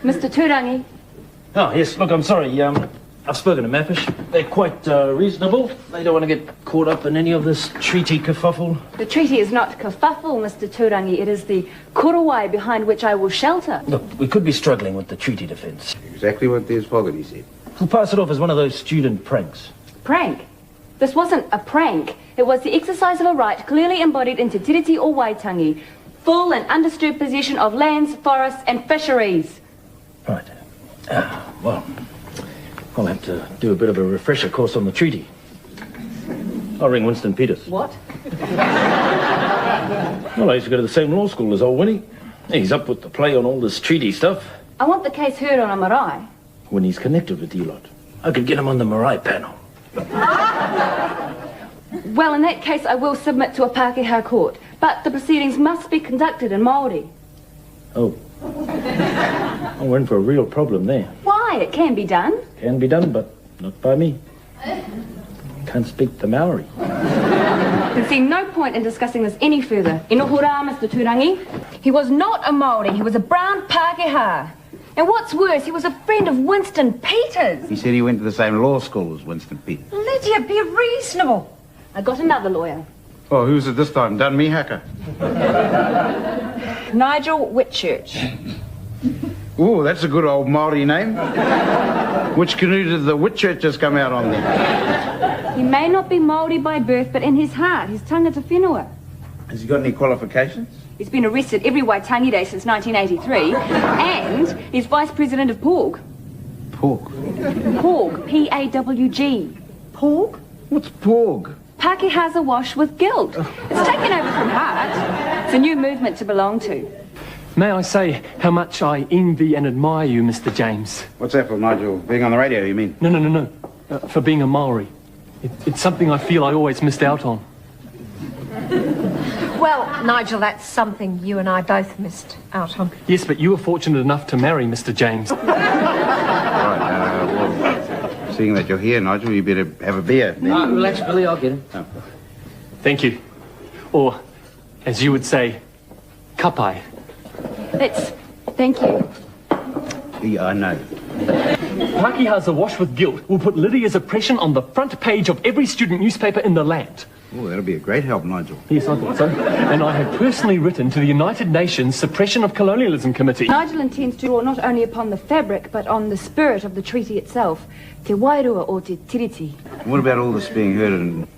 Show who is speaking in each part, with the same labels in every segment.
Speaker 1: Mr. Turangi.
Speaker 2: Oh, yes, look, I'm sorry. I've spoken to Mafish. They're quite reasonable. They don't want to get caught up in any of this treaty kerfuffle.
Speaker 1: The treaty is not kerfuffle, Mr. Turangi. It is the korowai behind which I will shelter.
Speaker 2: Look, we could be struggling with the treaty defence.
Speaker 3: Exactly what there's Fogarty said.
Speaker 2: We'll pass it off as one of those student pranks.
Speaker 1: Prank? This wasn't a prank. It was the exercise of a right clearly embodied into Treaty of Waitangi. Full and undisturbed possession of lands, forests and fisheries.
Speaker 2: Right. Well, I'll have to do a bit of a refresher course on the treaty. I'll ring Winston Peters.
Speaker 1: What?
Speaker 2: Well, I used to go to the same law school as old Winnie. He's up with the play on all this treaty stuff.
Speaker 1: I want the case heard on a marae.
Speaker 2: When he's connected with you lot, I could get him on the marae panel.
Speaker 1: Well, in that case, I will submit to a Pākehā court. But the proceedings must be conducted in Māori.
Speaker 2: Oh. Oh, we're in for a real problem there.
Speaker 1: Why? It can be done.
Speaker 2: Can be done, but not by me. Can't speak the Maori.
Speaker 1: I can see no point in discussing this any further. Inohora, Mr. Turangi. He was not a Māori. He was a brown Pākehā. And what's worse, he was a friend of Winston Peters.
Speaker 3: He said he went to the same law school as Winston Peters.
Speaker 1: Lydia, be reasonable. I got another lawyer.
Speaker 3: Oh, who's it this time? Done me, Hacker?
Speaker 1: Nigel Whitchurch.
Speaker 3: Ooh, that's a good old Māori name. Which canoe did the Whitchurches come out on then?
Speaker 1: He may not be Māori by birth, but in his heart, he's tangata whenua.
Speaker 3: Has he got any qualifications?
Speaker 1: He's been arrested every Waitangi Day since 1983, and he's Vice President of PAWG.
Speaker 3: Porg.
Speaker 1: PAWG, P-A-W-G. PAWG?
Speaker 3: What's Porg?
Speaker 1: Pākehā's awash with guilt. It's taken over from heart. It's a new movement to belong to.
Speaker 4: May I say how much I envy and admire you, Mr. James?
Speaker 3: What's that for, Nigel? Being on the radio, you mean?
Speaker 4: No. For being a Māori. It's something I feel I always missed out on.
Speaker 5: Well, Nigel, that's something you and I both missed out on.
Speaker 4: Yes, but you were fortunate enough to marry Mr. James.
Speaker 3: Right, well, seeing that you're here, Nigel, you better have a beer.
Speaker 2: Relax, Billy, I'll get him.
Speaker 3: Oh.
Speaker 4: Thank you. Or, as you would say, kapai.
Speaker 1: It's... thank you.
Speaker 3: Yeah, I know.
Speaker 4: Pākehā's awash with guilt will put Lydia's oppression on the front page of every student newspaper in the land.
Speaker 3: Oh, that'll be a great help, Nigel.
Speaker 4: Yes, I thought so. And I have personally written to the United Nations Suppression of Colonialism Committee.
Speaker 1: Nigel intends to draw not only upon the fabric, but on the spirit of the treaty itself. Te wairua o te tiriti.
Speaker 3: What about all this being heard in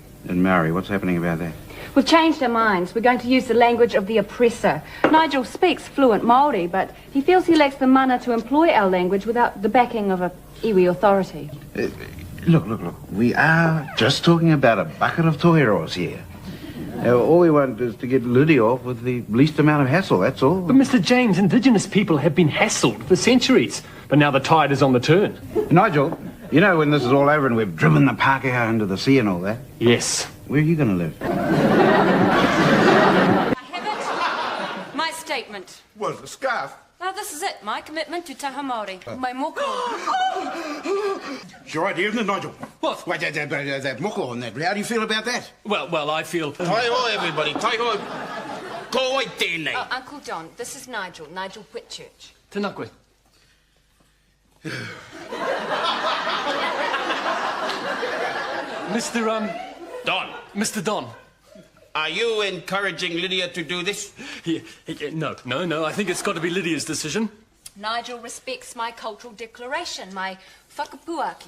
Speaker 3: Maori? What's happening about that?
Speaker 1: We've changed our minds. We're going to use the language of the oppressor. Nigel speaks fluent Māori, but he feels he lacks the mana to employ our language without the backing of a iwi authority.
Speaker 3: Look. We are just talking about a bucket of toiros here. All we want is to get Lydia off with the least amount of hassle, that's all.
Speaker 4: But Mr. James, Indigenous people have been hassled for centuries. But now the tide is on the turn.
Speaker 3: Nigel, you know when this is all over and we've driven the Pākehā into the sea and all that?
Speaker 4: Yes.
Speaker 3: Where are you going to live?
Speaker 1: I have it. My statement.
Speaker 6: Well, the scarf.
Speaker 1: Well, this is it. My commitment to taha Māori. My moko.
Speaker 6: It's your idea, isn't it, Nigel?
Speaker 4: What?
Speaker 6: Wait, that moko on that. How do you feel about that?
Speaker 4: Well, I feel...
Speaker 6: Tai ho, everybody. Tai ho. Ko wai tēnei.
Speaker 1: Uncle John, this is Nigel. Nigel Whitchurch.
Speaker 4: Tanakwe.
Speaker 6: Don,
Speaker 4: Mr. Don.
Speaker 6: are you encouraging Lydia to do this?
Speaker 4: No, I think it's got to be Lydia's decision.
Speaker 1: Nigel respects my cultural declaration, my whakapuaki.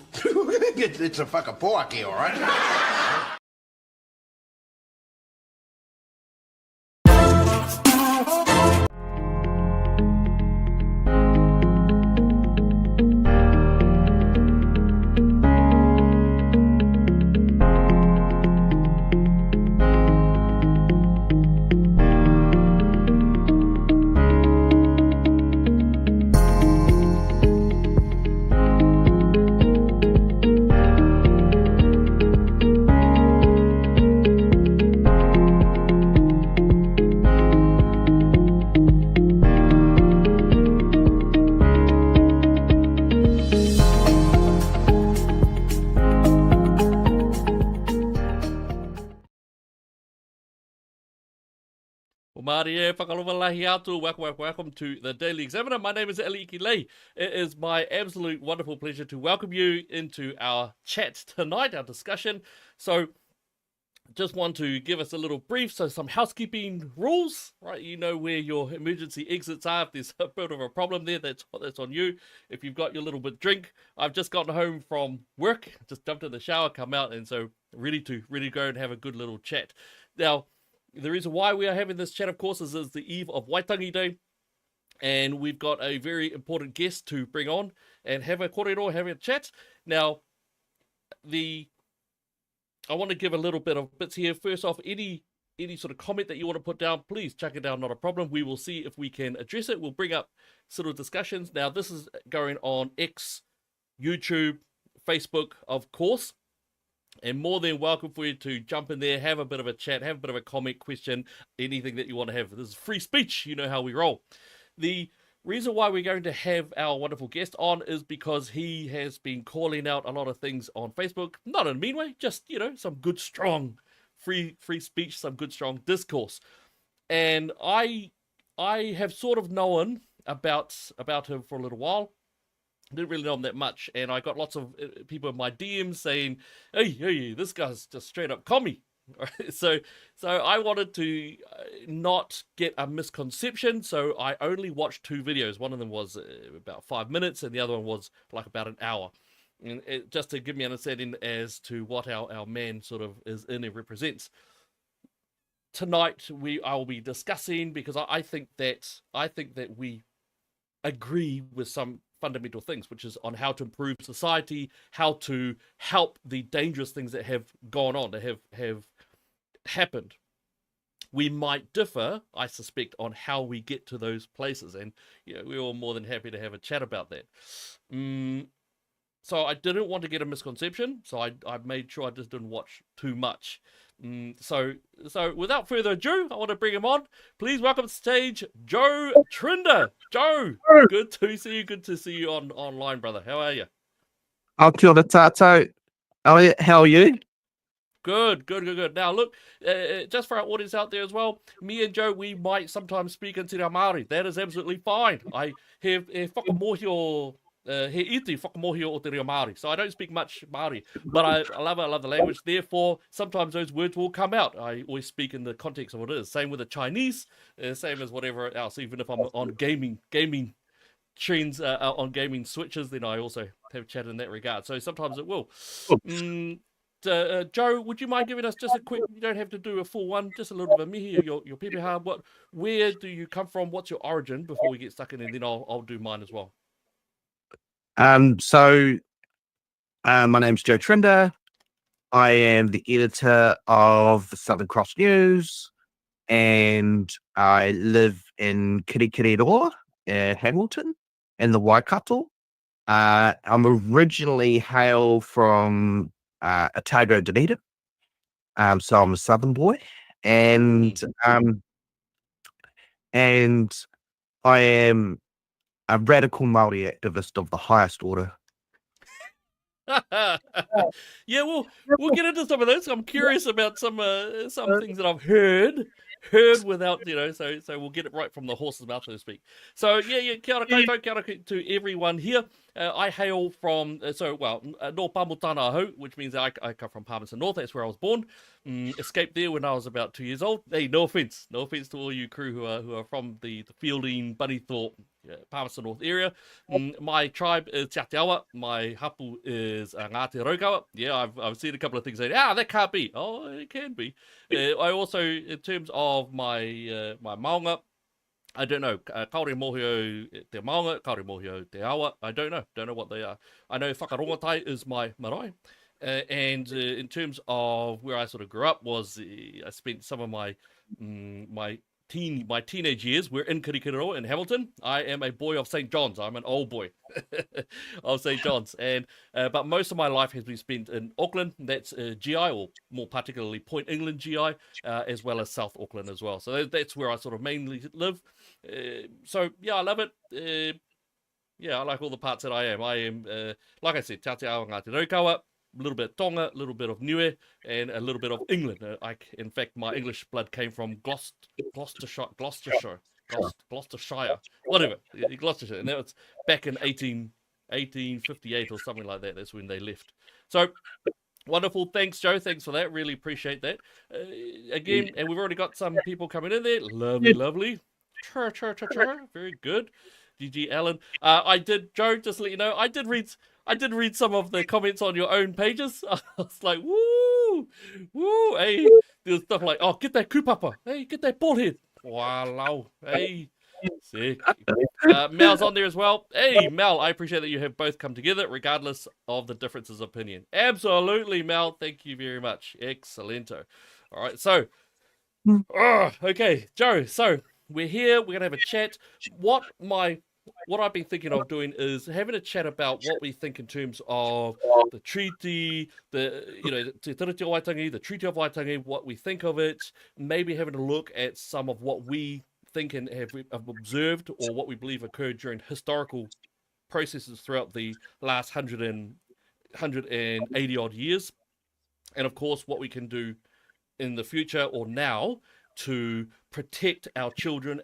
Speaker 6: It's a whakapoaki, all right?
Speaker 7: Well, Māori e whakalawalahi atu. Welcome to the Daily Examiner. My name is Elliot and Ikilei. It is my absolute wonderful pleasure to welcome you into our chat tonight, our discussion. So, just want to give us a little brief, so some housekeeping rules, right? You know where your emergency exits are. If there's a bit of a problem there, that's on you. If you've got your little bit drink, I've just gotten home from work, just jumped in the shower, come out, and so ready to go and have a good little chat. Now, the reason why we are having this chat, of course, is the eve of Waitangi Day, and we've got a very important guest to bring on and have a kōrero, have a chat. Now, I want to give a little bit of bits here. First off, any sort of comment that you want to put down, please chuck it down, not a problem. We will see if we can address it. We'll bring up sort of discussions. Now, this is going on X, YouTube, Facebook, of course. And more than welcome for you to jump in there, have a bit of a chat, have a bit of a comment, question, anything that you want to have. This is free speech. You know how we roll. The reason why we're going to have our wonderful guest on is because he has been calling out a lot of things on Facebook, not in a mean way, just, you know, some good, strong, free speech, some good, strong discourse. And I have sort of known about him for a little while. Didn't really know him that much, and I got lots of people in my DMs saying, hey, this guy's just straight up commie. So I wanted to not get a misconception, so I only watched 2 videos. One of them was about 5 minutes, and the other one was like about an hour. And just to give me an understanding as to what our man sort of is in and represents. Tonight I will be discussing, because I think that we agree with some fundamental things, which is on how to improve society, how to help the dangerous things that have gone on, that have happened. We might differ, I suspect, on how we get to those places, and we're all more than happy to have a chat about that. So I didn't want to get a misconception, so I made sure I just didn't watch too much. So without further ado, I want to bring him on. Please welcome to stage Joe Trinder. Joe, good to see you online, brother. How are you?
Speaker 8: Kia ora tātou. Elliot, how are you?
Speaker 7: Good. Now look, just for our audience out there as well, me and Joe, we might sometimes speak in te reo Māori. That is absolutely fine. I have whakamohio he iti whakamohio o te reo Māori. So I don't speak much Māori, but I love the language. Therefore, sometimes those words will come out. I always speak in the context of what it is. Same with the Chinese, same as whatever else. Even if I'm on gaming trends, on gaming switches, then I also have chat in that regard. So sometimes it will. Joe, would you mind giving us just a quick, you don't have to do a full one, just a little bit of mihi, your pepeha, where do you come from, what's your origin, before we get stuck in, and then I'll do mine as well.
Speaker 8: So my name's Joe Trinder. I am the editor of the Southern Cross News, and I live in Kirikiriroa, Hamilton, in the Waikato. I'm originally hail from Otago, Dunedin. So I'm a Southern boy, and I am a radical Māori activist of the highest order.
Speaker 7: Yeah, we'll get into some of those. I'm curious about some things that I've heard without, so we'll get it right from the horse's mouth, so to speak. So yeah, kia ora koutou, kia ora to everyone here. I hail from, North Pamutana Ahu, which means I come from Palmerston North. That's where I was born. Escaped there when I was about 2 years old. Hey, no offense to all you crew who are from the Fielding, Bunnythorpe, Palmerston North area. My tribe is Te Awa. My hapu is Ngāti Raukawa. Yeah, I've seen a couple of things saying, that can't be. Oh, it can be. I also, in terms of my my maunga, I don't know. Kaore mohio te maunga, kaore mohio te awa. I don't know what they are. I know whakarongotai is my marae. And in terms of where I sort of grew up was, I spent some of my teenage years were in Kirikiriroa in Hamilton. I am a boy of St. John's. I'm an old boy of St. John's. And but most of my life has been spent in Auckland. That's GI, or more particularly Point England GI, as well as South Auckland as well. So that's where I sort of mainly live. So yeah, I love it. Yeah, I like all the parts that I am. I am, like I said, Te Awa Ngāti Raukawa. little bit of Tonga, a little bit of Niue, and a little bit of England. In fact, my English blood came from Gloucestershire, whatever, Gloucestershire, and that was back in 1858 or something like that. That's when they left. So wonderful. Thanks, Joe. Thanks for that. Really appreciate that. Again, and we've already got some people coming in there. Lovely. Very good. GG Alan. Joe, just to let you know, I did read some of the comments on your own pages. I was like, woo, hey. There's stuff like, oh, get that kupapa. Hey, get that bald head. Wow, hey. Sick. Mel's on there as well. Hey, Mel, I appreciate that you have both come together, regardless of the differences of opinion. Absolutely, Mel. Thank you very much. Excellento. All right, so, okay, Joe. So we're here. We're gonna have a chat. What I've been thinking of doing is having a chat about what we think in terms of the treaty, the Treaty of Waitangi, the Treaty of Waitangi, what we think of it, maybe having a look at some of what we think and have observed or what we believe occurred during historical processes throughout the last 180 odd years, and of course what we can do in the future or now to protect our children's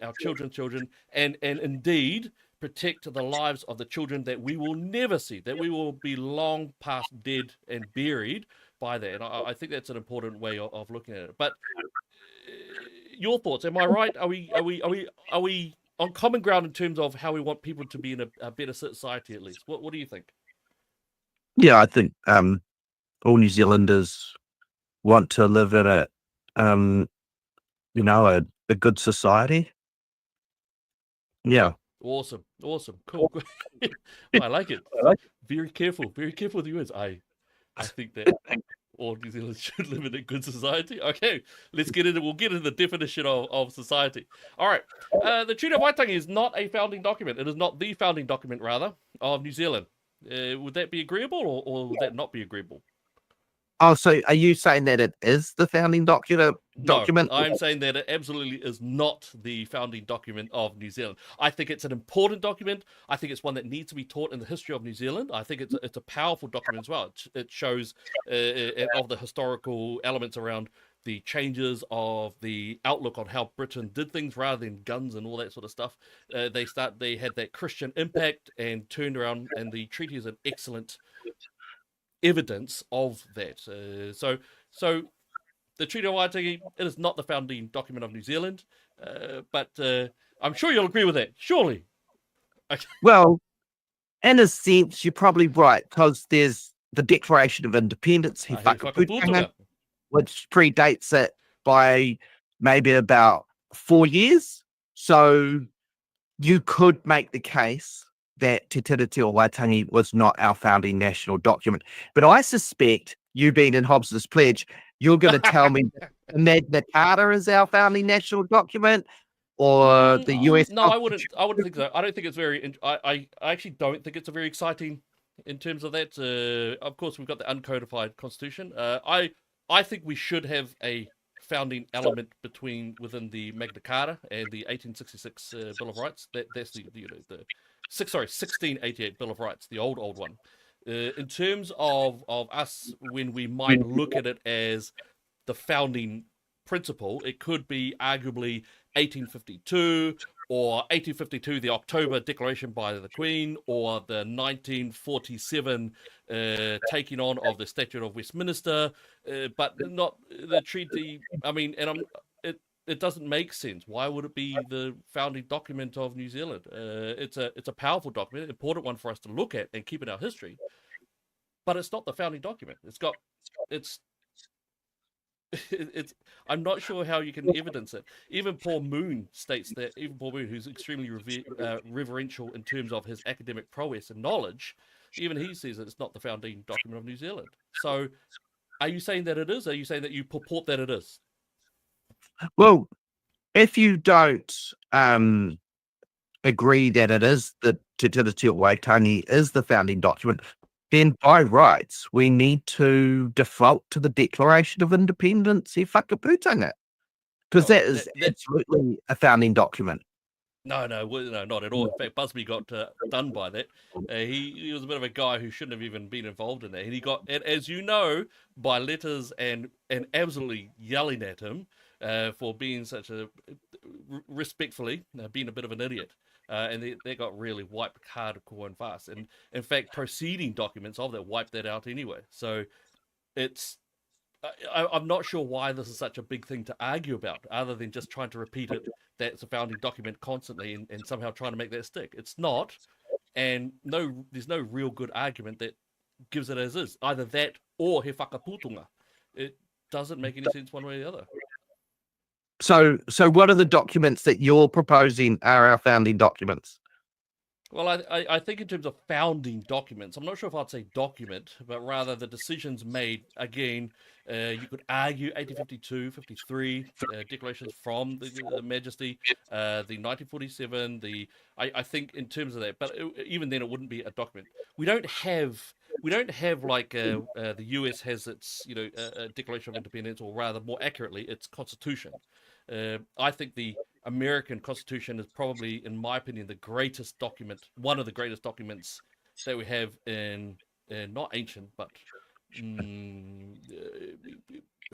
Speaker 7: children, and indeed protect the lives of the children that we will never see, that we will be long past dead and buried by that. And I think that's an important way of looking at it. But your thoughts? Am I right? Are we on common ground in terms of how we want people to be in a better society, at least? What do you think?
Speaker 8: Yeah, I think all New Zealanders want to live in a good society. Yeah.
Speaker 7: Awesome. Cool. I like it. Very careful with your words. I think that all New Zealanders should live in a good society. Okay, we'll get into the definition of society. All right. The Treaty of Waitangi is not a founding document. It is not the founding document, rather, of New Zealand. Would that be agreeable or would that not be agreeable?
Speaker 8: Oh, so are you saying that it is the founding document?
Speaker 7: No, I'm saying that it absolutely is not the founding document of New Zealand. I think it's an important document. I think it's one that needs to be taught in the history of New Zealand. I think it's a powerful document as well. It shows of the historical elements around the changes of the outlook on how Britain did things rather than guns and all that sort of stuff. They had that Christian impact and turned around, and the treaty is an excellent evidence of that. So the Treaty of Waitangi, it is not the founding document of New Zealand, but I'm sure you'll agree with that, surely. Okay.
Speaker 8: Well, in a sense, you're probably right, because there's the Declaration of Independence, which predates it by maybe about 4 years. So you could make the case that Te Treaty of Waitangi was not our founding national document. But I suspect, you being in Hobbes's Pledge, you're going to tell me that Magna Carta is our founding national document, or the US.
Speaker 7: No, I wouldn't think so. I don't think it's very. I actually don't think it's a very exciting in terms of that. Of course, we've got the uncodified Constitution. I think we should have a founding element within the Magna Carta and the 1866 Bill of Rights. That's the 1688 Bill of Rights, the old one. In terms of us, when we might look at it as the founding principle, it could be arguably 1852 or 1852, the October Declaration by the Queen, or the 1947 taking on of the Statute of Westminster, but not the treaty. I mean, it doesn't make sense. Why would it be the founding document of New Zealand? It's a powerful document, an important one for us to look at and keep in our history, but it's not the founding document. I'm not sure how you can evidence it. Even Paul Moon states that, who's extremely reverential in terms of his academic prowess and knowledge, even he says that it's not the founding document of New Zealand. So are you saying that it is? Are you saying that you purport that it is?
Speaker 8: Well, if you don't agree that it is the Te Treaty of Waitangi is the founding document, then by rights we need to default to the Declaration of Independence e whakaputanga, because that is absolutely a founding document.
Speaker 7: No, not at all. In fact, Busby got done by that. He was a bit of a guy who shouldn't have even been involved in that. And he got, as you know, by letters and absolutely yelling at him for being such a, respectfully, being a bit of an idiot. And they got really wiped hardcore and fast. And in fact, proceeding documents of that wiped that out anyway. So it's, I'm not sure why this is such a big thing to argue about, other than just trying to repeat it. That's a founding document constantly, and somehow trying to make that stick. It's not, and there's no real good argument that gives it as is. Either that or he whakaputunga. It doesn't make any sense one way or the other.
Speaker 8: So what are the documents that you're proposing are our founding documents?
Speaker 7: Well, I think in terms of founding documents, I'm not sure if I'd say document, but rather the decisions made. Again, you could argue 1852, 53, declarations from the Majesty, the 1947, I think in terms of that, but even then it wouldn't be a document. We don't have like the US has its Declaration of Independence, or rather more accurately, its Constitution. I think the American Constitution is probably, in my opinion, the greatest document, one of the greatest documents that we have in not ancient, but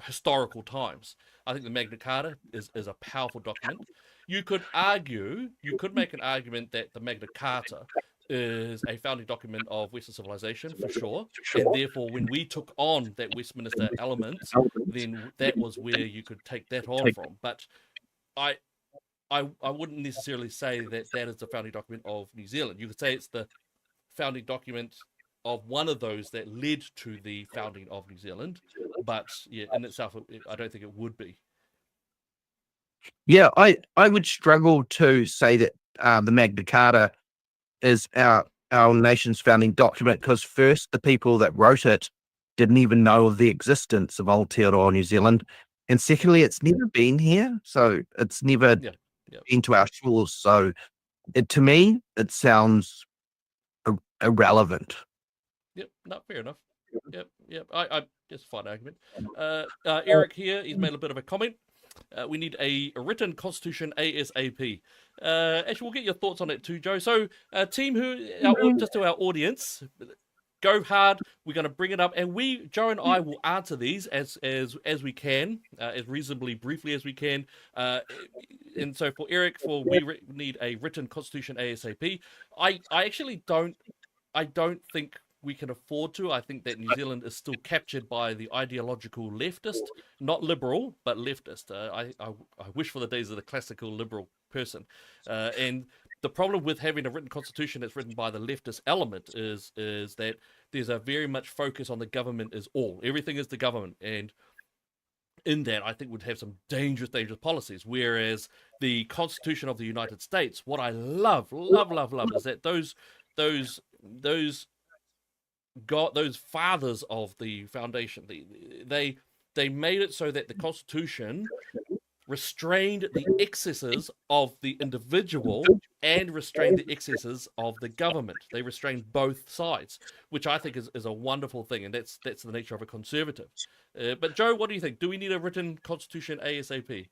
Speaker 7: historical times. I think the Magna Carta is a powerful document. You could make an argument that the Magna Carta is a founding document of Western civilization, for sure. And therefore, when we took on that Westminster element, then that was where you could take that on from. But I wouldn't necessarily say that is the founding document of New Zealand. You could say it's the founding document of one of those that led to the founding of New Zealand. But yeah, in itself, I don't think it would be.
Speaker 8: Yeah, I would struggle to say that the Magna Carta is our nation's founding document, because first, the people that wrote it didn't even know of the existence of Aotearoa New Zealand. And secondly, it's never been here. So it's never been to our shores. So to me, it sounds irrelevant.
Speaker 7: Yep, not fair enough. Yep. I just a fine argument. Eric here, he's made a bit of a comment. We need a written constitution ASAP. Actually, we'll get your thoughts on it too, Joe. So, team, just to our audience, go hard. We're going to bring it up, and Joe and I will answer these as we can, as reasonably briefly as we can. And so, for Eric, we need a written constitution ASAP. I actually don't think we can afford to. I think that New Zealand is still captured by the ideological leftist, not liberal, but leftist. I wish for the days of the classical liberal person. And the problem with having a written constitution that's written by the leftist element is that there's a very much focus on the government is all. Everything is the government. And in that, I think would have some dangerous policies. Whereas the Constitution of the United States, what I love is that those fathers of the foundation, they made it so that the Constitution restrained the excesses of the individual and restrained the excesses of the government. They restrained both sides, which I think is a wonderful thing, and that's the nature of a conservative. But Joe, what do you think? Do we need a written constitution ASAP?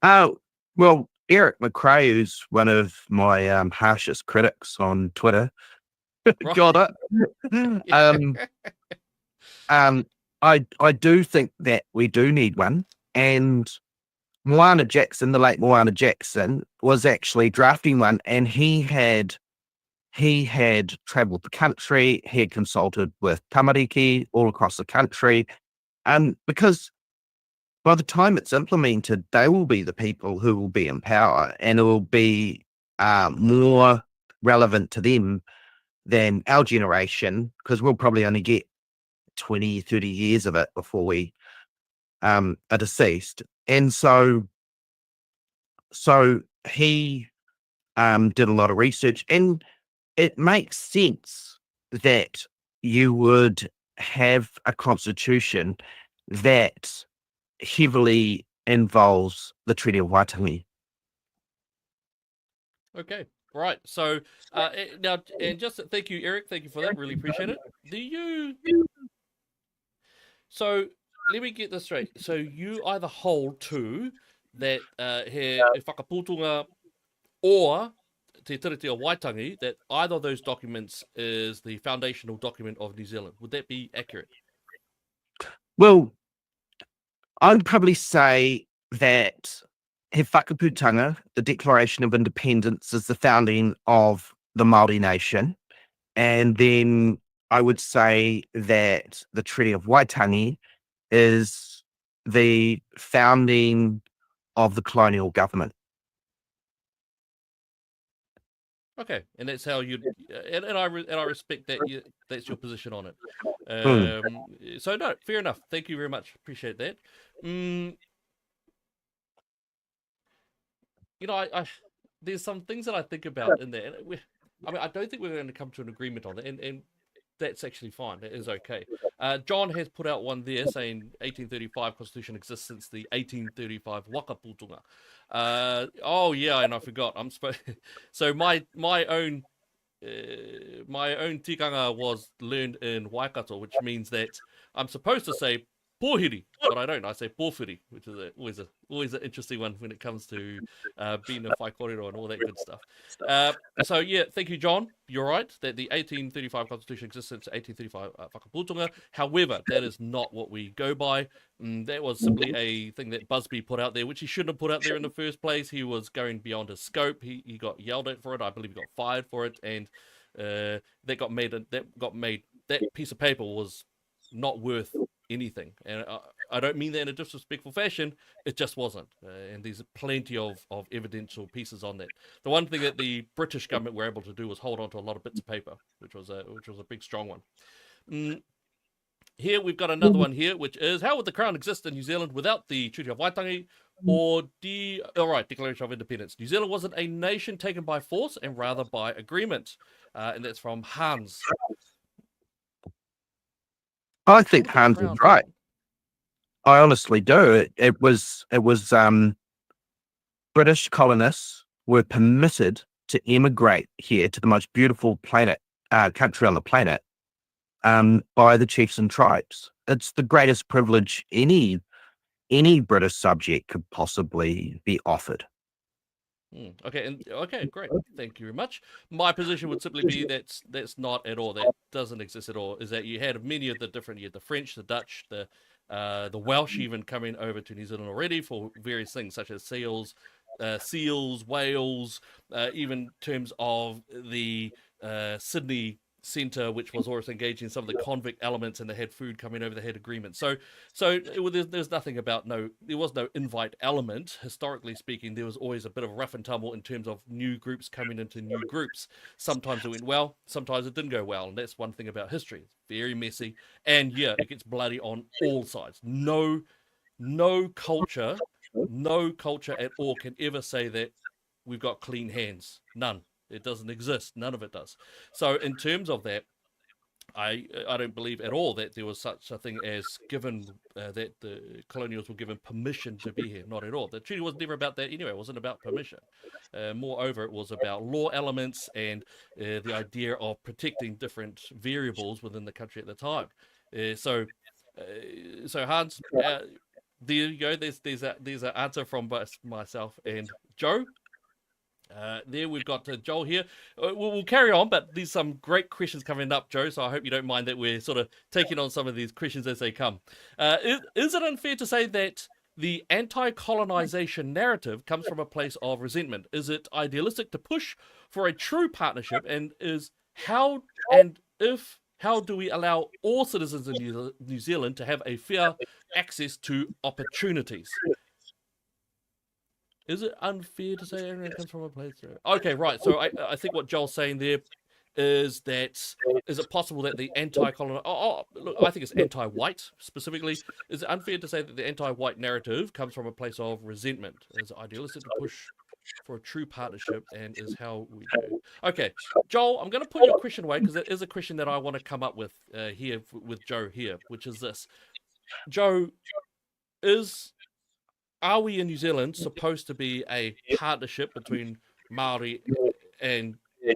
Speaker 8: Well, Eric McRae, who's one of my harshest critics on Twitter, got it. I do think that we do need one. And Moana Jackson, the late Moana Jackson, was actually drafting one, and he had travelled the country. He had consulted with tamariki all across the country, because by the time it's implemented, they will be the people who will be in power, and it will be more relevant to them than our generation, because we'll probably only get 20, 30 years of it before we are deceased. And so he did a lot of research, and it makes sense that you would have a constitution that heavily involves the Treaty of Waitangi.
Speaker 7: Okay, right. So now, and just thank you, Eric. Thank you for that. Really appreciate it. So let me get this straight. So you either hold to that he whakaputunga or Te Treaty of Waitangi, that either of those documents is the foundational document of New Zealand. Would that be accurate?
Speaker 8: Well, I'd probably say that He Whakaputanga, the Declaration of Independence, is the founding of the Māori nation. And then I would say that the Treaty of Waitangi is the founding of the colonial government.
Speaker 7: Okay, and that's how you and I respect that that's your position on it. So no, fair enough. Thank you very much. Appreciate that. You know, I there's some things that I think about in there. I mean, I don't think we're going to come to an agreement on it, and that's actually fine. That is okay. John has put out one there saying 1835 Constitution exists since the 1835 Wakaputunga. Oh yeah, and I forgot. I'm supposed. So my own tikanga was learned in Waikato, which means that I'm supposed to say pōhiri, but I don't. I say pōwhiri, which is always an interesting one when it comes to being a whaikorero and all that good stuff. So yeah, thank you, John. You're right that the 1835 Constitution exists since 1835 Whakaputunga. However, that is not what we go by. That was simply a thing that Busby put out there, which he shouldn't have put out there in the first place. He was going beyond his scope. He got yelled at for it. I believe he got fired for it, and that piece of paper was not worth anything. And I don't mean that in a disrespectful fashion. It just wasn't. And there's plenty of evidential pieces on that. The one thing that the British government were able to do was hold on to a lot of bits of paper, which was a big, strong one. Here we've got another one here, which is, how would the Crown exist in New Zealand without the Treaty of Waitangi or Declaration of Independence? New Zealand wasn't a nation taken by force and rather by agreement. And that's from Hans.
Speaker 8: I think Hans is right. I honestly do. It was British colonists were permitted to emigrate here to the most beautiful country on the planet by the chiefs and tribes. It's the greatest privilege any British subject could possibly be offered.
Speaker 7: Okay, great. Thank you very much. My position would simply be that's not at all. That doesn't exist at all. Is that you had many of the different, you had the French, the Dutch, the Welsh even coming over to New Zealand already for various things such as seals, whales, even in terms of the Sydney Centre, which was also engaging some of the convict elements, and they had food coming over. They had agreements. So there's nothing about there was no invite element. Historically speaking, there was always a bit of rough and tumble in terms of new groups coming into new groups. Sometimes it went well, sometimes it didn't go well, and that's one thing about history. It's very messy, and yeah, it gets bloody on all sides. No culture at all can ever say that we've got clean hands. None. It doesn't exist. None of it does. So in terms of that, I don't believe at all that there was such a thing as given that the colonials were given permission to be here. Not at all. The treaty was never about that anyway. It wasn't about permission. Moreover, it was about law elements and the idea of protecting different variables within the country at the time. So Hans, there you go. There's an answer from both myself and Joe. There we've got Joel here. We'll carry on, but there's some great questions coming up, Joe, so I hope you don't mind that we're sort of taking on some of these questions as they come. Is it unfair to say that the anti-colonization narrative comes from a place of resentment? Is it idealistic to push for a true partnership, and how do we allow all citizens in New Zealand to have a fair access to opportunities? Is it unfair to say everyone comes from a place? Okay, right. So I think what Joel's saying there is that, is it possible that the anti-colonial... look, I think it's anti-white specifically. Is it unfair to say that the anti-white narrative comes from a place of resentment? Is it idealistic to push for a true partnership, and is how we do? Okay, Joel, I'm going to put your question away because it is a question that I want to come up with here with Joe here, which is this. Joe, are we in New Zealand supposed to be a partnership between Māori and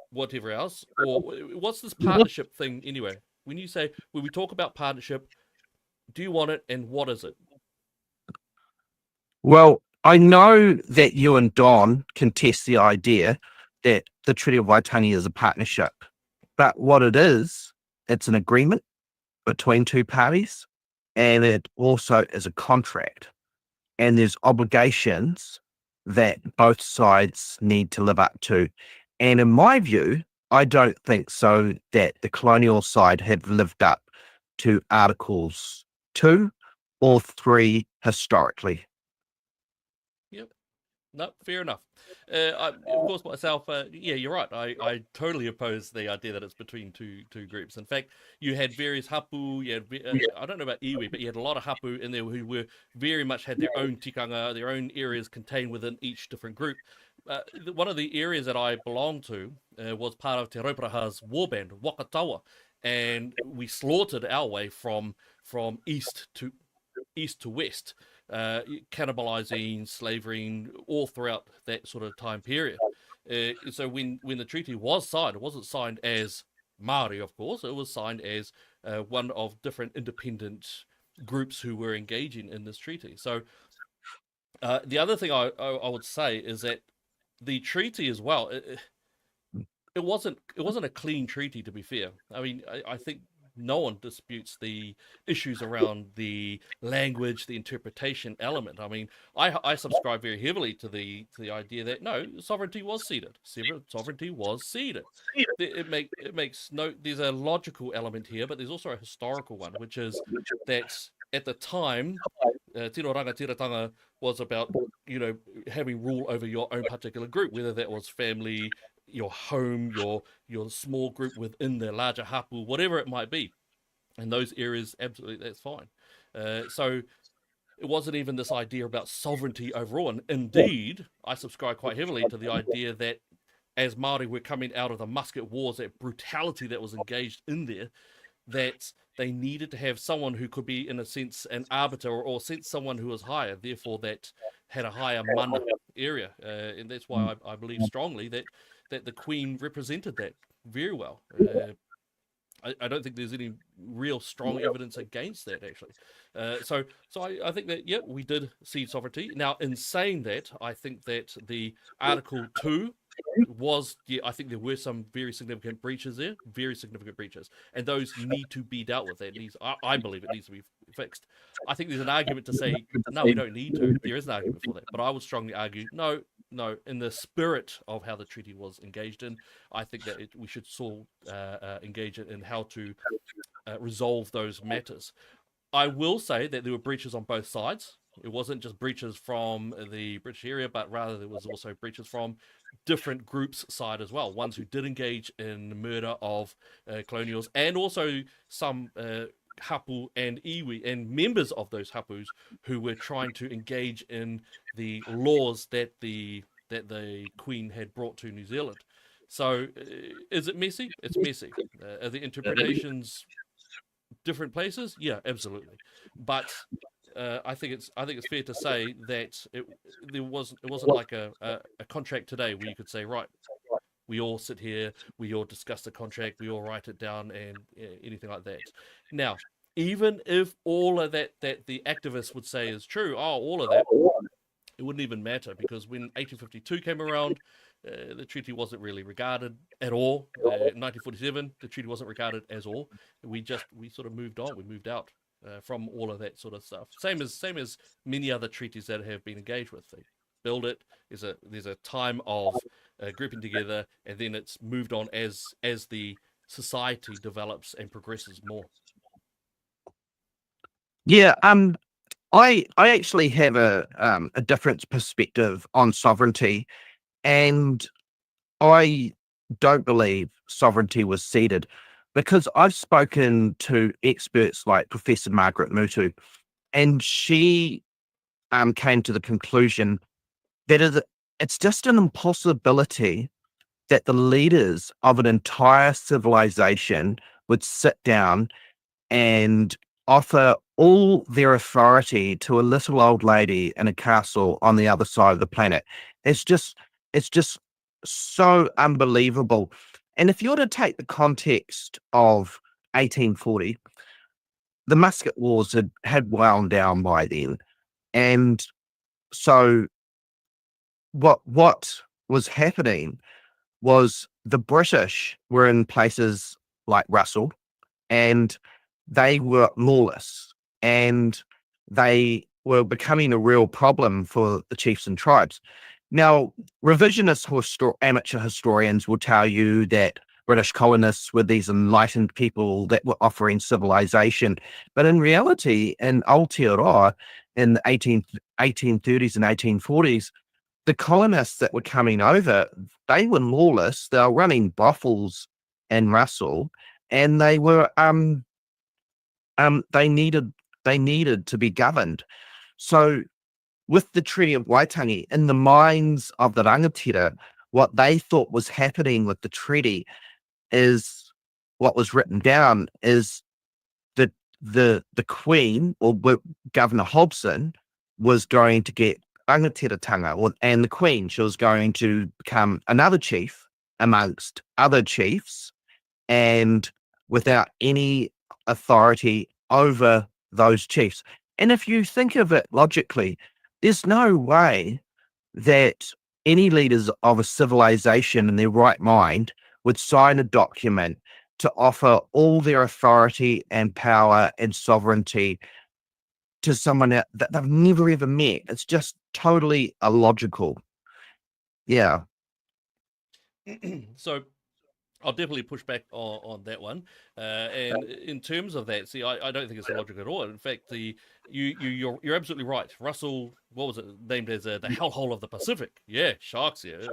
Speaker 7: whatever else? Or what's this partnership thing anyway? When we talk about partnership, do you want it, and what is it?
Speaker 8: Well, I know that you and Don contest the idea that the Treaty of Waitangi is a partnership, but what it is, it's an agreement between two parties, and it also is a contract. And there's obligations that both sides need to live up to. And in my view, I don't think so that the colonial side have lived up to Articles 2 or 3 historically.
Speaker 7: Yep. No, fair enough. Of course, myself, yeah, you're right. I totally oppose the idea that it's between two groups. In fact, you had various hapu. You had, I don't know about iwi, but you had a lot of hapu in there who were very much had their own tikanga, their own areas contained within each different group. One of the areas that I belonged to was part of Te Rauparaha's warband, Wakatawa, and we slaughtered our way from east to west. Cannibalizing, slavering, all throughout that sort of time period. So when the treaty was signed, it wasn't signed as Māori, of course. It was signed as one of different independent groups who were engaging in this treaty. So the other thing I would say is that the treaty as well, it wasn't a clean treaty, to be fair. I mean, I think no one disputes the issues around the language, the interpretation element. I mean, I subscribe very heavily to the idea that no, sovereignty was ceded. Sovereignty was ceded. It makes no. There's a logical element here, but there's also a historical one, which is that at the time, Tino Rangatiratanga was about having rule over your own particular group, whether that was family, your home, your small group within the larger hapu, whatever it might be. In those areas, absolutely, that's fine. So it wasn't even this idea about sovereignty overall. And indeed, I subscribe quite heavily to the idea that as Māori were coming out of the musket wars, that brutality that was engaged in there, that they needed to have someone who could be, in a sense, an arbiter or sense someone who was higher, therefore that had a higher mana area. And that's why I believe strongly that the Queen represented that very well. I don't think there's any real strong evidence against that, actually. So I think that, yeah, we did cede sovereignty. Now, in saying that, I think that the Article 2 was, I think there were some very significant breaches there, very significant breaches, and those need to be dealt with. I believe it needs to be fixed. I think there's an argument to say, no, we don't need to. There is an argument for that, but I would strongly argue, no, in the spirit of how the treaty was engaged in, I think that we should still engage in how to resolve those matters. I will say that there were breaches on both sides. It wasn't just breaches from the British area, but rather there was also breaches from different groups' side as well. Ones who did engage in murder of colonials, and also some hapu and iwi and members of those hapus who were trying to engage in the laws that the Queen had brought to New Zealand. So, is it messy? It's messy. Are the interpretations different places? Yeah, absolutely. But I think it's fair to say that it wasn't like a contract today where you could say, right, we all sit here, we all discuss the contract, we all write it down, and anything like that. Now, even if all of that the activists would say is true, all of that, it wouldn't even matter, because when 1852 came around, the treaty wasn't really regarded at all. In 1947, the treaty wasn't regarded as all. We sort of moved on. We moved out from all of that sort of stuff. Same as many other treaties that have been engaged with. They build it. There's a time of grouping together, and then it's moved on as the society develops and progresses more.
Speaker 8: Yeah, I actually have a different perspective on sovereignty, and I don't believe sovereignty was ceded, because I've spoken to experts like Professor Margaret Mutu, and she came to the conclusion that it's just an impossibility that the leaders of an entire civilization would sit down and offer all their authority to a little old lady in a castle on the other side of the planet. It's just so unbelievable. And if you were to take the context of 1840, the musket wars had wound down by then, and so what was happening was the British were in places like Russell, and they were lawless, and they were becoming a real problem for the chiefs and tribes. Now, revisionist amateur historians will tell you that British colonists were these enlightened people that were offering civilization. But in reality, in Aotearoa in the 1830s and 1840s, the colonists that were coming over, they were lawless. They were running brothels in Russell, and they were they needed to be governed. So with the Treaty of Waitangi, in the minds of the rangatira, what they thought was happening with the treaty is what was written down is that the Queen or Governor Hobson was going to get rangatiratanga, and the Queen, she was going to become another chief amongst other chiefs, and without any authority over those chiefs. And if you think of it logically, there's no way that any leaders of a civilization in their right mind would sign a document to offer all their authority and power and sovereignty to someone that they've never ever met. It's just totally illogical. Yeah.
Speaker 7: So I'll definitely push back on that one. And in terms of that, see, I don't think it's illogical at all. In fact, you're absolutely right. Russell, what was it named as the hellhole of the Pacific? Yeah, sharks. Yeah,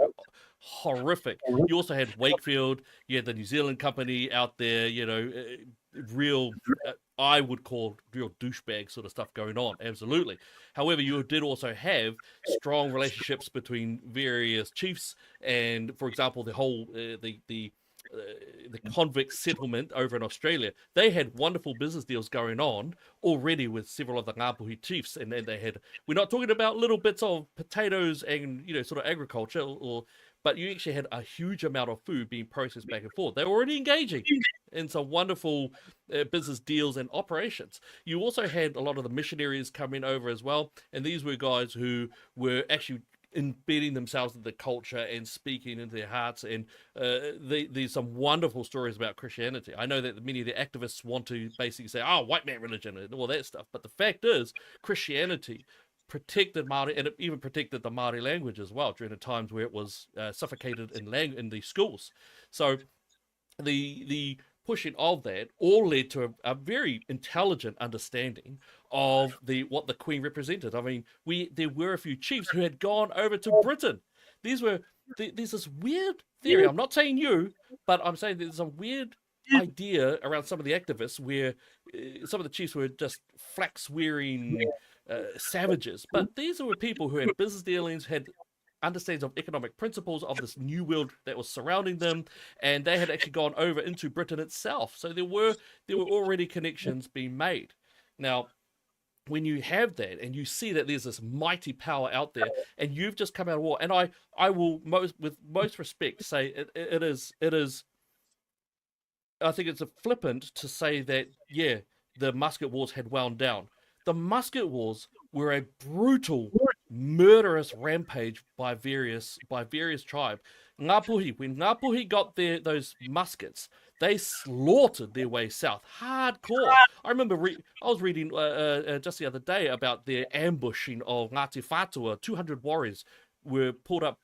Speaker 7: horrific. You also had Wakefield. You had the New Zealand company out there. You know, real. I would call real douchebag sort of stuff going on. Absolutely. However, you did also have strong relationships between various chiefs, and for example, the whole the convict settlement over in Australia, they had wonderful business deals going on already with several of the Ngāpuhi chiefs, and then they had, we're not talking about little bits of potatoes and, you know, sort of agriculture, but you actually had a huge amount of food being processed back and forth. They were already engaging in some wonderful business deals and operations. You also had a lot of the missionaries coming over as well, and these were guys who were actually embedding themselves in the culture and speaking into their hearts, and there's some wonderful stories about Christianity. I know that many of the activists want to basically say, oh, white man religion and all that stuff, but the fact is Christianity protected Māori, and it even protected the Māori language as well during the times where it was suffocated in the schools. So the pushing of that all led to a very intelligent understanding of what the Queen represented. I mean, there were a few chiefs who had gone over to Britain. There's this weird theory. I'm not saying you, but I'm saying there's a weird idea around some of the activists where some of the chiefs were just flax-wearing savages. But these were people who had business dealings, had understandings of economic principles of this new world that was surrounding them, and they had actually gone over into Britain itself. So there were already connections being made. Now, when you have that and you see that there's this mighty power out there, and you've just come out of war, and I will with most respect say it is. I think it's a flippant to say that the musket wars had wound down. The musket wars were a brutal, murderous rampage by various tribes. Ngāpuhi, when Ngāpuhi got those muskets, they slaughtered their way south, hardcore. I remember I was reading just the other day about their ambushing of Ngāti Whātua. 200 warriors were pulled up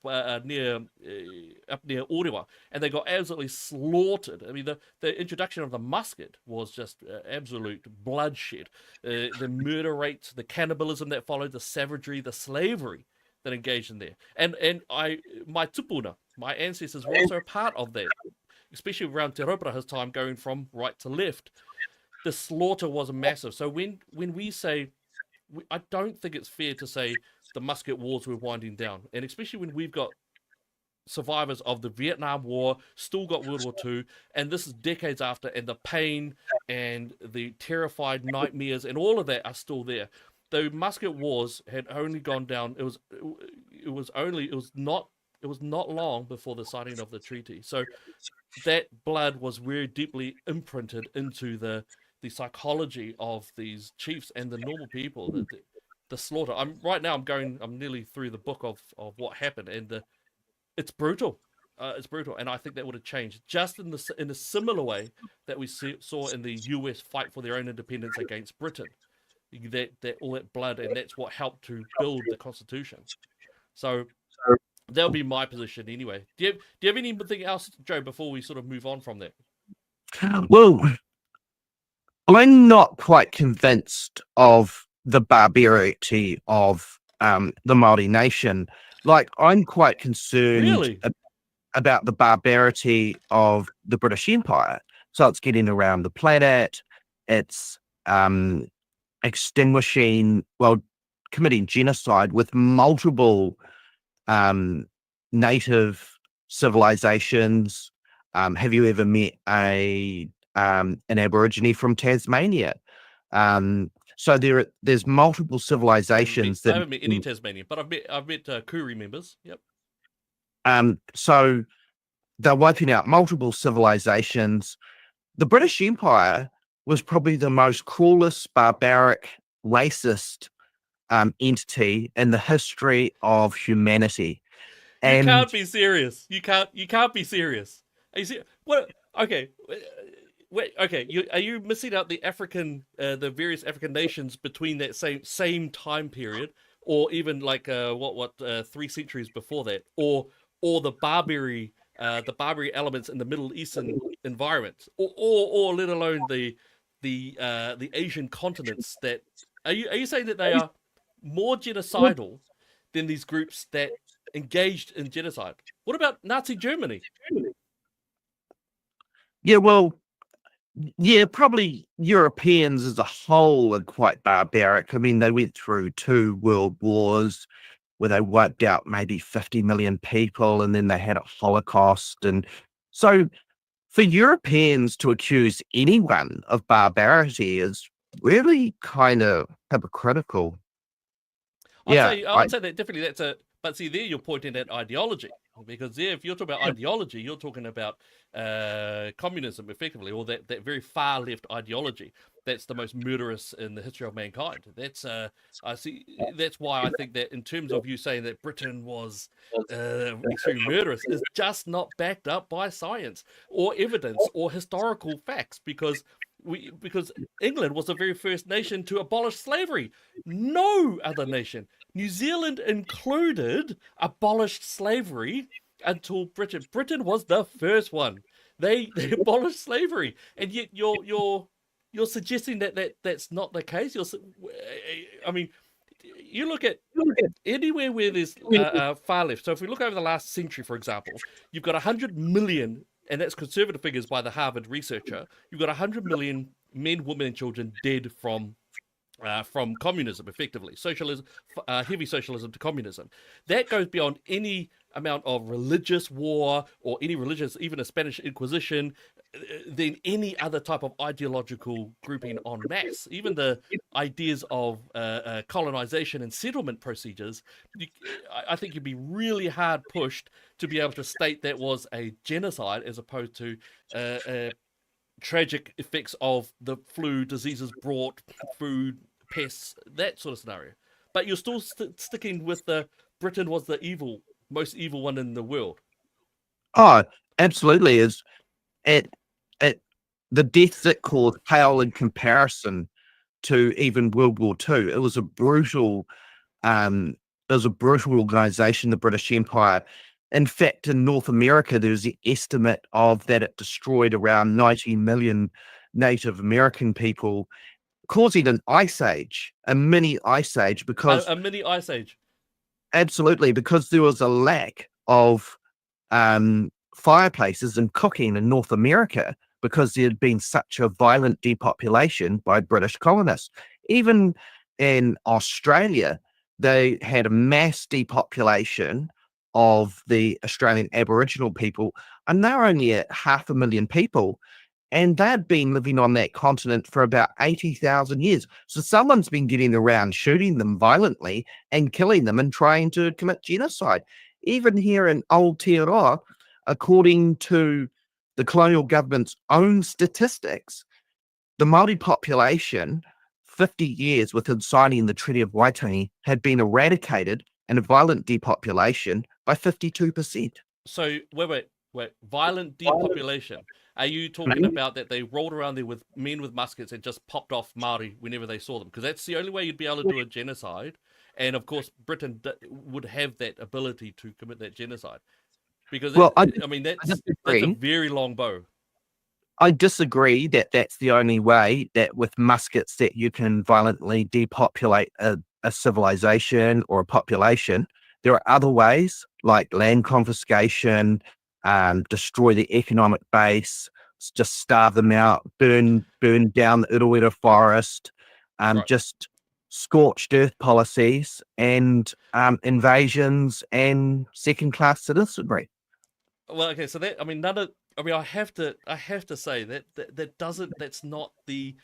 Speaker 7: near Orewa, and they got absolutely slaughtered. I mean, the introduction of the musket was just absolute bloodshed. The murder rates, the cannibalism that followed, the savagery, the slavery that engaged in there. And my tupuna, my ancestors were also a part of that, especially around Te Rauparaha's time, going from right to left. The slaughter was massive. So when we say, I don't think it's fair to say the musket wars were winding down, and especially when we've got survivors of the Vietnam War, still got World War II, and this is decades after, and the pain and the terrified nightmares and all of that are still there. The musket wars had only gone down. It was not long before the signing of the treaty. So that blood was very deeply imprinted into the psychology of these chiefs and the normal people. the slaughter. I'm nearly through the book of what happened, and it's brutal. It's brutal, and I think that would have changed just in a similar way that we saw in the US fight for their own independence against Britain. That all that blood, and that's what helped to build the Constitution. So that would be my position anyway. Do you have anything else, Joe, before we sort of move on from that?
Speaker 8: Well, I'm not quite convinced of the barbarity of the Māori nation. Like, I'm quite concerned about the barbarity of the British Empire. So it's getting around the planet. It's committing genocide with multiple native civilizations. Have you ever met an Aborigine from Tasmania? So there's multiple civilizations
Speaker 7: I haven't met any Tasmanian, but I've met Koori members. Yep.
Speaker 8: So they're wiping out multiple civilizations. The British Empire was probably the most cruelest, barbaric, racist entity in the history of humanity. And
Speaker 7: you can't be serious. You can't be serious. Are you serious? What? Okay. Wait. Okay. Are you missing out the various African nations between that same time period, or even like 3 centuries before that, or the Barbary elements in the Middle Eastern environment, or let alone the Asian continents? That are you saying that they are more genocidal than these groups that engaged in genocide? What about Nazi Germany?
Speaker 8: Yeah, well, probably Europeans as a whole are quite barbaric. I mean, they went through 2 world wars where they wiped out maybe 50 million people, and then they had a Holocaust. And so for Europeans to accuse anyone of barbarity is really kind of hypocritical.
Speaker 7: I'd say that definitely but see, there you're pointing at ideology, because if you're talking about ideology, you're talking about communism, effectively, or that very far left ideology that's the most murderous in the history of mankind. That's that's why I think that in terms of you saying that Britain was extremely murderous is just not backed up by science or evidence or historical facts, because England was the very first nation to abolish slavery. No other nation, New Zealand included, abolished slavery until Britain. Britain was the first one. They abolished slavery, and yet you're suggesting that's not the case. I mean, you look at anywhere where there's far left. So if we look over the last century, for example, you've got 100 million. And that's conservative figures by the Harvard researcher. You've got 100 million men, women, and children dead from communism, effectively. Socialism, heavy socialism to communism. That goes beyond any amount of religious war or any religious, even a Spanish Inquisition, than any other type of ideological grouping en masse. Even the ideas of colonization and settlement procedures, I think you'd be really hard pushed to be able to state that was a genocide as opposed to tragic effects of the flu, diseases brought, food, pests, that sort of scenario. But you're still sticking with Britain was the most evil one in the world.
Speaker 8: Oh, absolutely. The deaths it caused pale in comparison to even World War II. It was a brutal organization, the British Empire. In fact, in North America, there's the estimate of that it destroyed around 90 million Native American people, causing an ice age, a mini ice age, because
Speaker 7: a mini ice age.
Speaker 8: Absolutely, because there was a lack of fireplaces and cooking in North America, because there had been such a violent depopulation by British colonists. Even in Australia, they had a mass depopulation of the Australian Aboriginal people, and they're only at 500,000 people, and they'd been living on that continent for about 80,000 years. So someone's been getting around shooting them violently and killing them and trying to commit genocide. Even here in Aotearoa, according to the colonial government's own statistics, the Māori population 50 years within signing the Treaty of Waitangi had been eradicated and a violent depopulation by 52%.
Speaker 7: So wait. Violent depopulation. Are you talking about that they rolled around there with men with muskets and just popped off Māori whenever they saw them? Because that's the only way you'd be able to do a genocide. And of course, Britain would have that ability to commit that genocide. Because that's a very long bow.
Speaker 8: I disagree that that's the only way, that with muskets that you can violently depopulate a civilization or a population. There are other ways, like land confiscation, destroy the economic base, just starve them out, burn down the Urewera forest,
Speaker 7: Right.
Speaker 8: just scorched earth policies and invasions and second-class citizenry.
Speaker 7: Well, okay, so that I have to say that's not the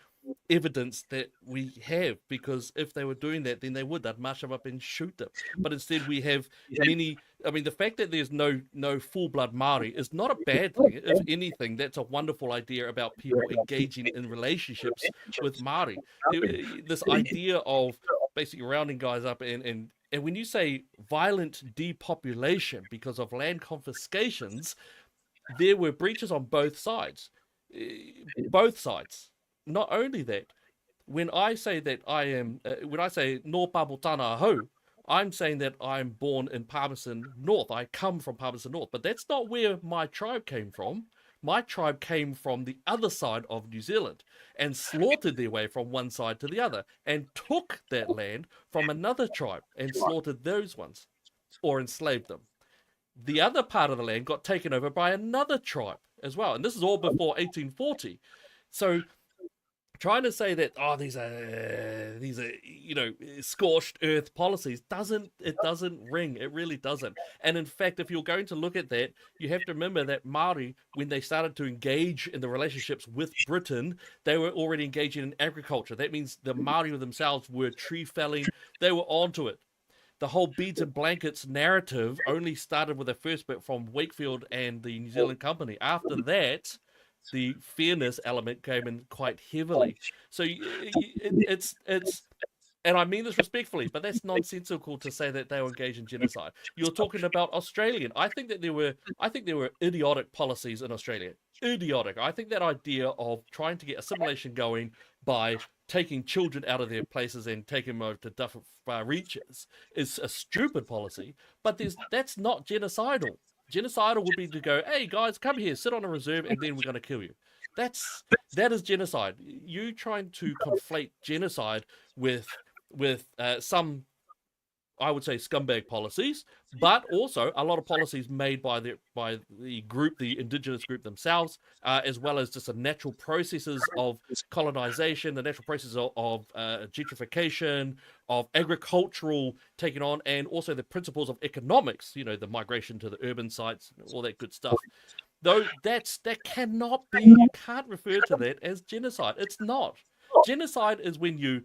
Speaker 7: evidence that we have, because if they were doing that, then they'd march them up and shoot them. But instead we have many. The fact that there's no full-blood Māori is not a bad thing. If anything, that's a wonderful idea about people engaging in relationships with Māori. This idea of basically rounding guys up and when you say violent depopulation because of land confiscations, there were breaches on both sides. Both sides. Not only that, when I say that when I say no Pabotana Aho, I'm saying that I'm born in Palmerston North. I come from Palmerston North, but that's not where my tribe came from. My tribe came from the other side of New Zealand and slaughtered their way from one side to the other and took that land from another tribe and slaughtered those ones or enslaved them. The other part of the land got taken over by another tribe as well. And this is all before 1840. So trying to say that these are scorched earth policies doesn't ring. It really doesn't. And in fact, if you're going to look at that, you have to remember that Māori, when they started to engage in the relationships with Britain, they were already engaging in agriculture. That means the Māori themselves were tree felling. They were onto it. The whole beads and blankets narrative only started with the first bit from Wakefield and the New Zealand Company. After that, the fairness element came in quite heavily. So it's and I mean this respectfully, but that's nonsensical to say that they were engaged in genocide. You're talking about Australian. I think there were idiotic policies in Australia. Idiotic. I think that idea of trying to get assimilation going by taking children out of their places and taking them over to far reaches is a stupid policy, but that's not genocidal. Genocidal would be to go, hey guys, come here, sit on a reserve, and then we're going to kill you. That is genocide. You trying to conflate genocide with some, I would say, scumbag policies, but also a lot of policies made by the group, the indigenous group themselves, as well as just the natural processes of colonization, the natural processes of gentrification, of agricultural taking on, and also the principles of economics, the migration to the urban sites, all that good stuff. Though that cannot be, you can't refer to that as genocide. It's not. Genocide is when you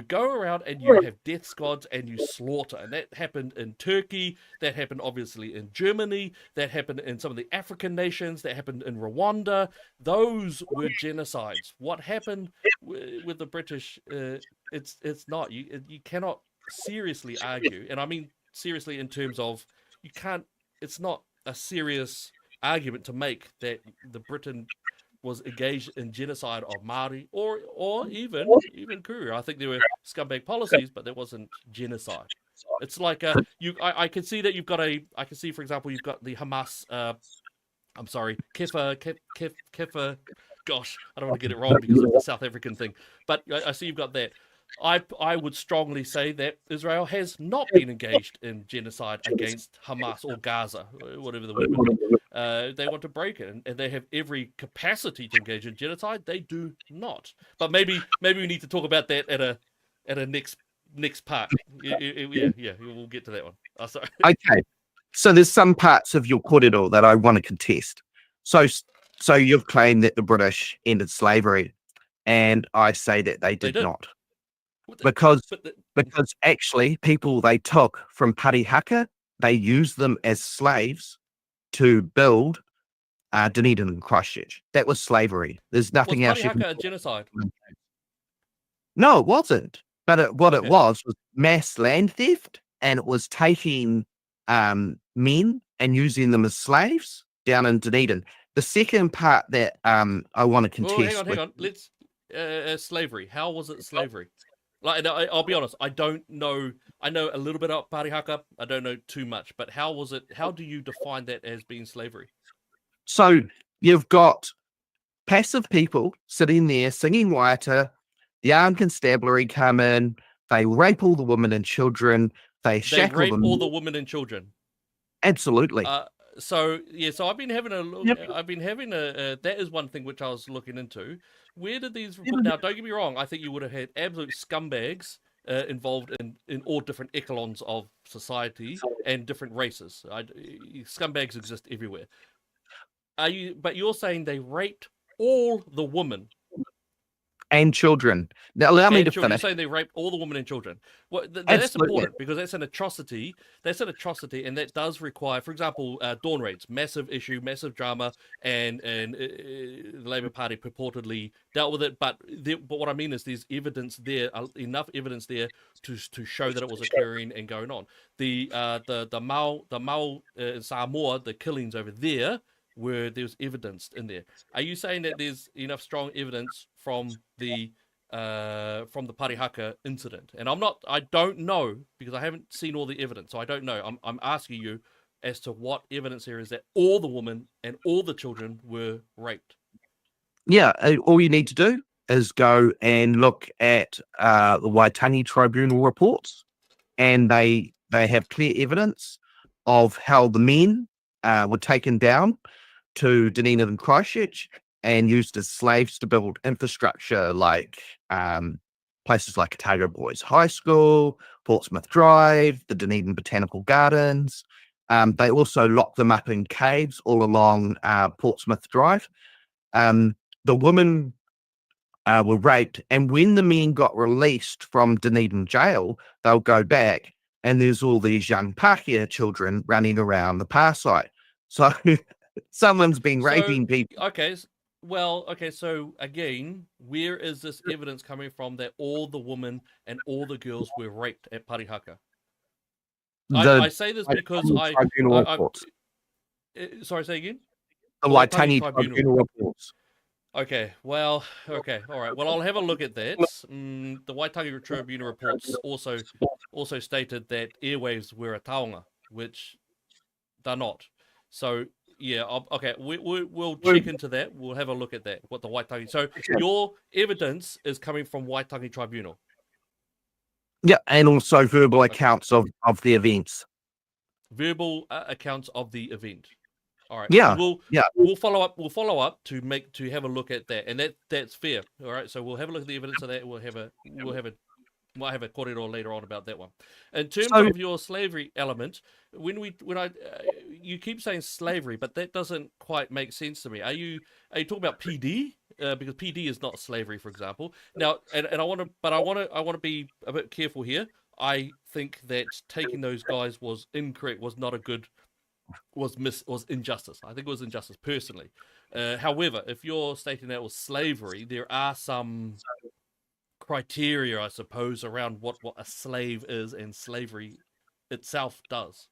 Speaker 7: go around and you have death squads and you slaughter. And that happened in Turkey, that happened obviously in Germany, that happened in some of the African nations, that happened in Rwanda. Those were genocides. What happened with the British, it's not. You cannot seriously argue, and I mean seriously in terms of it's not a serious argument to make that the Britain was engaged in genocide of Māori or even Kuru. I think there were scumbag policies, but there wasn't genocide. It's like I can see that I can see, for example, you've got the Hamas. I'm sorry, Kefa. Gosh, I don't want to get it wrong because of the South African thing. But I see you've got that. I would strongly say that Israel has not been engaged in genocide against Hamas or Gaza, whatever the word would be. They want to break it, and they have every capacity to engage in genocide. They do not. But maybe we need to talk about that at a next part. Yeah, we'll get to that one. Oh, sorry.
Speaker 8: Okay, so there's some parts of your kōrero that I want to contest. So you've claimed that the British ended slavery, and I say that they did not. Because actually people they took from Parihaka, they used them as slaves to build Dunedin and Christchurch. That was slavery. There's nothing else.
Speaker 7: Was Parihaka a genocide?
Speaker 8: No, it wasn't. But what it
Speaker 7: Okay.
Speaker 8: was mass land theft, and it was taking men and using them as slaves down in Dunedin. The second part that I want to
Speaker 7: Well,
Speaker 8: contest
Speaker 7: hang on. Let's slavery. How was it slavery? Like, I'll be honest. I don't know. I know a little bit about parihaka. I don't know too much. But how was it? How do you define that as being slavery?
Speaker 8: So you've got passive people sitting there singing waiata. The armed constabulary come in. They rape all the women and children. They
Speaker 7: They
Speaker 8: shackle
Speaker 7: rape
Speaker 8: them.
Speaker 7: all the women and children.
Speaker 8: Absolutely.
Speaker 7: So I've been having a look.
Speaker 8: Yep.
Speaker 7: I've been having that is one thing which I was looking into. Where did these reports? Now, don't get me wrong. I think you would have had absolute scumbags involved in all different echelons of society and different races. Scumbags exist everywhere. But you're saying they raped all the women
Speaker 8: And children. Now, allow me
Speaker 7: and
Speaker 8: to
Speaker 7: children. You're
Speaker 8: finish.
Speaker 7: saying they raped all the women and children. Well, that's
Speaker 8: Absolutely.
Speaker 7: important because that's an atrocity. That's an atrocity, and that does require, for example, dawn raids, massive issue, massive drama, and the Labour Party purportedly dealt with it. But what I mean is, there's evidence there, enough evidence there to show that it was occurring and going on. The Mau in Samoa, the killings over there, where there's evidence in there. Are you saying that there's enough strong evidence from the Parihaka incident? And I don't know because I haven't seen all the evidence, so I don't know. I'm asking you as to what evidence there is that all the women and all the children were raped.
Speaker 8: Yeah, all you need to do is go and look at the Waitangi Tribunal reports, and they have clear evidence of how the men were taken down to Dunedin and Christchurch and used as slaves to build infrastructure like places like Otago Boys High School, Portsmouth Drive, the Dunedin Botanical Gardens. They also locked them up in caves all along Portsmouth Drive. The women were raped, and when the men got released from Dunedin jail, they'll go back, and there's all these young Pākehā children running around the pā site. So someone's been raping people.
Speaker 7: Okay. So again, where is this evidence coming from that all the women and all the girls were raped at Parihaka? I say this because sorry, say again?
Speaker 8: The Waitangi Tribunal reports.
Speaker 7: Okay, all right. Well, I'll have a look at that. The Waitangi Tribunal reports also stated that airwaves were a taonga, which they're not. So yeah, okay, we'll check into that. We'll have a look at that. What the Waitangi. So your evidence is coming from Waitangi Tribunal.
Speaker 8: Yeah, and also verbal accounts of the events.
Speaker 7: Verbal accounts of the event. All right.
Speaker 8: Yeah.
Speaker 7: We'll follow up. We'll follow up to have a look at that, and that's fair. All right. So we'll have a look at the evidence of that. Might have a korero later on about that one. In terms of your slavery element, you keep saying slavery, but that doesn't quite make sense to me. Are you talking about PD? Because PD is not slavery, for example. Now, and I want to be a bit careful here. I think that taking those guys was incorrect. Was not a good. Was injustice. I think it was injustice personally. However, if you're stating that it was slavery, there are some criteria, I suppose, around what a slave is and slavery itself does.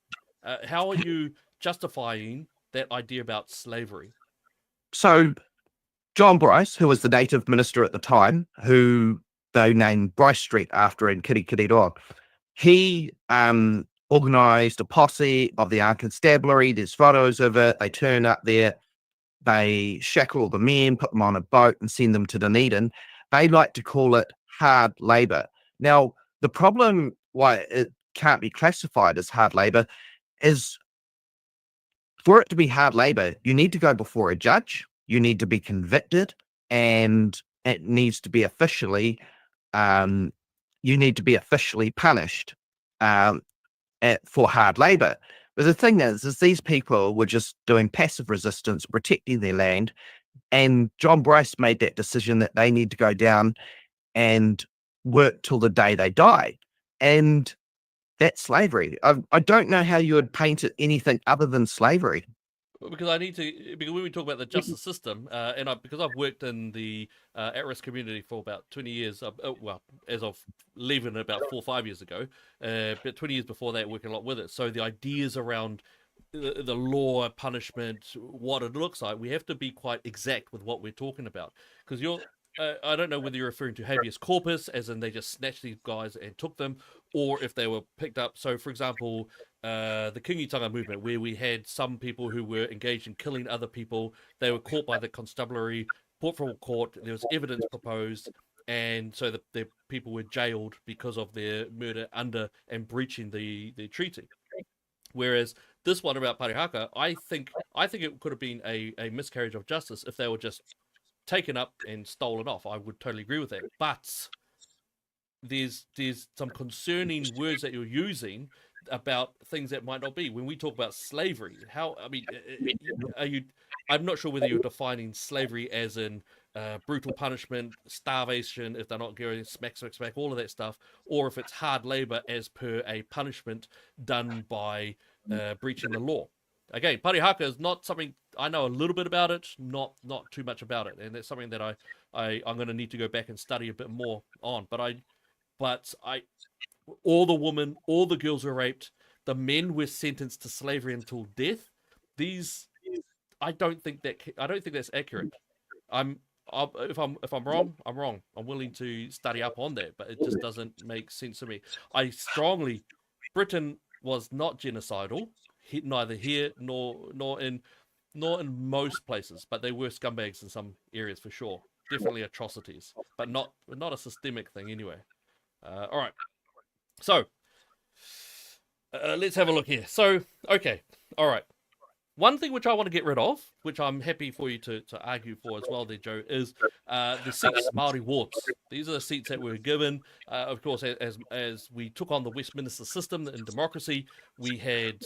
Speaker 7: How are you justifying that idea about slavery?
Speaker 8: So, John Bryce, who was the native minister at the time, who they named Bryce Street after in Kirikiriroa, he organised a posse of the armed constabulary. There's photos of it. They turn up there. They shackle all the men, put them on a boat and send them to Dunedin. They like to call it hard labour. Now, the problem why it can't be classified as hard labour is for it to be hard labour, you need to go before a judge, you need to be convicted, and it needs to be officially, punished for hard labour. But the thing is these people were just doing passive resistance, protecting their land, and John Bryce made that decision that they need to go down and work till the day they die. And that's slavery. I don't know how you would paint it anything other than slavery.
Speaker 7: Because I need to, because when we talk about the justice system, because I've worked in the at-risk community for about 20 years, well, as of leaving about 4 or 5 years ago, but 20 years before that, working a lot with it. So the ideas around the law, punishment, what it looks like, we have to be quite exact with what we're talking about. Because I don't know whether you're referring to habeas corpus, as in they just snatched these guys and took them, or if they were picked up. So, for example, the Kingitanga movement, where we had some people who were engaged in killing other people, they were caught by the constabulary, brought from court, there was evidence proposed, and so the people were jailed because of their murder under and breaching the treaty. Whereas this one about Parihaka, I think it could have been a miscarriage of justice if they were just taken up and stolen off. I would totally agree with that. But there's some concerning words that you're using about things that might not be. When we talk about slavery, I'm not sure whether you're defining slavery as in brutal punishment, starvation, if they're not getting smack, all of that stuff, or if it's hard labor as per a punishment done by breaching the law. Again, Parihaka is not something I know a little bit about it, not too much about it, and that's something that I'm going to need to go back and study a bit more on. But all the girls were raped, the men were sentenced to slavery until death. I don't think that's accurate. If I'm wrong, I'm wrong. I'm willing to study up on that, but it just doesn't make sense to me. Britain was not genocidal, neither here nor in most places, but they were scumbags in some areas for sure. Definitely atrocities, but not a systemic thing anyway. All right, so let's have a look here. So, okay, all right. One thing which I want to get rid of, which I'm happy for you to argue for as well there, Joe, is the seats, Māori wards. These are the seats that were given. Of course, as we took on the Westminster system in democracy, we had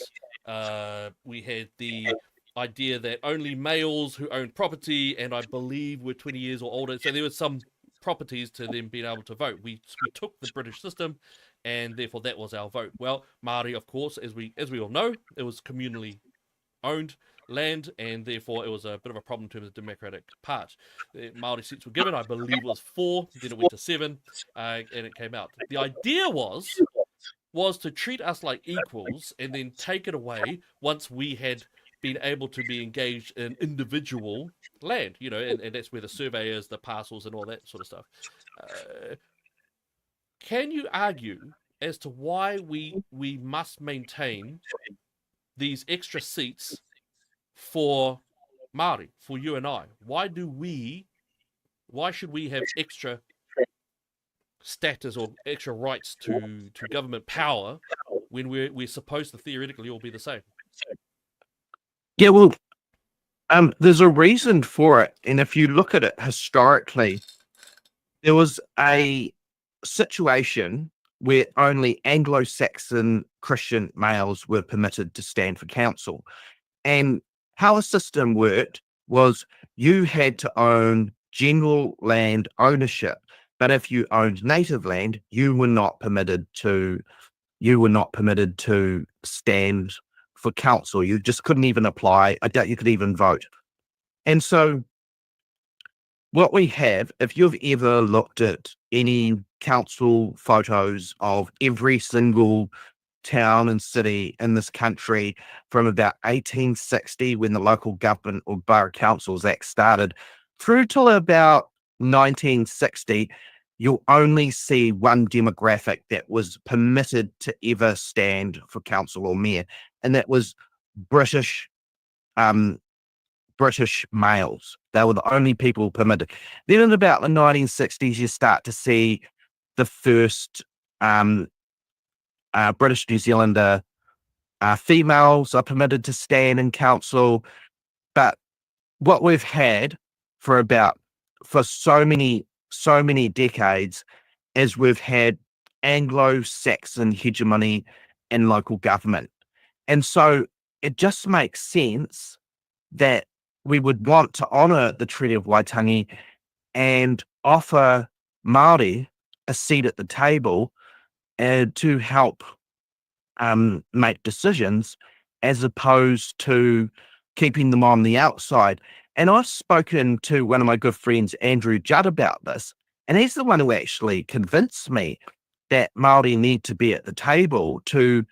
Speaker 7: the idea that only males who owned property, and I believe were 20 years or older, so there was some properties to them being able to vote. We took the British system, and therefore that was our vote. Well, Māori, of course, as we all know, it was communally owned land, and therefore it was a bit of a problem in terms of the democratic part. The Māori seats were given, I believe it was 4, then it went to 7, and it came out. The idea was to treat us like equals and then take it away once we had been able to be engaged in individual land, and that's where the surveyors, the parcels, and all that sort of stuff. Can you argue as to why we must maintain these extra seats for Māori, for you and I? Why should we have extra status or extra rights to government power when we're supposed to theoretically all be the same?
Speaker 8: Yeah, well, there's a reason for it. And if you look at it historically, there was a situation where only Anglo-Saxon Christian males were permitted to stand for council. And how a system worked was you had to own general land ownership, but if you owned native land, you were not permitted to stand for council. You just couldn't even apply. I doubt you could even vote. And so what we have, if you've ever looked at any council photos of every single town and city in this country from about 1860, when the Local Government or Borough Councils Act started, through till about 1960, you'll only see one demographic that was permitted to ever stand for council or mayor, and that was British males. They were the only people permitted. Then in about the 1960s, you start to see the first British New Zealander females are permitted to stand in council. But what we've had for so many decades is we've had Anglo-Saxon hegemony in local government. And so it just makes sense that we would want to honour the Treaty of Waitangi and offer Māori a seat at the table to help make decisions, as opposed to keeping them on the outside. And I've spoken to one of my good friends, Andrew Judd, about this, and he's the one who actually convinced me that Māori need to be at the table to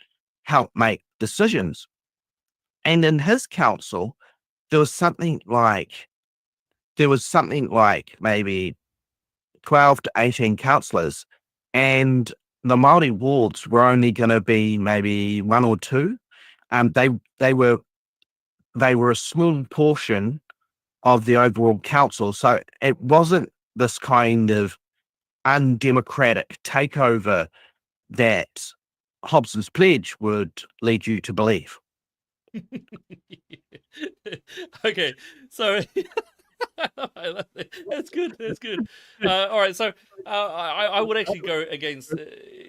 Speaker 8: help make decisions. And in his council, there was something like maybe 12 to 18 councillors, and the Māori wards were only going to be maybe 1 or 2. They were a small portion of the overall council, so it wasn't this kind of undemocratic takeover that Hobson's pledge would lead you to believe.
Speaker 7: Okay, so that's good. That's good. All right, so I would actually go against.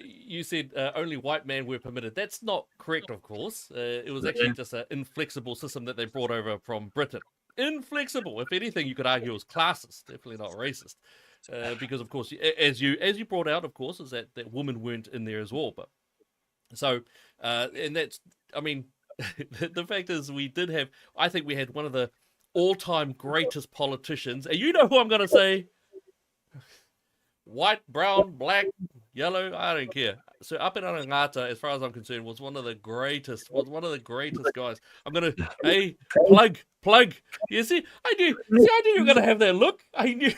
Speaker 7: You said only white men were permitted. That's not correct, of course. It was actually just an inflexible system that they brought over from Britain. Inflexible. If anything, you could argue it was classist. Definitely not racist. Because of course, as you brought out, of course, is that women weren't in there as well. But so, and that's, I mean, the fact is, I think we had one of the all-time greatest politicians, and you know who I'm going to say: white, brown, black, yellow, I don't care. So Apirana Ngata, as far as I'm concerned, was one of the greatest guys. I'm going to, hey, plug. You see, I knew you were going to have that look. I knew.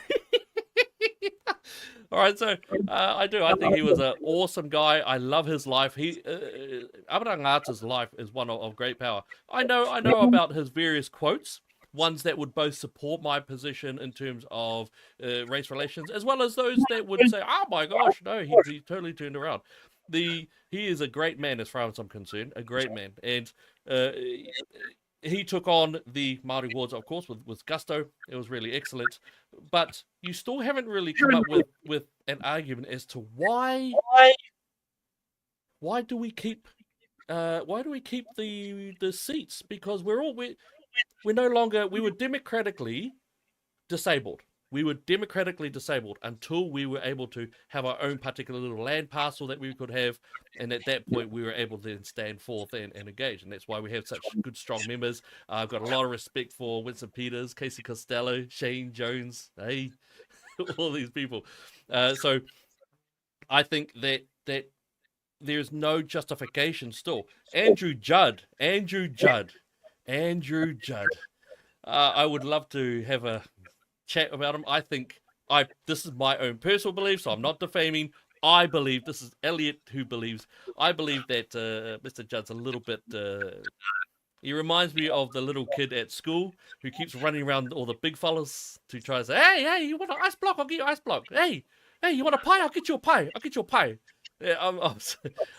Speaker 7: All right, so I do. I think he was an awesome guy. I love his life. Apirana Ngata's life is one of great power. I know about his various quotes, ones that would both support my position in terms of race relations, as well as those that would say, "Oh my gosh, no, he totally turned around." He is a great man, as far as I'm concerned, a great man, and he took on the Māori wards, of course, with gusto. It was really excellent, but you still haven't really come up with an argument as to why do we keep the seats? Because we're no longer, we were democratically disabled. We were democratically disabled until we were able to have our own particular little land parcel that we could have. And at that point, we were able to then stand forth and engage. And that's why we have such good, strong members. I've got a lot of respect for Winston Peters, Casey Costello, Shane Jones, hey, all these people. So I think that there's no justification still. Andrew Judd. I would love to have a chat about him. I think this is my own personal belief, so I'm not defaming. I believe, this is Elliot who believes, I believe that Mr. Judd's a little bit, he reminds me of the little kid at school who keeps running around all the big fellas to try to say, hey, you want an ice block? I'll get you an ice block. Hey, you want a pie? I'll get you a pie. Yeah, all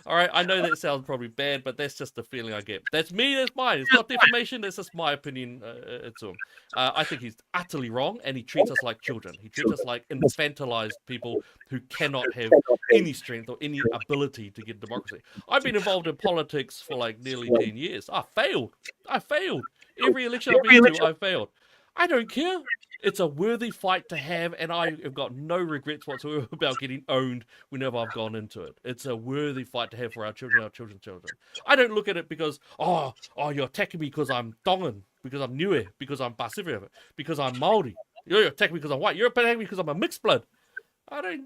Speaker 7: right, I know that sounds probably bad, but that's just the feeling I get. That's me, that's mine. It's not defamation, that's just my opinion to him. I think he's utterly wrong, and he treats us like children. He treats us like infantilized people who cannot have any strength or any ability to get democracy. I've been involved in politics for like nearly 10 years. I failed. Every election I've been to, I failed. I don't care. It's a worthy fight to have, and I have got no regrets whatsoever about getting owned whenever I've gone into it. It's a worthy fight to have for our children, I don't look at it because, you're attacking me because I'm Tongan, because I'm Niue, because I'm Pacific, because I'm Māori. You're attacking me because I'm white. You're attacking me because I'm a mixed blood. I don't,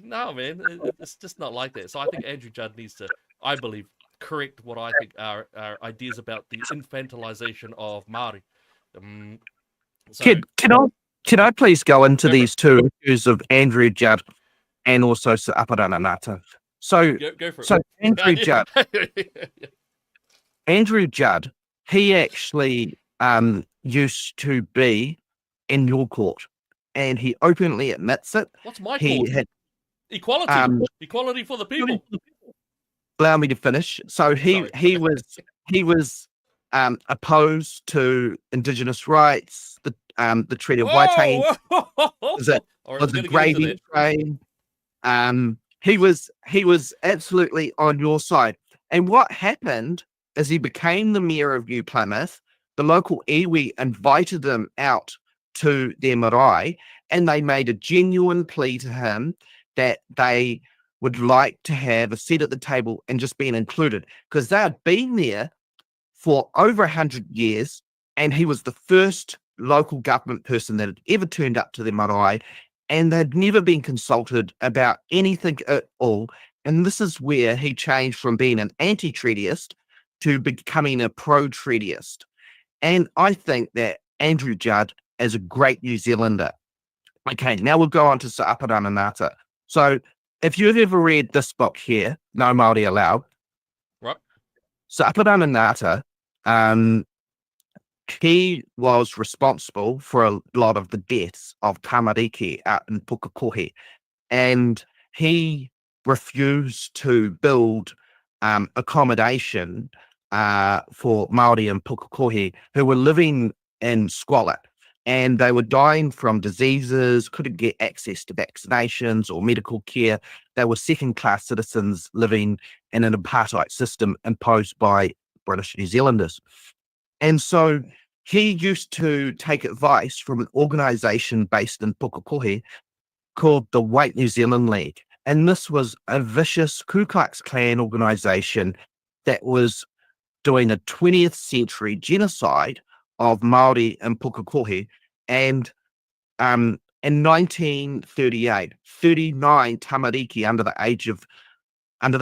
Speaker 7: no, man. It's just not like that. So I think Andrew Judd needs to, I believe, correct what I think are ideas about the infantilization of Māori. So,
Speaker 8: can I please go into these two issues of Andrew Judd and also Apirana Ngata? So
Speaker 7: go for it.
Speaker 8: So Andrew Judd, he actually used to be in your court, and he openly admits it.
Speaker 7: What's my court? Equality. Equality for the people.
Speaker 8: Allow me to finish. So he was opposed to Indigenous rights, the Treaty of Waitangi, was a gravy train. He was absolutely on your side. And what happened is he became the mayor of New Plymouth. The local iwi invited him out to their marae, and they made a genuine plea to him that they would like to have a seat at the table and just being included, because they had been there for over 100 years, and he was the first local government person that had ever turned up to their marae, and they'd never been consulted about anything at all. And this is where he changed from being an anti-treatyist to becoming a pro-treatyist. And I think that Andrew Judd is a great New Zealander. Okay, now we'll go on to Sir Aparana Ngata. So if you've ever read this book here, No Māori Allowed,
Speaker 7: Right.
Speaker 8: Sir Aparana Ngata, he was responsible for a lot of the deaths of tamariki out in Pukekohe, and he refused to build accommodation for Māori in Pukekohe who were living in squalor, and they were dying from diseases, couldn't get access to vaccinations or medical care. They were second-class citizens living in an apartheid system imposed by British New Zealanders. And so he used to take advice from an organisation based in Pukekohe called the White New Zealand League. And this was a vicious Ku Klux Klan organisation that was doing a 20th century genocide of Māori in Pukekohe. And in 1938, 39 tamariki under the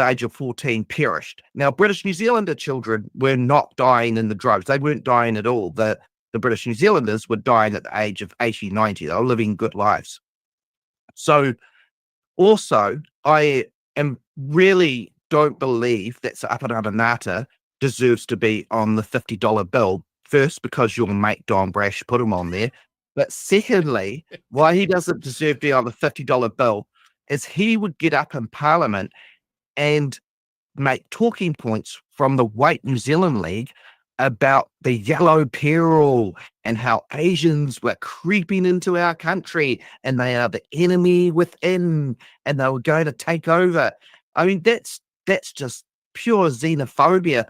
Speaker 8: age of 14 perished. Now, British New Zealander children were not dying in the droves. They weren't dying at all. The British New Zealanders were dying at the age of 80, 90. They were living good lives. So also, I really don't believe that Sir Aparana Ngata deserves to be on the $50 bill. First, because your mate Don Brash put him on there. But secondly, why he doesn't deserve to be on the $50 bill is he would get up in Parliament and make talking points from the White New Zealand League about the yellow peril and how Asians were creeping into our country and they are the enemy within and they were going to take over. I mean, that's just pure xenophobia.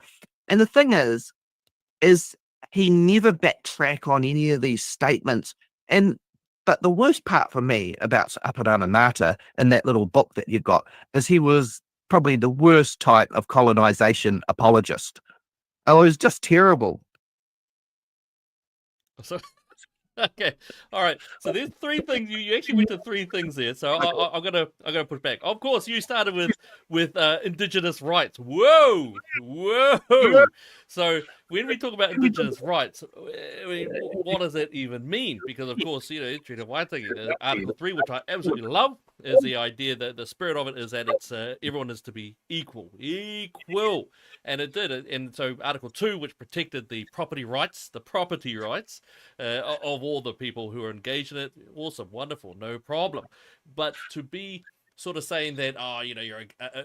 Speaker 8: And the thing is he never backtracked on any of these statements. But the worst part for me about Aparana Ngata in that little book that you got is he was probably the worst type of colonization apologist. Oh, it was just terrible.
Speaker 7: So, okay, all right. So there's three things. You actually went to three things there. So I'm gonna push back. Of course, you started with Indigenous rights. Whoa. So when we talk about Indigenous rights, I mean, what does that even mean? Because of course, Treaty of Waitangi, Article 3, which I absolutely love, is the idea that the spirit of it is that it's everyone is to be equal, and it did. And so Article 2, which protected the property rights of all the people who are engaged in it, awesome, wonderful, no problem. But to be sort of saying that,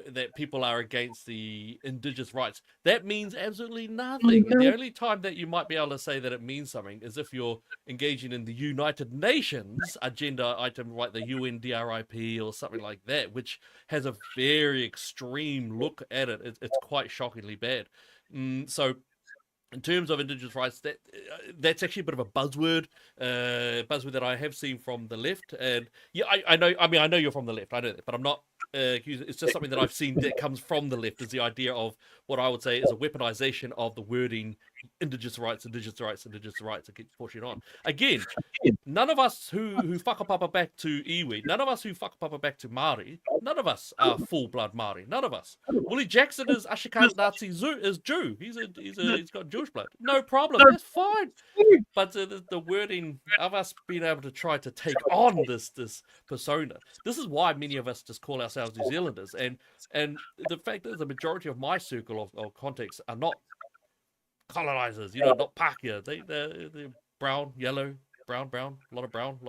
Speaker 7: that people are against the Indigenous rights, that means absolutely nothing. The only time that you might be able to say that it means something is if you're engaging in the United Nations agenda item like the UNDRIP or something like that, which has a very extreme look at it. It's quite shockingly bad. So in terms of Indigenous rights, that's actually a bit of a buzzword that I have seen from the left. And yeah, I know. I mean, I know you're from the left. I know that, but I'm not. It's just something that I've seen that comes from the left. Is the idea of what I would say is a weaponization of the wording Indigenous rights, and keep pushing on. Again, none of us who whakapapa back to iwi, none of us who whakapapa back to Māori, none of us are full-blood Māori. None of us. Willie Jackson is Ashikaga Nazi is Jew. He's got Jewish blood. No problem. That's fine. But the wording of us being able to try to take on this persona, this is why many of us just call ourselves New Zealanders. And the fact is, the majority of my circle of contacts are not colonizers, not Pākehā. They're brown, yellow, brown, a lot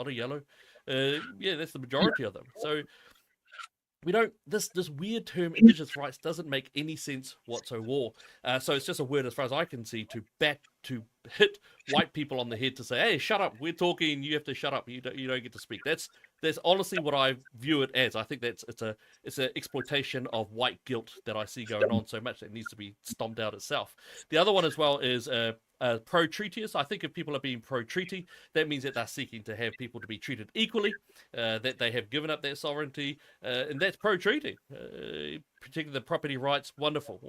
Speaker 7: of yellow. That's the majority of them. So we don't, this weird term Indigenous rights doesn't make any sense whatsoever. So it's just a word, as far as I can see, to hit white people on the head to say, hey, shut up, we're talking, you have to shut up, you don't get to speak. That's honestly what I view it as. I think it's an exploitation of white guilt that I see going on so much that needs to be stomped out itself. The other one as well is pro-treatyist. I think if people are being pro-treaty, that means that they're seeking to have people to be treated equally, that they have given up their sovereignty, and that's pro-treaty. Particularly the property rights, wonderful,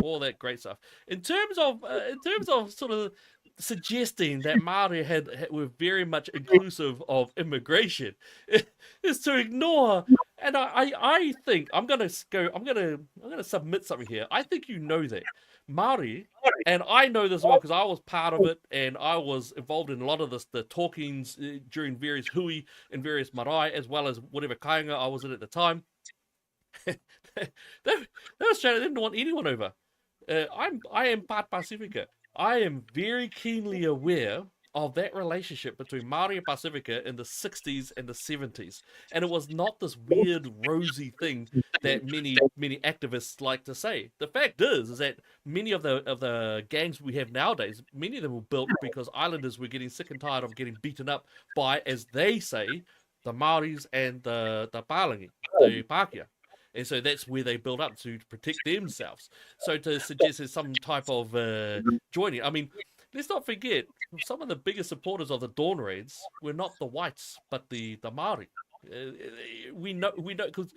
Speaker 7: all that great stuff. In terms of sort of suggesting that Māori were very much inclusive of immigration, is to ignore. And I think I'm gonna submit something here. I think you know that Māori, and I know this well because I was part of it and I was involved in a lot of the talkings during various hui and various marae, as well as whatever kāinga I was in at the time. they Australia didn't want anyone over. I am part Pacifica. I am very keenly aware of that relationship between Māori and Pacifica in the 60s and the 70s. And it was not this weird, rosy thing that many activists like to say. The fact is that many of the gangs we have nowadays, many of them were built because islanders were getting sick and tired of getting beaten up by, as they say, the Māoris and the Pālangi, the Pākehā. And so that's where they build up to protect themselves. So to suggest there's some type of joining, I mean, let's not forget, some of the biggest supporters of the Dawn Raids were not the whites, but the Māori. We know, because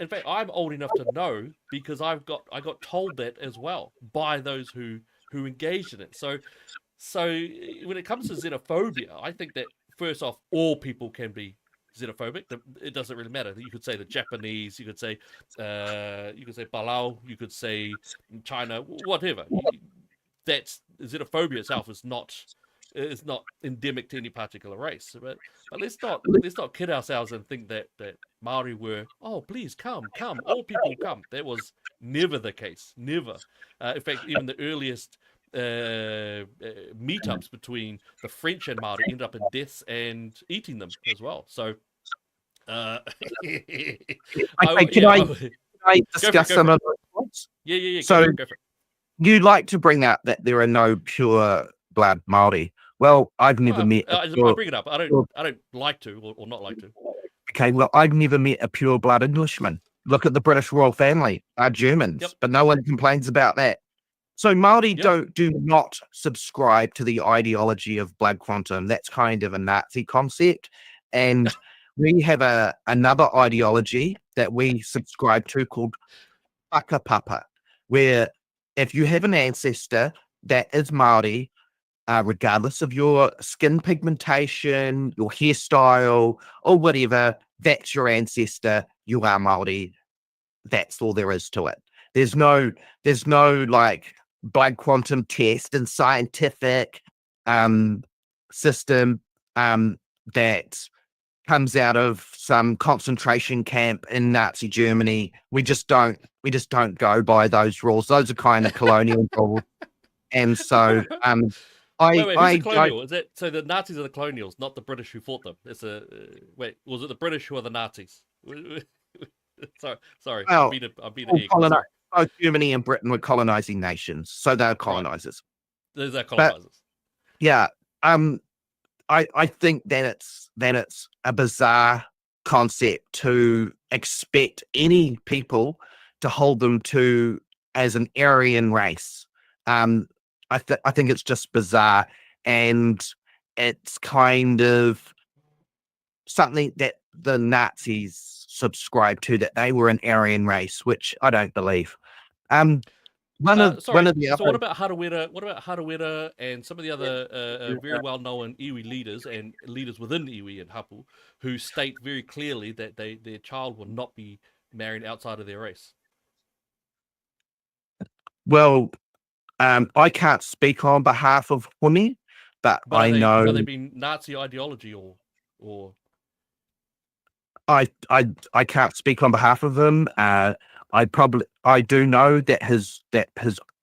Speaker 7: in fact, I'm old enough to know because I got told that as well by those who engaged in it. So when it comes to xenophobia, I think that first off, all people can be xenophobic. It doesn't really matter. You could say the Japanese, you could say Palau, you could say China, whatever. That's xenophobia itself is not endemic to any particular race. But let's not kid ourselves and think that Māori were, oh please come, all people come. That was never the case. Never. In fact, even the earliest meetups between the French and Māori ended up in deaths and eating them as well. So
Speaker 8: can I discuss some of those points?
Speaker 7: Yeah.
Speaker 8: So
Speaker 7: go for it.
Speaker 8: you like to bring out that there are no pure blood Māori. Well, I've never met.
Speaker 7: I bring it up. I don't like to or not like to.
Speaker 8: Okay, well, I've never met a pure blood Englishman. Look at the British royal family, are Germans, but no one complains about that. So Māori do not subscribe to the ideology of blood quantum. That's kind of a Nazi concept. And we have another ideology that we subscribe to called whakapapa, where if you have an ancestor that is Māori, regardless of your skin pigmentation, your hairstyle, or whatever, that's your ancestor, you are Māori. That's all there is to it. There's no like blood quantum test and scientific system that comes out of some concentration camp in Nazi Germany. We just don't go by those rules. Those are kind of colonial rules. And so
Speaker 7: who's the colonial? Is that so? The Nazis are the colonials, not the British who fought them. It's was it the British who are the Nazis? Sorry.
Speaker 8: Well,
Speaker 7: I'm being a
Speaker 8: both Germany and Britain were colonizing nations, so they're colonizers.
Speaker 7: Right. They're colonizers.
Speaker 8: But, yeah. I think that it's a bizarre concept to expect any people to hold them to as an Aryan race. I think it's just bizarre, and it's kind of something that the Nazis subscribed to, that they were an Aryan race, which I don't believe. One of the other.
Speaker 7: So what about Harawira and some of the other very well-known iwi leaders and leaders within iwi and hapu who state very clearly that their child will not be married outside of their race?
Speaker 8: Well, I can't speak on behalf of Huni, but I know.
Speaker 7: Have they been Nazi ideology or?
Speaker 8: I can't speak on behalf of them. I do know that his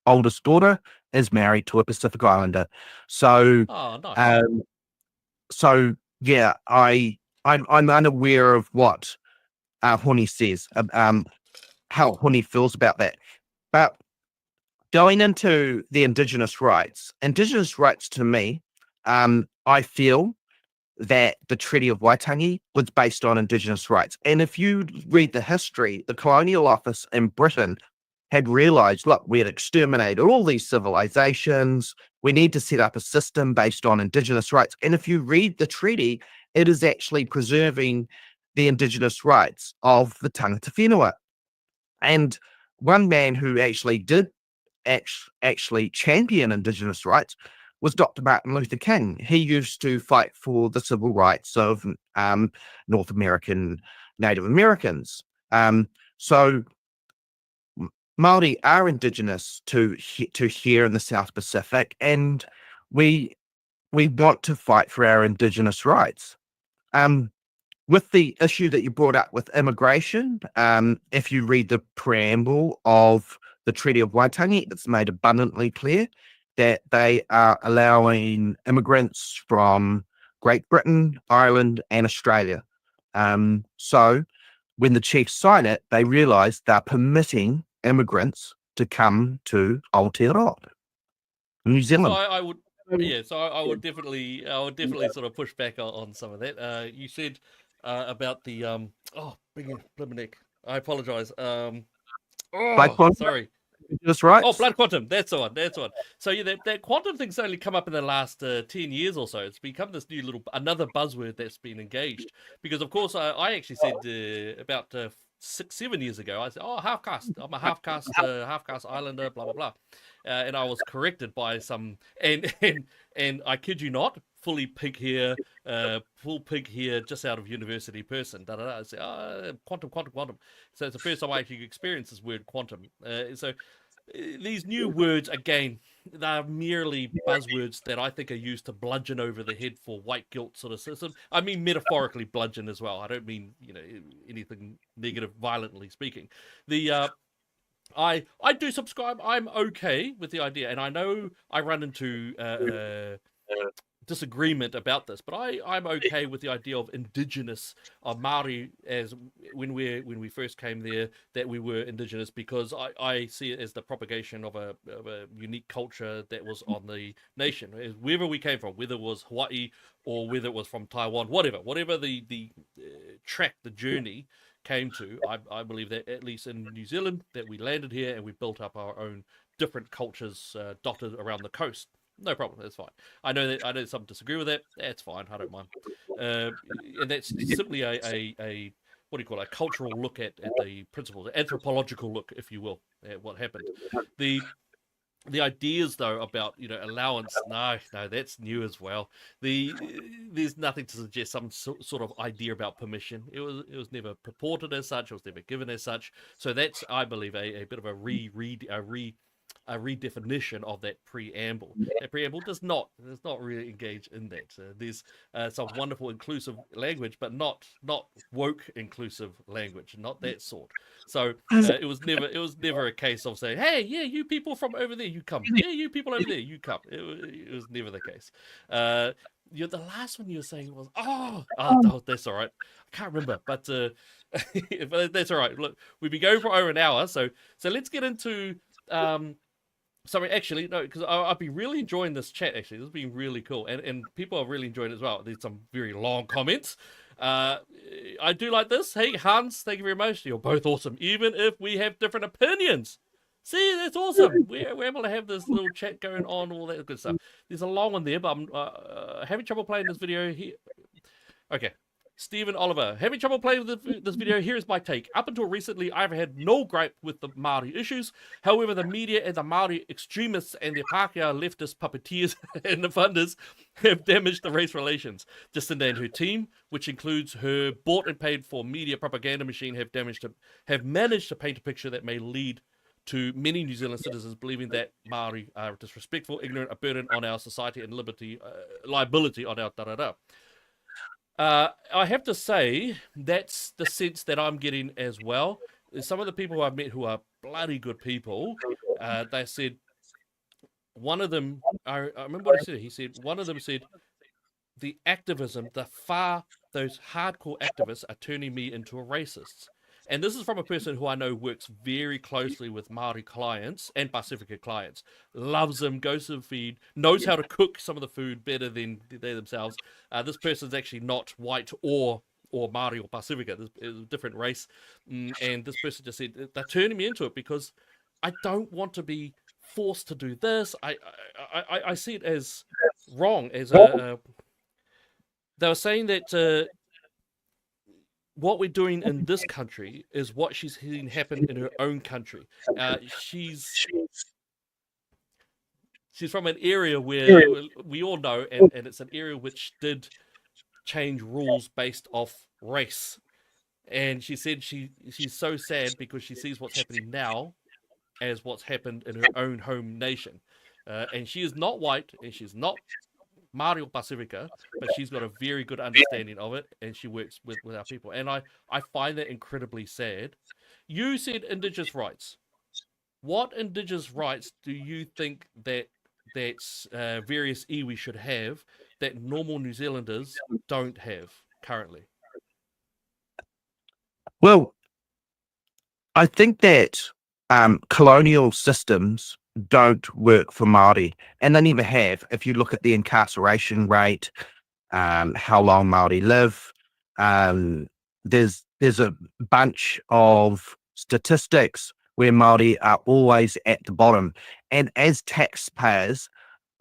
Speaker 8: oldest daughter is married to a Pacific Islander. So,
Speaker 7: nice.
Speaker 8: So yeah, I'm unaware of what Huni says, how Huni feels about that. But going into the Indigenous rights to me, I feel that the Treaty of Waitangi was based on Indigenous rights. And if you read the history, the Colonial Office in Britain had realized, look, we had exterminated all these civilizations. We need to set up a system based on Indigenous rights. And if you read the treaty, it is actually preserving the Indigenous rights of the tangata whenua. And one man who actually did actually champion Indigenous rights was Dr. Martin Luther King. He used to fight for the civil rights of North American Native Americans. So Māori are Indigenous to here in the South Pacific, and we want to fight for our Indigenous rights. With the issue that you brought up with immigration, if you read the preamble of the Treaty of Waitangi, it's made abundantly clear that they are allowing immigrants from Great Britain, Ireland, and Australia. So when the chiefs sign it, they realise they're permitting immigrants to come to Aotearoa, New Zealand.
Speaker 7: So I would definitely sort of push back on some of that. You said about the Bliminick. I apologise. Sorry.
Speaker 8: That's right.
Speaker 7: Oh, blood quantum. That's the one. So yeah, that quantum thing's only come up in the last 10 years or so. It's become this new another buzzword that's been engaged. Because of course, I actually said about 6-7 years ago, I said, half caste. I'm a half caste islander, blah blah blah, and I was corrected by some and I kid you not, full pig hair, just out of university person. I say, quantum. So it's the first time I actually experienced this word quantum. So these new words, again, they're merely buzzwords that I think are used to bludgeon over the head for white guilt sort of system. I mean metaphorically bludgeon as well. I don't mean anything negative, violently speaking. I do subscribe. I'm okay with the idea, and I know I run into disagreement about this, but I'm okay with the idea of Indigenous, of Māori, as when we first came there, that we were Indigenous, because I see it as the propagation of a unique culture that was on the nation, wherever we came from, whether it was Hawaii or whether it was from Taiwan, whatever the track, the journey came to. I believe that at least in New Zealand, that we landed here and we built up our own different cultures dotted around the coast. No problem, that's fine. I know some disagree with that. That's fine, I don't mind. And that's simply a what do you call it, a cultural look at the principles, an anthropological look, if you will, at what happened. The ideas, though, about allowance, no, that's new as well. There's nothing to suggest some sort of idea about permission. It was never purported as such. It was never given as such. So that's, I believe, a bit of a redefinition of that preamble. That preamble does not really engage in that. There's some wonderful inclusive language, but not woke inclusive language, not that sort. So it was never a case of saying, hey, yeah, you people from over there, you come. Yeah, you people over there, you come. It was never the case. The last one you were saying was, that's all right. I can't remember, but but that's all right. Look, we've been going for over an hour, so let's get into sorry, actually, no, because I've been really enjoying this chat, actually. This has been really cool, and people are really enjoying it as well. There's some very long comments. I do like this. Hey, Hans, thank you very much. You're both awesome, even if we have different opinions. See, that's awesome. We're able to have this little chat going on, all that good stuff. There's a long one there, but I'm having trouble playing this video here. Okay. Stephen Oliver, having trouble playing with this video, here is my take. Up until recently, I've had no gripe with the Māori issues. However, the media and the Māori extremists and the Pākehā leftist puppeteers and the funders have damaged the race relations. Jacinda and her team, which includes her bought and paid for media propaganda machine, have managed to paint a picture that may lead to many New Zealand citizens believing that Māori are disrespectful, ignorant, a burden on our society, and liability on our da-da-da. I have to say, that's the sense that I'm getting as well. Some of the people who I've met who are bloody good people, they said, one of them, I remember what he said, one of them said, the activism, those hardcore activists are turning me into a racist. And this is from a person who I know works very closely with Māori clients and Pacifica clients. Loves them, goes to the feed, knows how to cook some of the food better than they themselves. This person's actually not white or Māori or Pacifica. It's a different race. And this person just said, they're turning me into it because I don't want to be forced to do this. I see it as wrong. As they were saying that what we're doing in this country is what she's seen happen in her own country. She's from an area where we all know, and it's an area which did change rules based off race. And she said she's so sad because she sees what's happening now as what's happened in her own home nation. And she is not white, and she's not Māori or Pacifica, but she's got a very good understanding of it, and she works with our people. And I find that incredibly sad. You said Indigenous rights. What Indigenous rights do you think that various iwi should have that normal New Zealanders don't have currently?
Speaker 8: Well, I think that colonial systems don't work for Māori, and they never have. If you look at the incarceration rate, how long Māori live, there's a bunch of statistics where Māori are always at the bottom. And as taxpayers,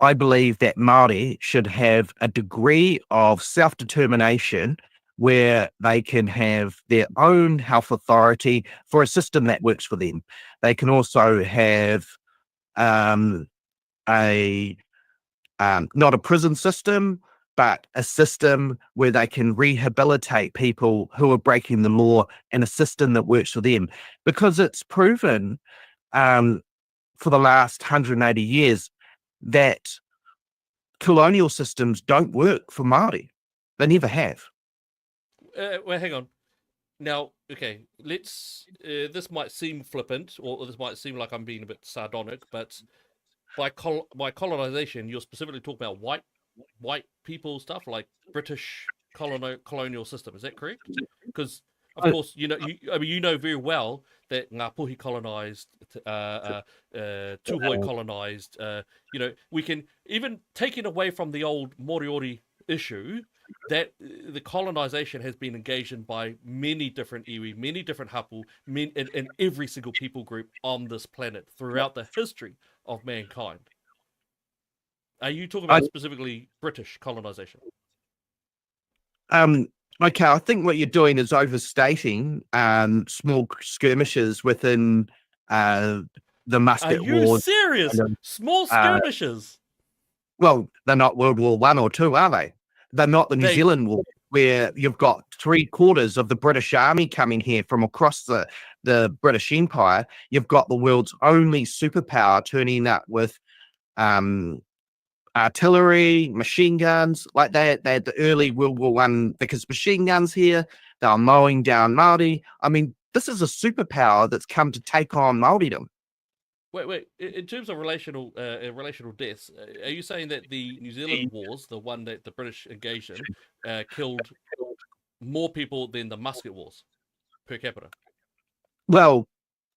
Speaker 8: I believe that Māori should have a degree of self-determination where they can have their own health authority for a system that works for them. They can also have not a prison system, but a system where they can rehabilitate people who are breaking the law, and a system that works for them. Because it's proven for the last 180 years that colonial systems don't work for Māori. They never have.
Speaker 7: Well, hang on. Now, okay, let's. This might seem flippant, or this might seem like I'm being a bit sardonic, but by colonization, you're specifically talking about white people stuff, like British colonial system. Is that correct? Because of course, you know very well that Ngā Puhi colonized, Tūhoe colonized. We can even taking away from the old Moriori issue, that the colonization has been engaged in by many different iwi, many different hapu, and every single people group on this planet throughout the history of mankind. Are you talking about specifically British colonization?
Speaker 8: Okay, I think what you're doing is overstating small skirmishes within the Musket
Speaker 7: Wars. Are you
Speaker 8: Wars.
Speaker 7: serious? Small skirmishes?
Speaker 8: Well, they're not World War I or II, are they? They're not the New Zealand War, where you've got 3/4 of the British Army coming here from across the British Empire. You've got the world's only superpower turning up with artillery, machine guns, like they had the early World War I because machine guns here. They were mowing down Māori. I mean, this is a superpower that's come to take on Māoridom.
Speaker 7: Wait. In terms of relational deaths, are you saying that the New Zealand Wars, the one that the British engaged in, killed more people than the Musket Wars per capita?
Speaker 8: Well,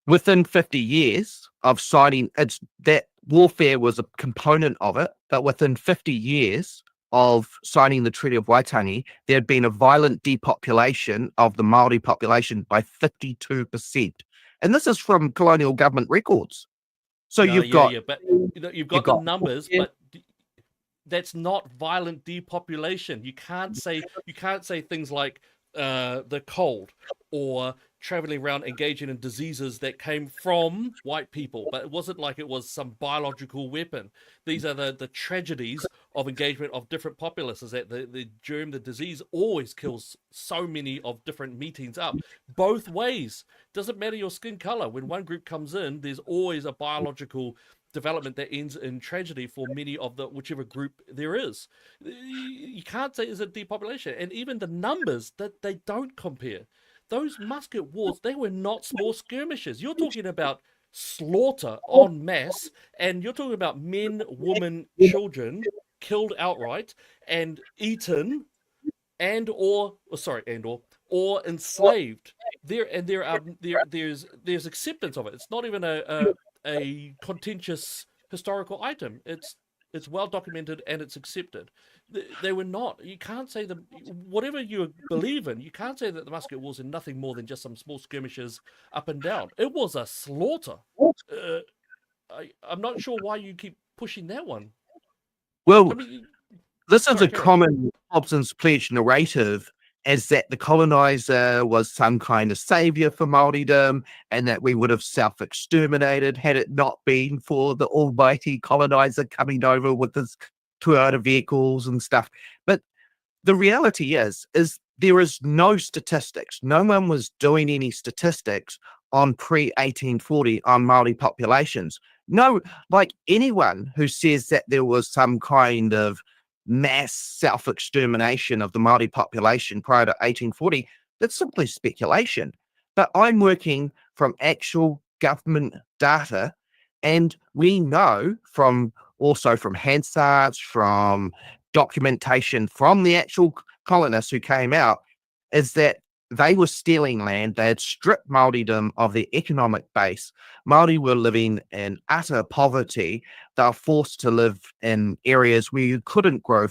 Speaker 8: within 50 years of signing, that warfare was a component of it, but within 50 years of signing the Treaty of Waitangi, there had been a violent depopulation of the Māori population by 52%. And this is from colonial government records. So you've got
Speaker 7: the numbers, but that's not violent depopulation. You can't say things like the cold or traveling around engaging in diseases that came from white people, but it wasn't like it was some biological weapon. These are the tragedies of engagement of different populaces, that the germ, the disease always kills so many of different meetings up. Both ways. Doesn't matter your skin color. When one group comes in, there's always a biological development that ends in tragedy for many of the whichever group there is. You can't say it's a depopulation. And even the numbers, that they don't compare. Those Musket Wars, they were not small skirmishes. You're talking about slaughter en masse, and you're talking about men, women, children killed outright and eaten or enslaved. There's acceptance of it. It's not even a contentious historical item. It's it's well documented and it's accepted. They were not. You can't say that whatever you believe in. You can't say that the Musket Wars are nothing more than just some small skirmishes up and down. It was a slaughter. I'm not sure why you keep pushing that one.
Speaker 8: Well,
Speaker 7: I mean,
Speaker 8: this is
Speaker 7: sorry,
Speaker 8: a common Hobson's Pledge narrative, as that the colonizer was some kind of savior for Māoridom, and that we would have self-exterminated had it not been for the almighty colonizer coming over with his Toyota vehicles and stuff. But the reality is there is no statistics. No one was doing any statistics on pre-1840 on Māori populations. No, like anyone who says that there was some kind of mass self-extermination of the Māori population prior to 1840, that's simply speculation. But I'm working from actual government data, and we know from Hansard's, from documentation from the actual colonists who came out, is that they were stealing land. They had stripped Māoridom of their economic base. Māori were living in utter poverty. They were forced to live in areas where you couldn't grow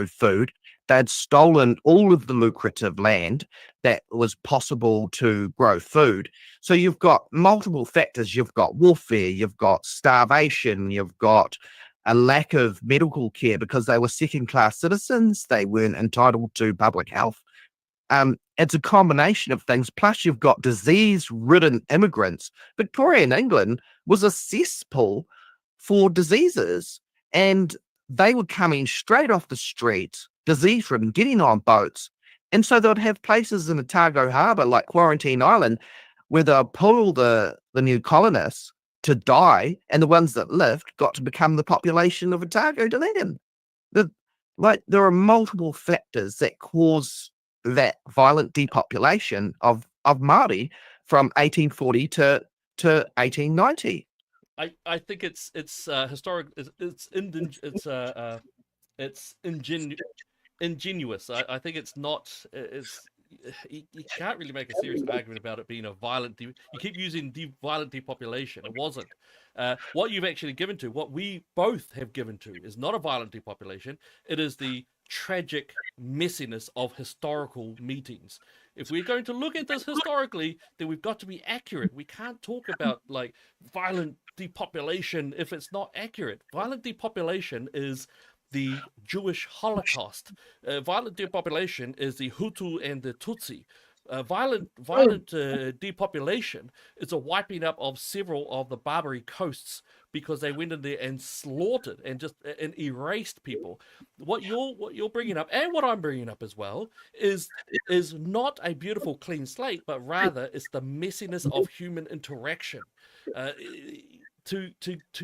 Speaker 8: food. They'd stolen all of the lucrative land that was possible to grow food. So you've got multiple factors. You've got warfare, you've got starvation, you've got a lack of medical care because they were second-class citizens. They weren't entitled to public health. It's a combination of things. Plus, you've got disease-ridden immigrants. Victorian England was a cesspool for diseases, and they were coming straight off the street, disease-ridden, getting on boats. And so they'd have places in Otago Harbour, like Quarantine Island, where they'll pull the new colonists to die, and the ones that lived got to become the population of Otago Dunedin. There are multiple factors that cause that violent depopulation of Māori from 1840 to 1890.
Speaker 7: I think it's historic. It's ingenuous. I think it's not. You can't really make a serious argument about it being a violent. You keep using violent depopulation. It wasn't. What you've actually given to, what we both have given to, is not a violent depopulation. It is the tragic messiness of historical meetings. If we're going to look at this historically, then we've got to be accurate. We can't talk about like violent depopulation if it's not accurate. Violent depopulation is the Jewish Holocaust. Violent depopulation is the Hutu and the Tutsi. Violent depopulation is a wiping up of several of the Barbary coasts because they went in there and slaughtered and erased people. What you're bringing up, and what I'm bringing up as well, is not a beautiful clean slate, but rather it's the messiness of human interaction. To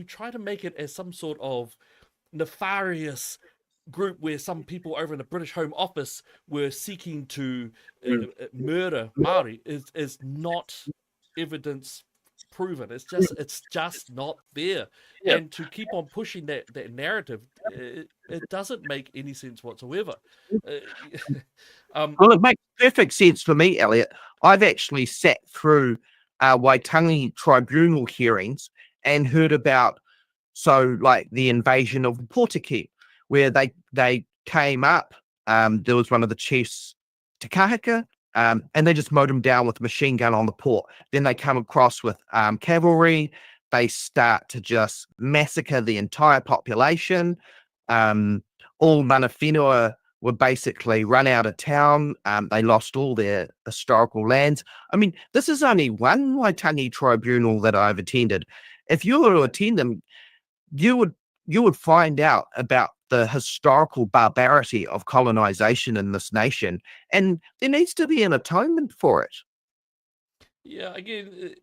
Speaker 7: try to make it as some sort of nefarious group where some people over in the British Home Office were seeking to murder Māori is not evidence proven. It's just not there. Yeah. And to keep on pushing that narrative, it doesn't make any sense whatsoever.
Speaker 8: Well, it makes perfect sense for me, Elliot. I've actually sat through Waitangi tribunal hearings and heard about the invasion of Pōtiki, where they came up. There was one of the chiefs, Takahika, and they just mowed him down with a machine gun on the port. Then they come across with cavalry. They start to just massacre the entire population. All mana whenua were basically run out of town. They lost all their historical lands. I mean, this is only one Waitangi tribunal that I've attended. If you were to attend them, you would find out about the historical barbarity of colonization in this nation, and there needs to be an atonement for it.
Speaker 7: Yeah, again,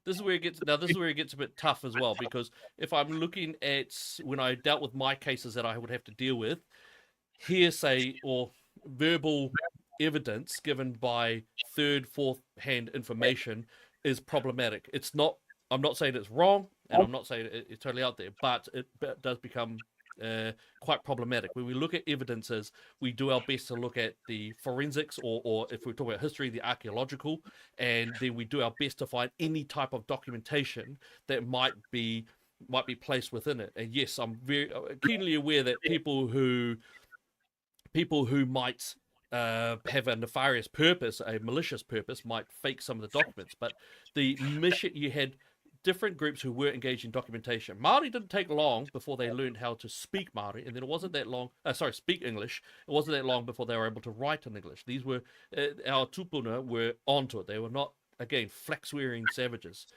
Speaker 7: this is where it gets a bit tough as well, because if I'm looking at when I dealt with my cases that I would have to deal with, hearsay or verbal evidence given by third, fourth hand information is problematic. I'm not saying it's wrong, and I'm not saying it's totally out there, but it does become quite problematic. When we look at evidences, we do our best to look at the forensics, or if we're talking about history, the archaeological, and then we do our best to find any type of documentation that might be might be placed within it. And yes, I'm very keenly aware that people who might have a nefarious purpose, a malicious purpose, might fake some of the documents. But the mission, you had different groups who were engaged in documentation. Māori didn't take long before they learned how to speak Māori, and then it wasn't that long, speak English. It wasn't that long before they were able to write in English. These were, our tupuna were onto it. They were not, again, flax-wearing savages.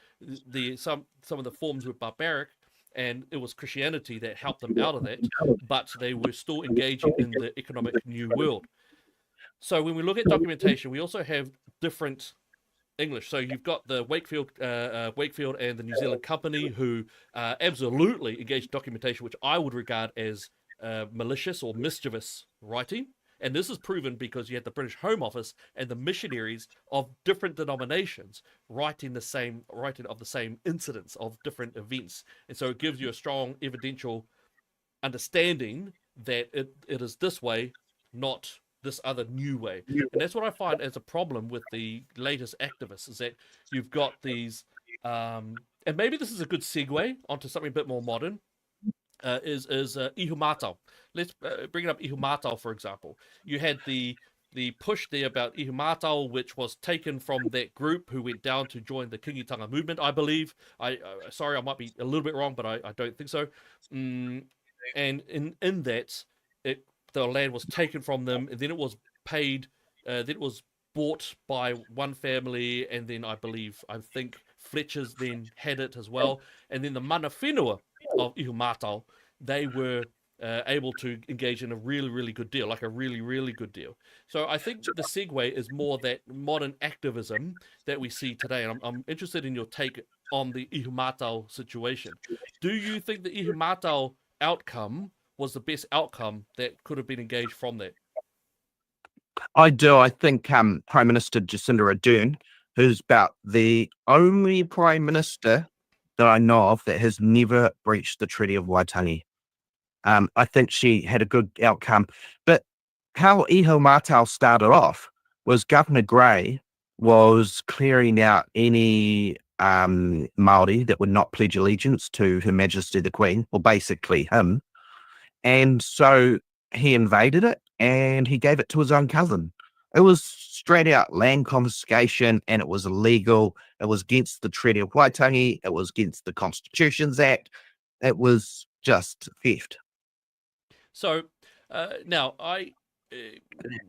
Speaker 7: Some of the forms were barbaric, and it was Christianity that helped them out of that, but they were still engaging in the economic new world. So when we look at documentation, we also have different English. So you've got the Wakefield and the New Zealand Company, who absolutely engaged in documentation, which I would regard as malicious or mischievous writing. And this is proven because you had the British Home Office and the missionaries of different denominations writing of the same incidents of different events. And so it gives you a strong evidential understanding that it is this way, not this other new way. And that's what I find as a problem with the latest activists, is that you've got these, and maybe this is a good segue onto something a bit more modern, is ihu mātau. Let's bring it up, ihu mātau, for example. You had the push there about ihu mātau, which was taken from that group who went down to join the Kingitanga movement, I believe. Sorry, I might be a little bit wrong, but I don't think so. And in that, the land was taken from them, and then it was paid, then it was bought by one family, and then I think Fletcher's then had it as well. And then the mana whenua of ihu mātau, they were able to engage in a really, really good deal, like a really, really good deal. So I think the segue is more that modern activism that we see today. And I'm interested in your take on the ihu mātau situation. Do you think the ihu mātau outcome was the best outcome that could have been engaged from that?
Speaker 8: I do. I think Prime Minister Jacinda Ardern, who's about the only Prime Minister that I know of that has never breached the Treaty of Waitangi. I think she had a good outcome. But how ihu mātau started off was Governor Gray was clearing out any Māori that would not pledge allegiance to Her Majesty the Queen, or basically him. And so he invaded it, and he gave it to his own cousin. It was straight out land confiscation, and it was illegal. It was against the Treaty of Waitangi. It was against the Constitutions Act. It was just theft.
Speaker 7: So now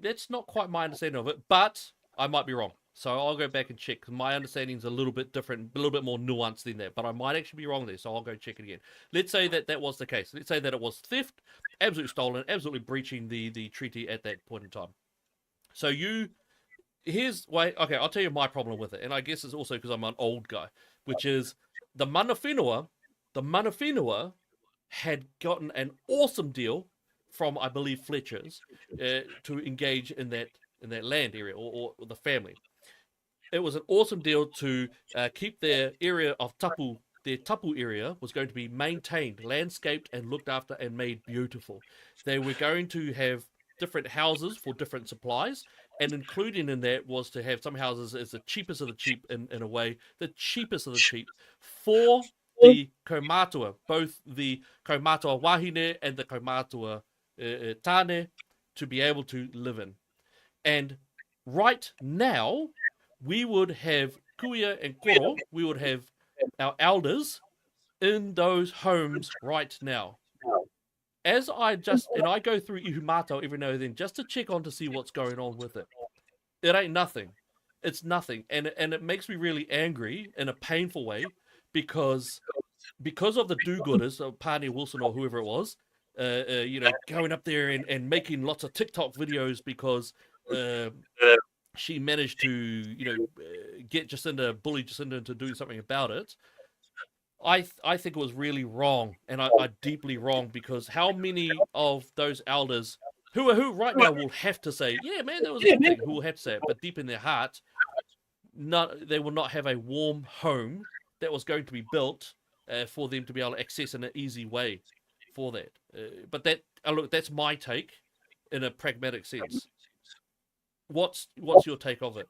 Speaker 7: that's not quite my understanding of it, but I might be wrong. So I'll go back and check, because my understanding is a little bit different, a little bit more nuanced than that. But I might actually be wrong there, so I'll go check it again. Let's say that was the case. Let's say that it was theft, absolutely stolen, absolutely breaching the treaty at that point in time. So I'll tell you my problem with it, and I guess it's also because I'm an old guy, which is the mana whenua had gotten an awesome deal from, I believe, Fletcher's to engage in that land area or the family. It was an awesome deal to keep their area of tapu. Their tapu area was going to be maintained, landscaped, and looked after and made beautiful. They were going to have different houses for different supplies, and including in that was to have some houses as the cheapest of the cheap, in a way, the cheapest of the cheap for the kaumātua, both the kaumātua wahine and the kaumātua tāne, to be able to live in. And right now, we would have kuia and koro, we would have our elders in those homes right now. As I go through ihu mātau every now and then just to check on to see what's going on with it. It ain't nothing. It's nothing. And it makes me really angry in a painful way because of the do-gooders, Pani Wilson or whoever it was, going up there and making lots of TikTok videos because she managed to, get bully Jacinda into doing something about it. I think it was really wrong, and I deeply wrong, because how many of those elders who right now will have to say, yeah, man, that was a good thing, who will have to say it, but deep in their heart, they will not have a warm home that was going to be built for them to be able to access in an easy way for that. But that's my take in a pragmatic sense. What's your take of it?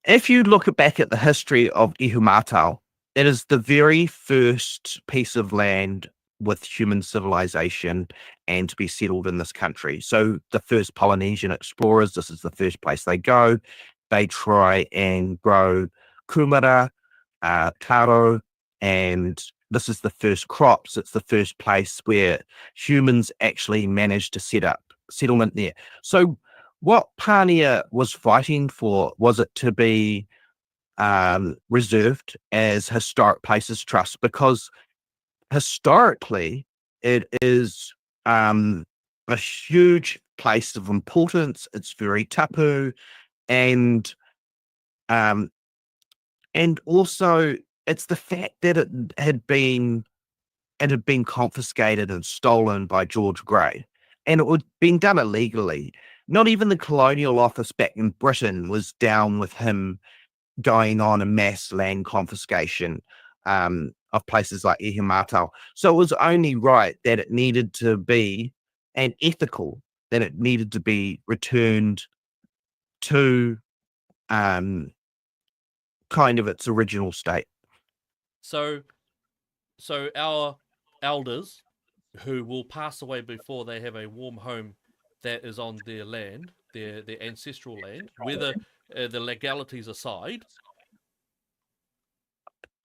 Speaker 8: If you look back at the history of ihu mātau, it is the very first piece of land with human civilization and to be settled in this country. So the first Polynesian explorers, this is the first place they go. They try and grow kumara, taro, and this is the first crops. It's the first place where humans actually managed to set up settlement there. So what Pania was fighting for, was it to be reserved as historic places trust, because historically it is a huge place of importance. It's very tapu, and um, also it's the fact that it had been confiscated and stolen by George Grey, and it had been done illegally. Not even the Colonial Office back in Britain was down with him going on a mass land confiscation of places like Ihumātao. So it was only right that it needed to be, and ethical, that it needed to be returned to kind of its original state.
Speaker 7: So our elders, who will pass away before they have a warm home that is on their land, their ancestral land, whether the legalities aside,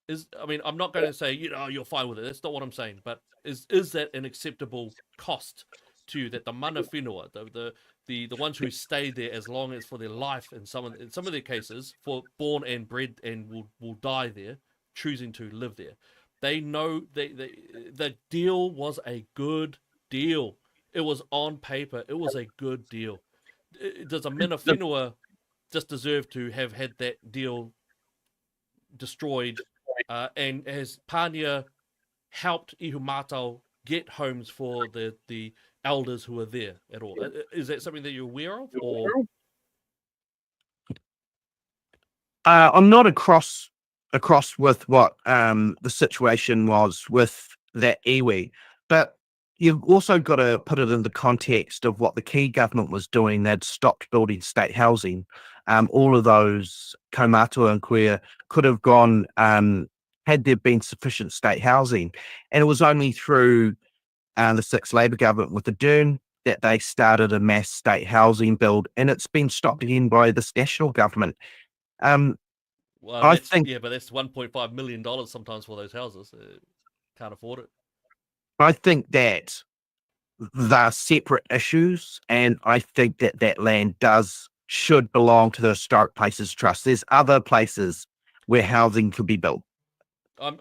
Speaker 7: I'm not going to say you're fine with it. That's not what I'm saying. But is that an acceptable cost to you, that the mana whenua, the ones who stay there as long as for their life, in some of their cases, for born and bred and will die there, choosing to live there, they know the deal was a good deal. It was on paper. It was a good deal. Does a mana whenua just deserve to have had that deal destroyed? And has Pania helped Ihumātao get homes for the elders who are there at all? Is that something that you're aware of? Or
Speaker 8: I'm not across with what the situation was with that iwi, but you've also got to put it in the context of what the key government was doing. They'd stopped building state housing. All of those kaumātua and queer could have gone had there been sufficient state housing. And it was only through the Sixth Labour government with the Dern that they started a mass state housing build, and it's been stopped again by this national government.
Speaker 7: well,
Speaker 8: I think
Speaker 7: but that's $1.5 million sometimes for those houses. Can't afford it.
Speaker 8: I think that they're separate issues, and I think that land should belong to the Historic Places Trust. There's other places where housing could be built.
Speaker 7: I'm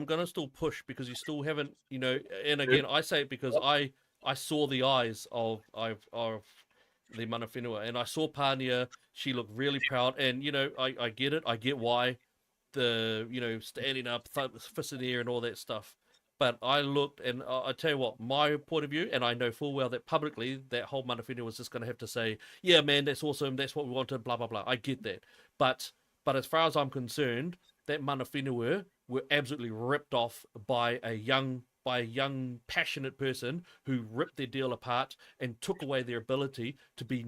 Speaker 7: gonna still push, because you still haven't, and again I say it because I saw the eyes of the mana whenua, and I saw Pania. She looked really proud, and I get it. I get why the standing up, fist in the air, and all that stuff. But I looked, and I tell you what, my point of view, and I know full well that publicly that whole mana whenua was just going to have to say, yeah, man, that's awesome, that's what we wanted, blah blah blah. I get that, but as far as I'm concerned, that mana whenua were absolutely ripped off by a young passionate person who ripped their deal apart and took away their ability to be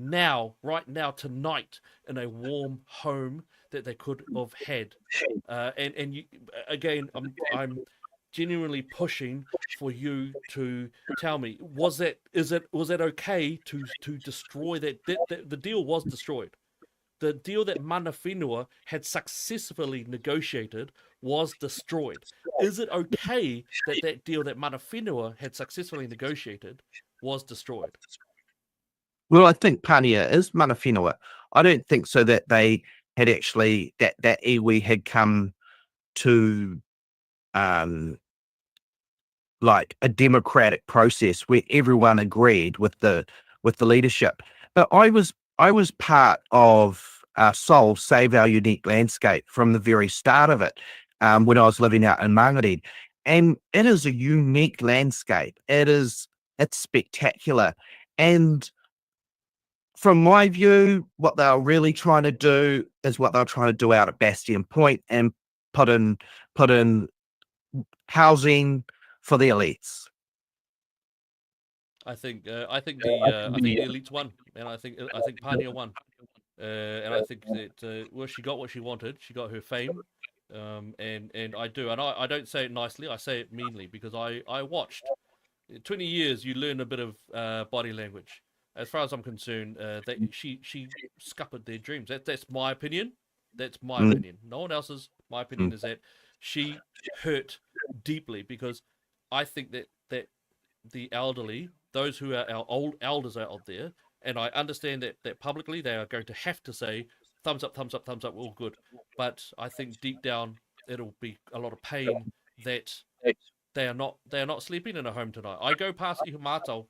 Speaker 7: right now tonight in a warm home that they could have had. And you, again, I'm genuinely pushing for you to tell me, was that okay to destroy that? The deal was destroyed. The deal that mana whenua had successfully negotiated was destroyed. Is it okay that deal that mana whenua had successfully negotiated was destroyed?
Speaker 8: Well, I think Pania is mana whenua. I don't think so that they had actually, that iwi had come to like a democratic process where everyone agreed with the leadership. But I was part of Soul Save Our Unique Landscape from the very start of it, when I was living out in Māori. And it is a unique landscape. It's spectacular. And from my view, what they're really trying to do is what they're trying to do out at Bastion Point, and put in housing for the elites.
Speaker 7: I think the elites won, and I think Pania won, and I think that she got what she wanted. She got her fame, And I do, and I don't say it nicely. I say it meanly because I watched 20 years. You learn a bit of body language. As far as I'm concerned, she scuppered their dreams. That's my opinion. That's my opinion. No one else's. My opinion is that she hurt deeply because I think that the elderly, those who are our old elders out there, and I understand that publicly they are going to have to say thumbs up, thumbs up, thumbs up, all good. But I think deep down it'll be a lot of pain that they are not sleeping in a home tonight. I go past Ihumatao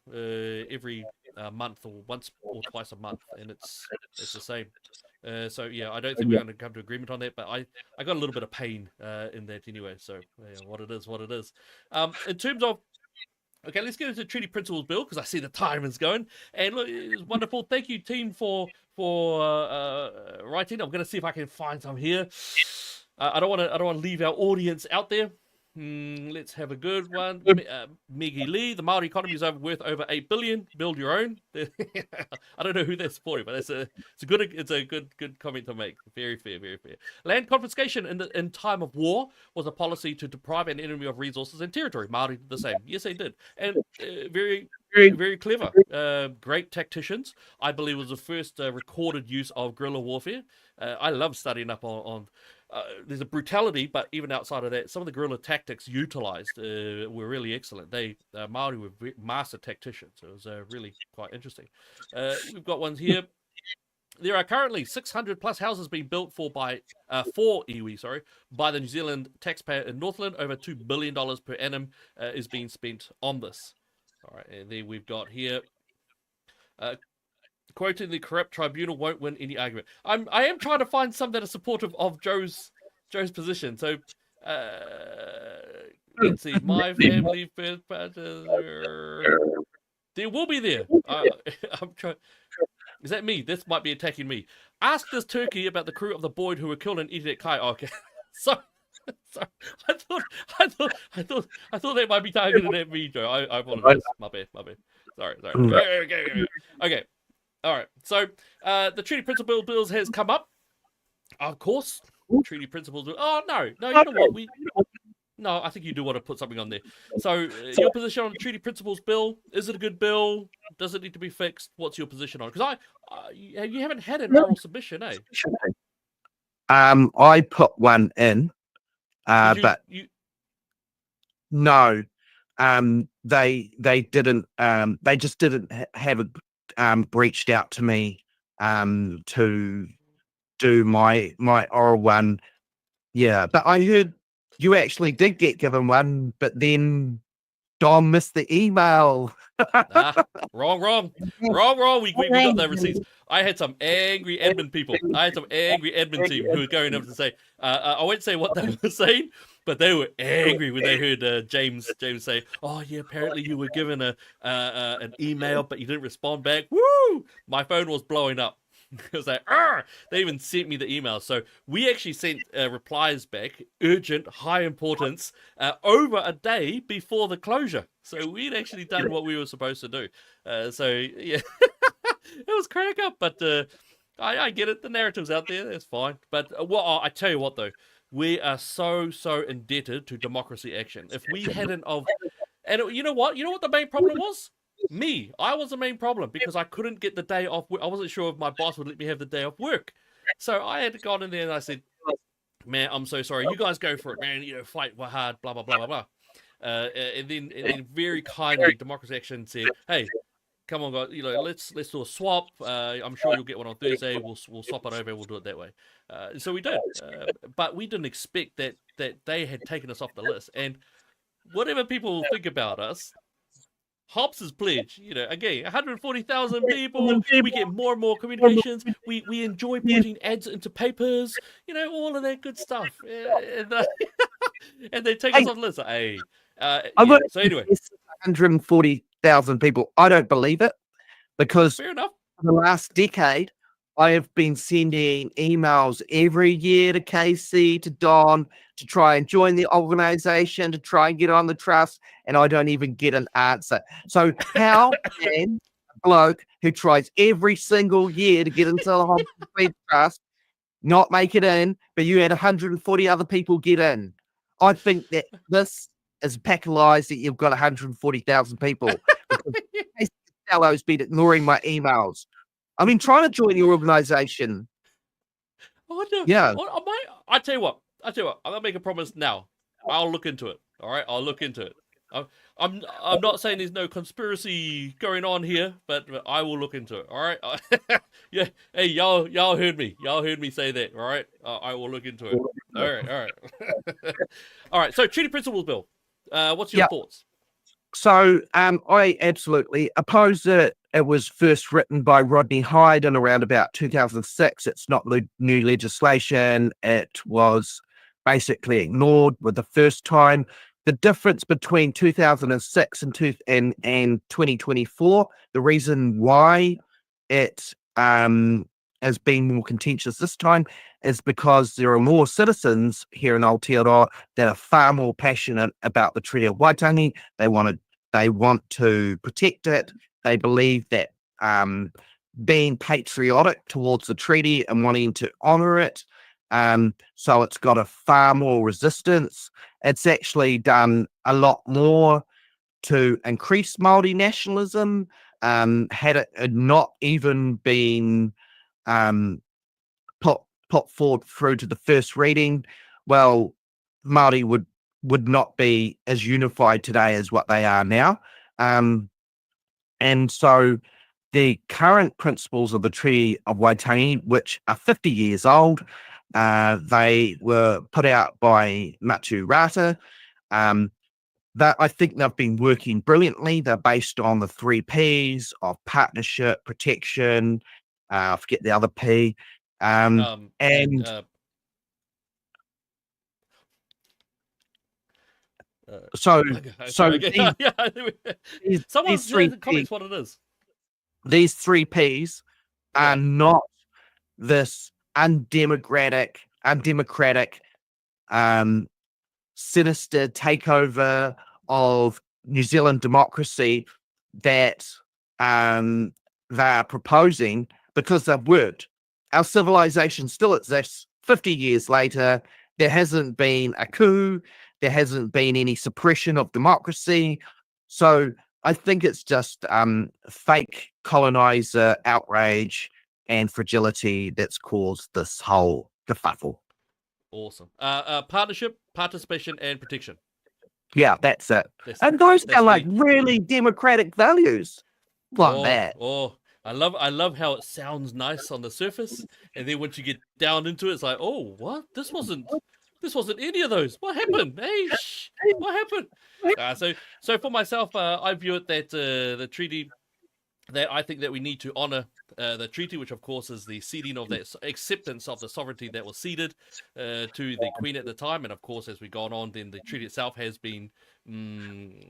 Speaker 7: every month or once or twice a month, and it's the same. So yeah, I don't think we're going to come to agreement on that, but I got a little bit of pain in that anyway. So yeah, what it is. In terms of okay, let's get into the Treaty Principles Bill because I see the time is going. And look, it's wonderful. Thank you, team, for writing. I'm going to see if I can find some here. I don't want to leave our audience out there. Let's have a good one. Ikilei, the Māori economy is worth over $8 billion. Build your own. I don't know who they're supporting, but it's a good comment to make. Very fair, very fair. Land confiscation in time of war was a policy to deprive an enemy of resources and territory. Māori did the same. Yes, they did, and very clever. Great tacticians. I believe it was the first recorded use of guerrilla warfare. I love studying up on there's a brutality, but even outside of that, some of the guerrilla tactics utilized were really excellent. Māori were master tacticians. So it was really quite interesting. We've got ones here. There are currently 600 plus houses being built for iwi, by the New Zealand taxpayer in Northland. Over $2 billion per annum is being spent on this. All right, and then we've got here. Quoting the corrupt tribunal won't win any argument. I am trying to find some that are supportive of Joe's position. So let's see. My family first. There will be there. I'm trying. Is that me? This might be attacking me. Ask this turkey about the crew of the Boyd who were killed in Eat Kai. Okay, sorry. I thought they might be targeted at me, Joe. I apologize. My bad. Sorry. Okay. All right, so the Treaty Principles Bills has come up. Of course, Treaty Principles Bill. Oh, no, you know what? No, I think you do want to put something on there. So your position on the Treaty Principles Bill, is it a good bill? Does it need to be fixed? What's your position on it? Because you haven't had an oral submission, eh?
Speaker 8: I put one in, but no, they didn't. They just didn't have a reached out to me to do my oral one. Yeah, but I heard you actually did get given one, but then Dom missed the email.
Speaker 7: Wrong. We got the receipts. I had some angry admin people. I had some angry admin team who were going over to say, I won't say what they were saying, but they were angry when they heard James say, "Oh yeah, apparently you were given an email, but you didn't respond back." Woo! My phone was blowing up. It was like, argh! They even sent me the email. So we actually sent replies back, urgent, high importance, over a day before the closure. So we'd actually done what we were supposed to do. So yeah, it was crack up, but I get it. The narrative's out there. That's fine. But I tell you what, though. We are so indebted to democracy action. If we hadn't and you know what the main problem was? Me. I was the main problem because I couldn't get the day off. I wasn't sure if my boss would let me have the day off work. So I had gone in there and I said, "Man, I'm so sorry. You guys go for it, man. Fight hard, blah, blah, blah, blah, blah." And then very kindly, Democracy Action said, "Hey, come on, guys. Let's do a swap. I'm sure you'll get one on Thursday. We'll swap it over. We'll do it that way." So we did, but we didn't expect that they had taken us off the list. And whatever people think about us, Hobbs' pledge, again, 140,000 people. We get more and more communications. We enjoy putting ads into papers. All of that good stuff. And they take us off the list. Hey, so anyway,
Speaker 8: 140,000 people. I don't believe it because
Speaker 7: fair enough.
Speaker 8: For the last decade, I have been sending emails every year to Casey, to Don, to try and join the organization, to try and get on the trust, and I don't even get an answer. So how can a bloke who tries every single year to get into the Hobbs Trust not make it in, but you had 140 other people get in. I think that this is a pack of lies that you've got 140,000 people. Because Costello's been ignoring my emails. I've been trying to join your organisation.
Speaker 7: I wonder,
Speaker 8: Yeah.
Speaker 7: I tell you what. I'm gonna make a promise now. I'll look into it. All right, I'll look into it. I'm not saying there's no conspiracy going on here, but I will look into it. All right. Yeah. Hey, y'all heard me. Y'all heard me say that. All right. I will look into it. All right. All right. So, Treaty Principles Bill. What's your thoughts?
Speaker 8: So I absolutely oppose it. It was first written by Rodney Hyde in around about 2006. It's not new legislation. It was basically ignored with the first time. The difference between 2006 and 2024, the reason why it has been more contentious this time is because there are more citizens here in Aotearoa that are far more passionate about the Treaty of Waitangi. They want to protect it. They believe that being patriotic towards the treaty and wanting to honour it, so it's got a far more resistance. It's actually done a lot more to increase Māori nationalism. Had it not even been put forward through to the first reading, well, Māori would not be as unified today as what they are now. And so the current principles of the Treaty of Waitangi, which are 50 years old, they were put out by Matu Rata. That I think they've been working brilliantly. They're based on the 3 Ps of partnership, protection, I forget the other P.
Speaker 7: Someone's in the comments what it is.
Speaker 8: These 3 Ps are not this undemocratic, sinister takeover of New Zealand democracy that they're proposing, because they've worked. Our civilization still exists 50 years later. There hasn't been a coup. There hasn't been any suppression of democracy. So I think it's just fake colonizer outrage and fragility that's caused this whole kerfuffle.
Speaker 7: Awesome. Partnership, participation, and protection.
Speaker 8: Yeah, that's it. And those are like really democratic values. That.
Speaker 7: Oh, I love how it sounds nice on the surface, and then once you get down into it, it's like, oh, what? This wasn't any of those. What happened? Hey, what happened? So for myself, I view it that the treaty, that I think that we need to honour the treaty, which of course is the ceding of that acceptance of the sovereignty that was ceded to the Queen at the time, and of course as we've gone on, then the treaty itself has been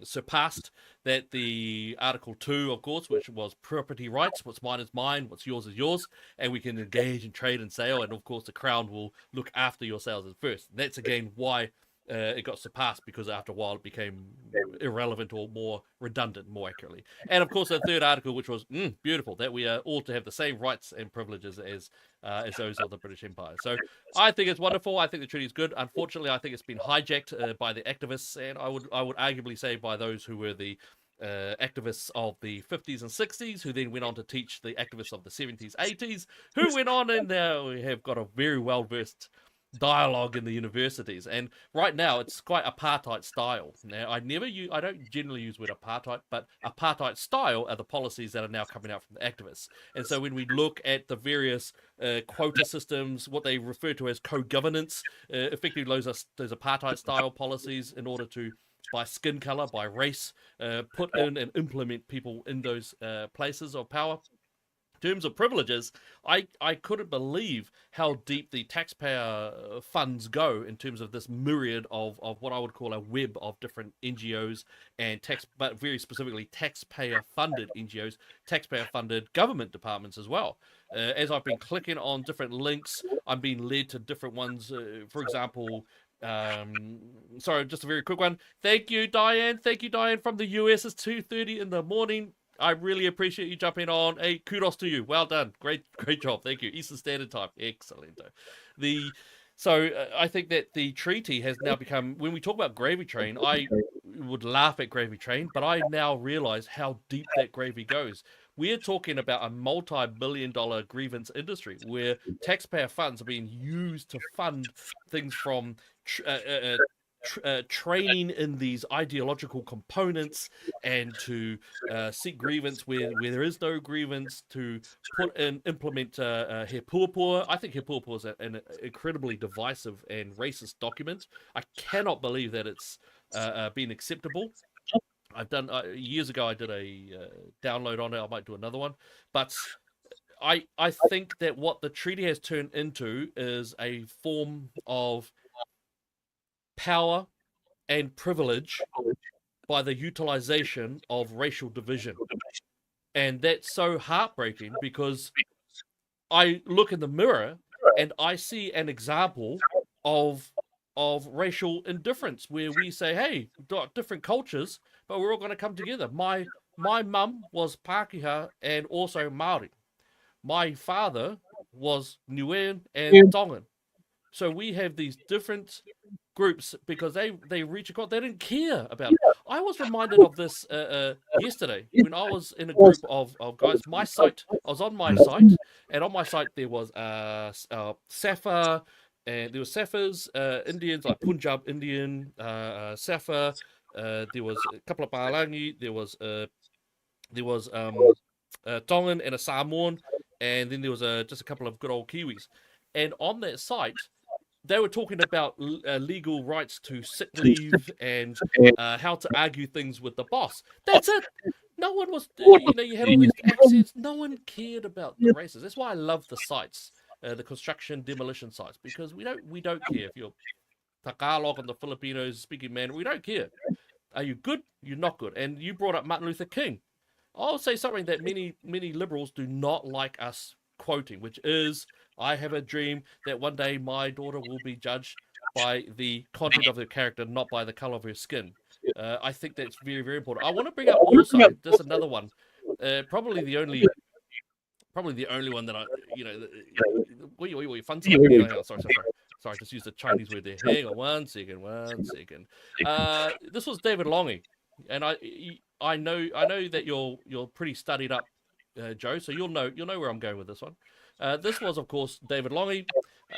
Speaker 7: surpassed. That the Article 2, of course, which was property rights, what's mine is mine, what's yours is yours, and we can engage in trade and sale, and of course the Crown will look after your sales at first. And that's again why it got surpassed, because after a while it became irrelevant, or more redundant, more accurately. And of course the 3rd article, which was beautiful, that we are all to have the same rights and privileges as those of the British Empire. So I think it's wonderful. I think the treaty is good. Unfortunately, I think it's been hijacked by the activists, and I would arguably say by those who were the activists of the 50s and 60s, who then went on to teach the activists of the 70s, 80s, who went on and now have got a very well-versed dialogue in the universities. And right now it's quite apartheid style. Now I don't generally use the word apartheid, but apartheid style are the policies that are now coming out from the activists. And so when we look at the various quota systems, what they refer to as co-governance, effectively those apartheid style policies in order to, by skin color, by race, put in and implement people in those places of power. In terms of privileges, I couldn't believe how deep the taxpayer funds go in terms of this myriad of what I would call a web of different NGOs and but very specifically taxpayer-funded NGOs, taxpayer-funded government departments as well. As I've been clicking on different links, I'm being led to different ones. For example, sorry, just a very quick one. Thank you, Diane. Thank you, Diane, from the US. It's 2:30 in the morning. I really appreciate you jumping on. Hey, kudos to you. Well done. Great job. Thank you. Eastern Standard Time. Excellent. So I think that the treaty has now become, when we talk about Gravy Train, I would laugh at Gravy Train, but I now realize how deep that gravy goes. We're talking about a multi-billion-dollar grievance industry where taxpayer funds are being used to fund things from training in these ideological components and to seek grievance where there is no grievance, to implement He Puapua. I think He Puapua is an incredibly divisive and racist document. I cannot believe that it's been acceptable. I've done years ago. I did a download on it. I might do another one, but I think that what the treaty has turned into is a form of power and privilege by the utilization of racial division. And that's so heartbreaking because I look in the mirror and I see an example of racial indifference where we say, hey, we've got different cultures, but we're all going to come together. My mum was Pākehā and also Māori. My father was Niuean and Tongan. So we have these different groups because they reach a they didn't care about it. I was reminded of this yesterday when I was in a group of guys. I was on my site, and on my site there was Safa, and there were Safas, Indians like Punjab Indian, Safa. There was a couple of Palangi. There was Tongan and a Samoan, and then there was just a couple of good old Kiwis. And on that site, they were talking about legal rights to sick leave and how to argue things with the boss. That's it. No one was, you had all these accents. No one cared about the races. That's why I love the sites, the construction demolition sites, because we don't care if you're Tagalog and the Filipinos speaking Mandarin. We don't care. Are you good? You're not good. And you brought up Martin Luther King. I'll say something that many liberals do not like us quoting, which is, I have a dream that one day my daughter will be judged by the content of her character, not by the color of her skin. I think that's very, very important. I want to bring up also just another one, probably the only one that I, fun stuff. Sorry, just use the Chinese word there. Hang on, one second. This was David Longy, and I know that you're pretty studied up, Joe, so you'll know where I'm going with this one. This was, of course, David Longy.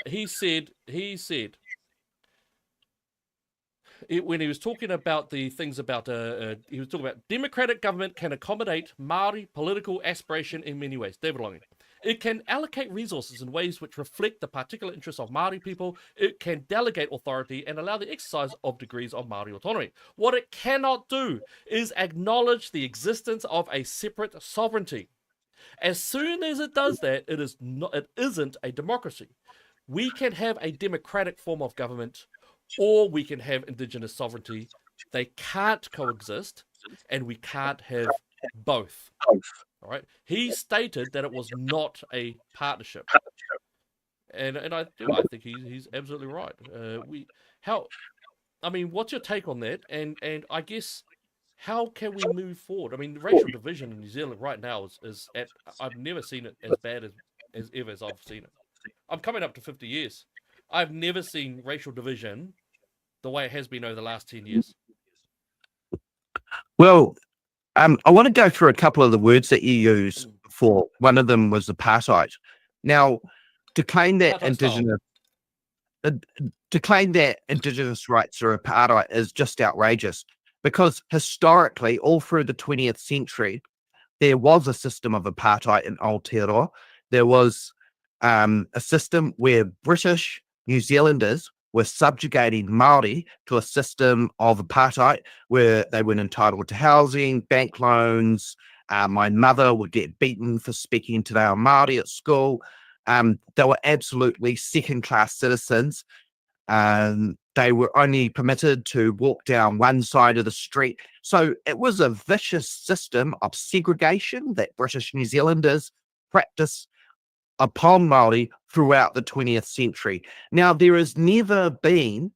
Speaker 7: He said when he was talking about the things about he was talking about democratic government can accommodate Māori political aspiration in many ways. David Longy. It can allocate resources in ways which reflect the particular interests of Māori people. It can delegate authority and allow the exercise of degrees of Māori autonomy. What it cannot do is acknowledge the existence of a separate sovereignty. As soon as it does that, it isn't a democracy. We can have a democratic form of government, or we can have indigenous sovereignty. They can't coexist, and we can't have both. All right. He stated that it was not a partnership, and I think he's absolutely right. What's your take on that? And I guess, how can we move forward? I mean, the racial division in New Zealand right now is at, I've never seen it as bad as ever as I've seen it. I'm coming up to 50 years. I've never seen racial division the way it has been over the last 10 years.
Speaker 8: Well, I want to go through a couple of the words that you use before. One of them was apartheid. Now, to claim that indigenous rights are apartheid is just outrageous. Because historically, all through the 20th century, there was a system of apartheid in Aotearoa. There was a system where British New Zealanders were subjugating Māori to a system of apartheid where they weren't entitled to housing, bank loans. My mother would get beaten for speaking to their Māori at school. They were absolutely second-class citizens. They were only permitted to walk down one side of the street. So it was a vicious system of segregation that British New Zealanders practiced upon Māori throughout the 20th century. Now, there has never been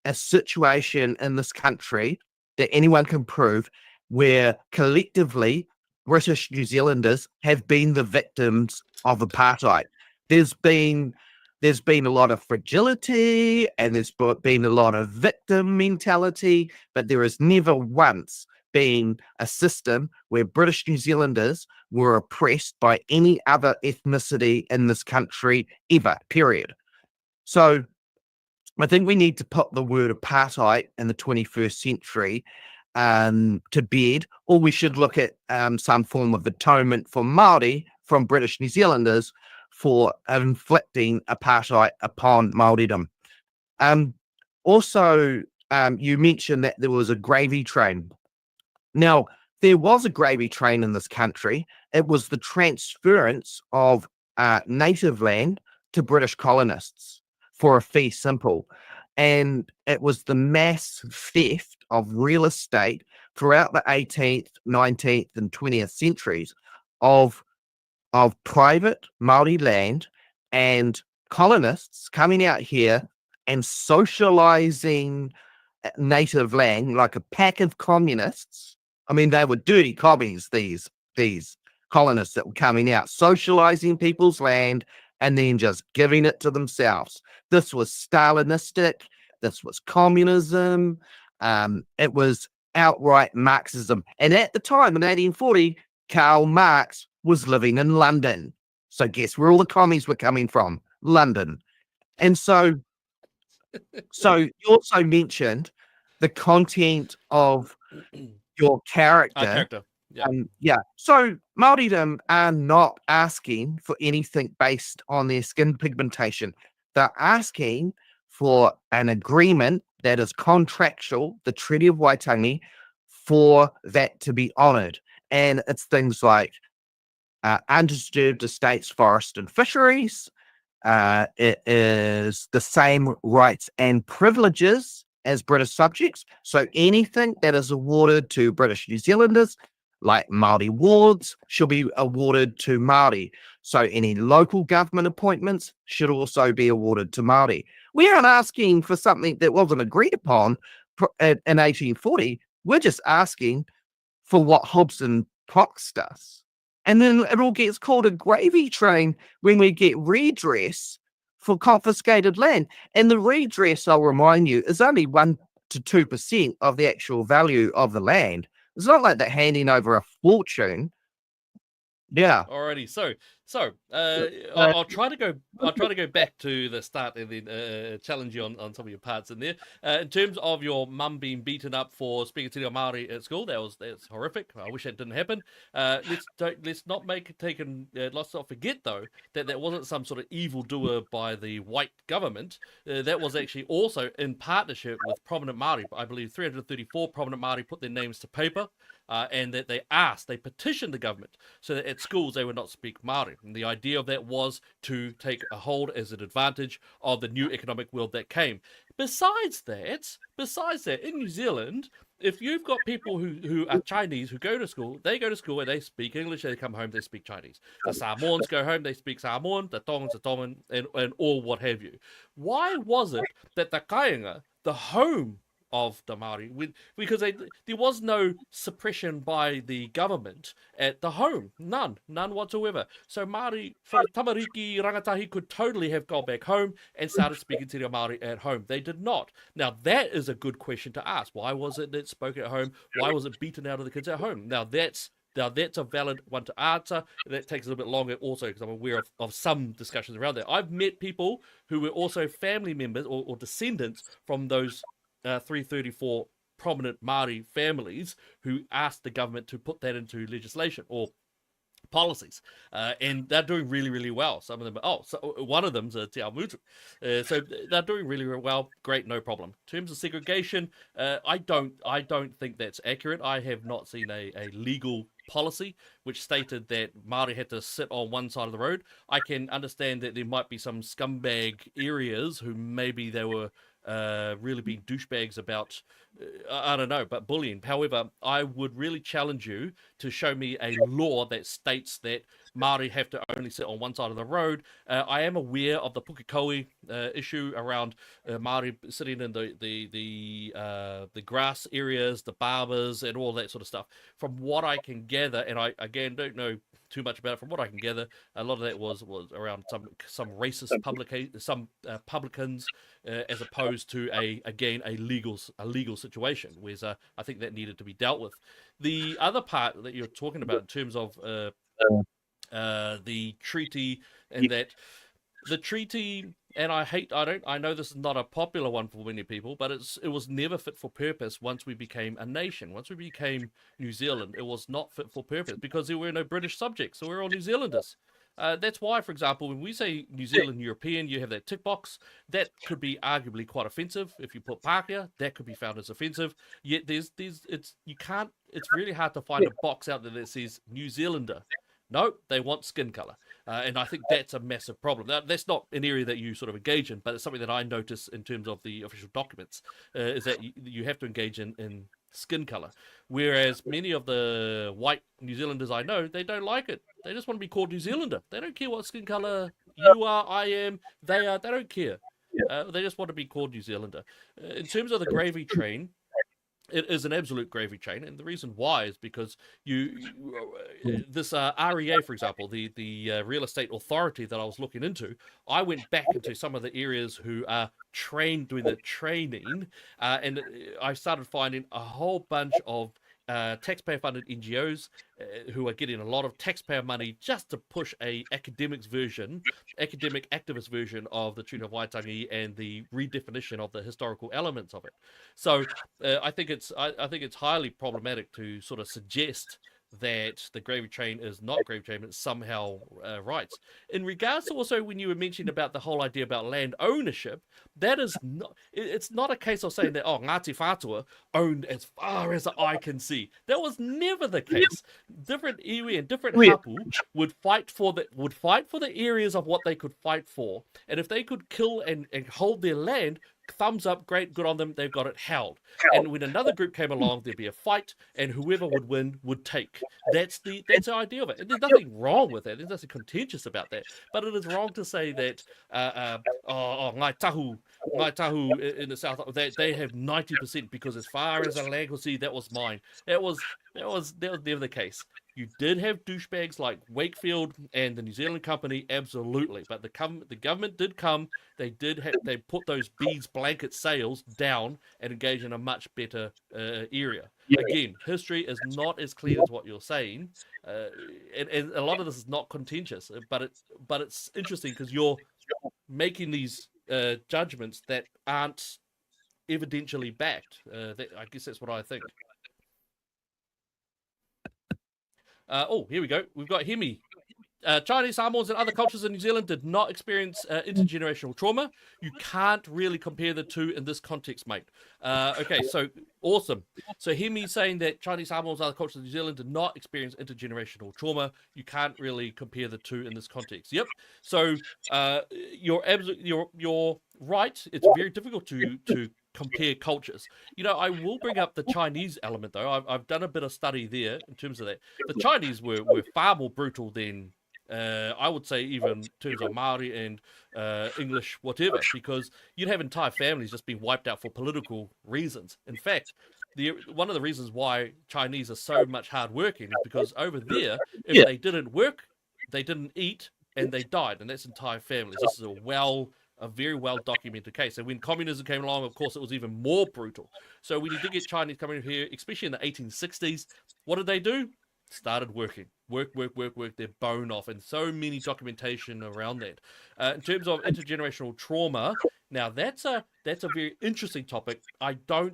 Speaker 8: a situation in this country that anyone can prove where collectively British New Zealanders have been the victims of apartheid. There's been a lot of fragility and there's been a lot of victim mentality, but there has never once been a system where British New Zealanders were oppressed by any other ethnicity in this country ever, period. So I think we need to put the word apartheid in the 21st century to bed, or we should look at some form of atonement for Māori from British New Zealanders for inflicting apartheid upon Māoridom. Also, you mentioned that there was a gravy train. Now, there was a gravy train in this country. It was the transference of native land to British colonists for a fee simple. And it was the mass theft of real estate throughout the 18th, 19th, and 20th centuries of private Māori land and colonists coming out here and socializing native land like a pack of communists. I mean, they were dirty commies, these colonists that were coming out, socializing people's land and then just giving it to themselves. This was Stalinistic. This was communism. It was outright Marxism. And at the time, in 1840, Karl Marx was living in London. So guess where all the commies were coming from? London. And so you also mentioned the content of your character.
Speaker 7: Yeah.
Speaker 8: So Māoridom are not asking for anything based on their skin pigmentation. They're asking for an agreement that is contractual, the Treaty of Waitangi, for that to be honoured. And it's things like undisturbed estates, forest and fisheries. It is the same rights and privileges as British subjects. So anything that is awarded to British New Zealanders, like Māori wards, should be awarded to Māori. So any local government appointments should also be awarded to Māori. We aren't asking for something that wasn't agreed upon in 1840. We're just asking for what Hobson promised us. And then it all gets called a gravy train when we get redress for confiscated land. And the redress, I'll remind you, is only 1 to 2% of the actual value of the land. It's not like they're handing over a fortune. Yeah.
Speaker 7: Alrighty, so I'll try to go back to the start and then challenge you on some of your parts in there. In terms of your mum being beaten up for speaking to your Māori at school, that's horrific. I wish that didn't happen. Let's not let's not forget though that wasn't some sort of evildoer by the white government. That was actually also in partnership with prominent Māori. I believe 334 prominent Māori put their names to paper. And that they petitioned the government so that at schools they would not speak Māori. And the idea of that was to take a hold as an advantage of the new economic world that came. Besides that, in New Zealand, if you've got people who are Chinese who go to school and they speak English, they come home, they speak Chinese. The Samoans go home, they speak Samoan, the Tongans, the Tongan, and all what have you. Why was it that the Kāinga, the home of the Māori, because there was no suppression by the government at the home, none whatsoever. So Māori, tamariki rangatahi could totally have gone back home and started speaking to their Māori at home. They did not. Now that is a good question to ask. Why was it that spoke at home? Why was it beaten out of the kids at home? Now that's a valid one to answer. That takes a little bit longer also because I'm aware of some discussions around that. I've met people who were also family members or descendants from those 334 prominent Māori families who asked the government to put that into legislation or policies, and they're doing really, really well. Some of them, one of them's Te Awamutu, so they're doing really, really well. Great, no problem. In terms of segregation, I don't think that's accurate. I have not seen a legal policy which stated that Māori had to sit on one side of the road. I can understand that there might be some scumbag areas who maybe they were really being douchebags about, I don't know, but bullying. However, I would really challenge you to show me a law that states that Māori have to only sit on one side of the road. I am aware of the pukekohe issue around Māori sitting in the grass areas, the barbers, and all that sort of stuff. From what I can gather, and I again don't know too much about it, from what I can gather, a lot of that was around some racist publicans, as opposed to a legal situation, whereas I think that needed to be dealt with. The other part that you're talking about in terms of the treaty, and that the treaty, and I know this is not a popular one for many people, but it was never fit for purpose once we became a nation. Once we became New Zealand, it was not fit for purpose because there were no British subjects, so we're all New Zealanders. That's why, for example, when we say New Zealand European, you have that tick box. That could be arguably quite offensive. If you put Pākehā, that could be found as offensive. Yet it's really hard to find a box out there that says New Zealander. No, they want skin color. And I think that's a massive problem. That's not an area that you sort of engage in, but it's something that I notice in terms of the official documents, is that you have to engage in skin color. Whereas many of the white New Zealanders I know, they don't like it. They just want to be called New Zealander. They don't care what skin color you are, I am, they are. They don't care. They just want to be called New Zealander. In terms of the gravy train, it is an absolute gravy train, and the reason why is because this REA, for example, the real estate authority that I was looking into, I went back into some of the areas who are doing the training, and I started finding a whole bunch of taxpayer-funded NGOs who are getting a lot of taxpayer money just to push a academic activist version of the Treaty of Waitangi and the redefinition of the historical elements of it. So I think it's highly problematic to sort of suggest that the gravy train is not gravy train, but somehow rights. In regards to also when you were mentioning about the whole idea about land ownership, that is not, it's not a case of saying that, oh, Ngāti Whātua owned as far as the eye can see. That was never the case. Different iwi and different hapu would fight for the areas of what they could fight for, and if they could kill and hold their land, thumbs up, great, good on them, they've got it held. And when another group came along, there'd be a fight, and whoever would win would take. That's the idea of it. And there's nothing wrong with that. There's nothing contentious about that. But it is wrong to say that Ngai Tahu in the south, they have 90% because as far as the land will see, that was mine. That was never the case. You did have douchebags like Wakefield and the New Zealand Company, absolutely. But the government did come. They put those bees blanket sails down and engage in a much better area. Yeah. Again, history is not as clear as what you're saying, and a lot of this is not contentious. But it's interesting because you're making these judgments that aren't evidentially backed. I guess that's what I think. Here we go. We've got Hemi. Chinese, Samoans, and other cultures in New Zealand did not experience intergenerational trauma. You can't really compare the two in this context, mate. Okay, so awesome. So Hemi saying that Chinese, Samoans, and other cultures in New Zealand did not experience intergenerational trauma. You can't really compare the two in this context. Yep. So you're right. It's very difficult to compare cultures. You know, I will bring up the Chinese element though. I've done a bit of study there in terms of that. The Chinese were far more brutal than I would say even in terms of Māori and English whatever, because you'd have entire families just being wiped out for political reasons. In fact, one of the reasons why Chinese are so much hard working is because over there, if they didn't work, they didn't eat, and they died, and that's entire families. This is a very well documented case. And when communism came along, of course, it was even more brutal. So when you did get Chinese coming in here, especially in the 1860s, what did they do? Started working. Work their bone off. And so many documentation around that. In terms of intergenerational trauma, now that's a very interesting topic. I do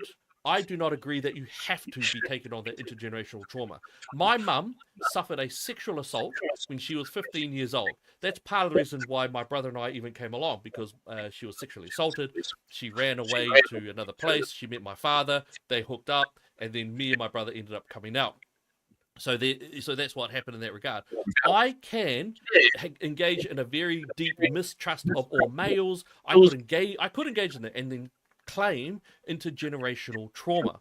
Speaker 7: not agree that you have to be taken on that intergenerational trauma. My mum suffered a sexual assault when she was 15 years old. That's part of the reason why my brother and I even came along, because she was sexually assaulted. She ran away to another place. She met my father. They hooked up, and then me and my brother ended up coming out. So that's what happened in that regard. I can engage in a very deep mistrust of all males. I could engage in it, and then claim intergenerational trauma.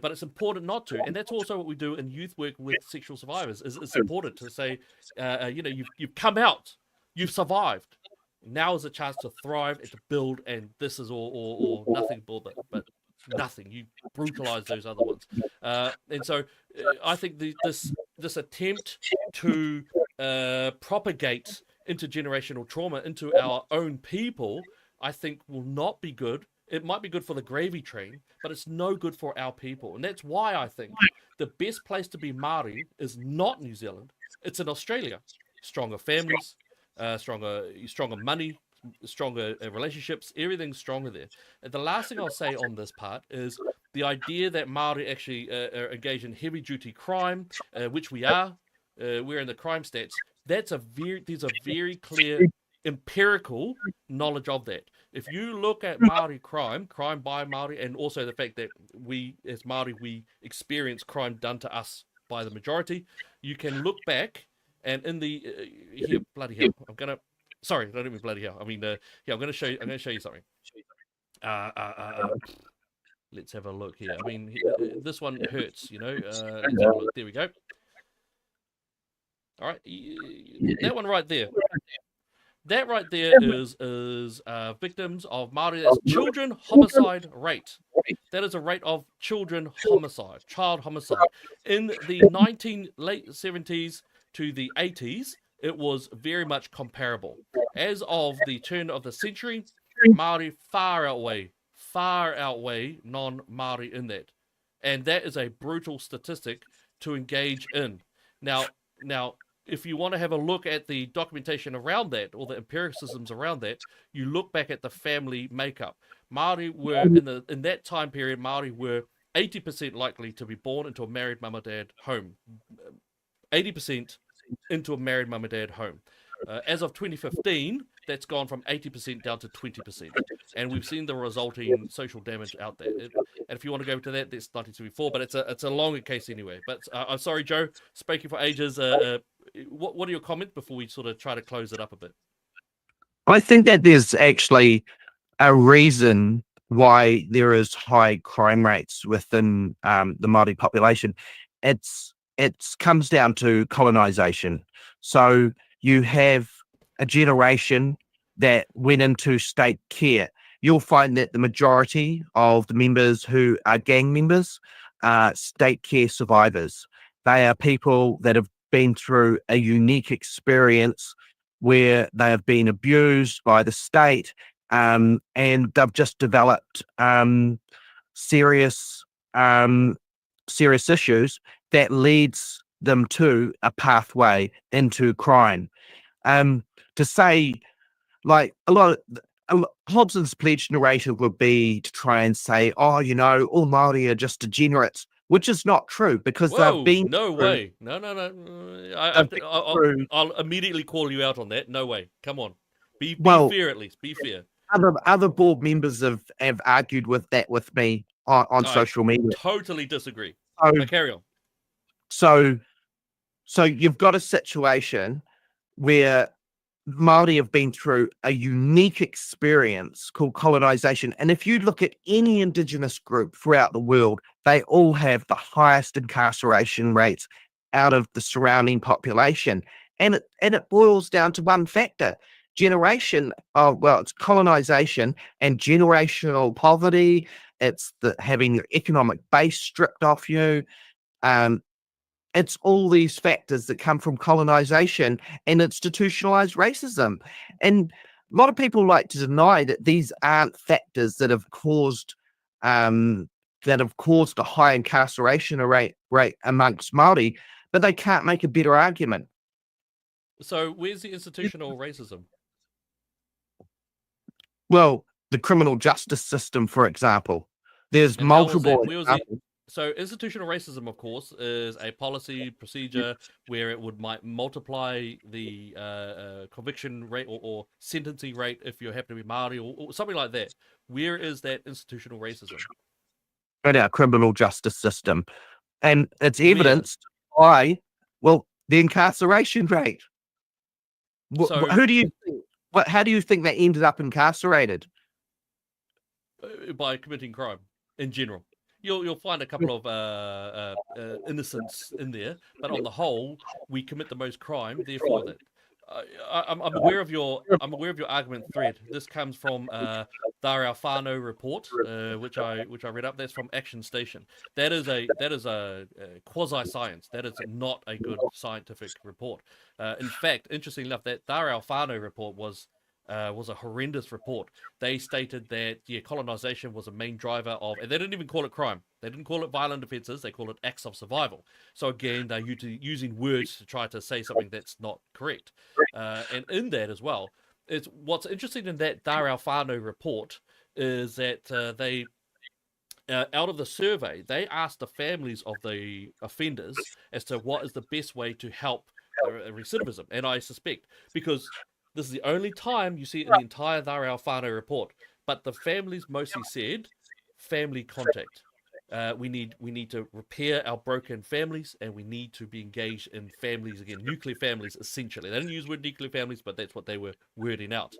Speaker 7: But it's important not to, and that's also what we do in youth work with sexual survivors. It's important to say, you've come out, you've survived. Now is a chance to thrive and to build, and this is or nothing but nothing. You brutalize those other ones, and so I think this attempt to propagate intergenerational trauma into our own people, I think, will not be good. It might be good for the gravy train, but it's no good for our people. And that's why I think the best place to be Māori is not New Zealand. It's in Australia. Stronger families, stronger money, stronger relationships, everything's stronger there. And the last thing I'll say on this part is the idea that Māori actually are engaged in heavy-duty crime, which we are. We're in the crime stats. There's a very clear empirical knowledge of that. If you look at Māori crime by Māori, and also the fact that we, as Māori, we experience crime done to us by the majority, you can look back and in the here, bloody hell, sorry, I don't mean bloody hell. I mean, I'm gonna show you something. Let's have a look here. I mean, this one hurts, let's have a look. There we go. All right, that one right there. That right there is victims of Māori. That's children homicide rate. That is a rate of children homicide, child homicide. In the late 70s to the 80s, it was very much comparable. As of the turn of the century, Māori far outweigh non-Māori in that. And that is a brutal statistic to engage in. Now, if you want to have a look at the documentation around that, or the empiricisms around that, you look back at the family makeup. Māori were, in that time period, Māori were 80% likely to be born into a married mum or dad home. 80% into a married mum or dad home. As of 2015, that's gone from 80% down to 20%. And we've seen the resulting social damage out there. And if you want to go to that, that's 1974, but it's a longer case anyway. But I'm sorry, Joe, speaking for ages. What are your comments before we sort of try to close it up a bit?
Speaker 8: I think that there's actually a reason why there is high crime rates within the Māori population. It comes down to colonization. So you have a generation that went into state care. You'll find that the majority of the members who are gang members are state care survivors. They are people that have been through a unique experience where they have been abused by the state, and they've just developed serious issues that leads them to a pathway into crime. To say, like, Hobson's pledge narrative would be to try and say, all Māori are just degenerates, which is not true, because they've been...
Speaker 7: No way. No. I'll immediately call you out on that. No way. Come on. Be fair, at least. Be fair.
Speaker 8: Other board members have argued with me on social media.
Speaker 7: Totally disagree. Carry on.
Speaker 8: So you've got a situation where Māori have been through a unique experience called colonization. And if you look at any Indigenous group throughout the world, they all have the highest incarceration rates out of the surrounding population. And it boils down to one factor. It's colonization and generational poverty. It's having your economic base stripped off you. It's all these factors that come from colonization and institutionalized racism. And a lot of people like to deny that these aren't factors that have caused a high incarceration rate amongst Māori, but they can't make a better argument.
Speaker 7: So where's the institutional racism?
Speaker 8: Well, the criminal justice system, for example. There's multiple examples.
Speaker 7: So institutional racism, of course, is a policy procedure where it might multiply the conviction rate or sentencing rate if you happen to be Māori or something like that. Where is that institutional racism?
Speaker 8: In our criminal justice system. And it's evidenced by, the incarceration rate.
Speaker 7: So,
Speaker 8: how do you think that ended up incarcerated?
Speaker 7: by committing crime in general. You'll find a couple of innocents in there, but on the whole, we commit the most crime. Therefore, that I'm aware of your argument thread. This comes from the Rao Whānau report, which I read up. That's from Action Station. That is a quasi science. That is not a good scientific report. In fact, interestingly enough, that Rao Whānau report was a horrendous report. They stated that colonization was a main driver of, and they didn't even call it crime. They didn't call it violent offences. They call it acts of survival. So again, they're using words to try to say something that's not correct. And in that as well, it's what's interesting in that Rao Whānau report is that they. Out of the survey, they asked the families of the offenders as to what is the best way to help recidivism. And I suspect, because this is the only time you see it in the entire Rao Whānau report, but the families mostly said family contact. We need to repair our broken families, and we need to be engaged in families again, nuclear families essentially. They didn't use the word nuclear families, but that's what they were wording out.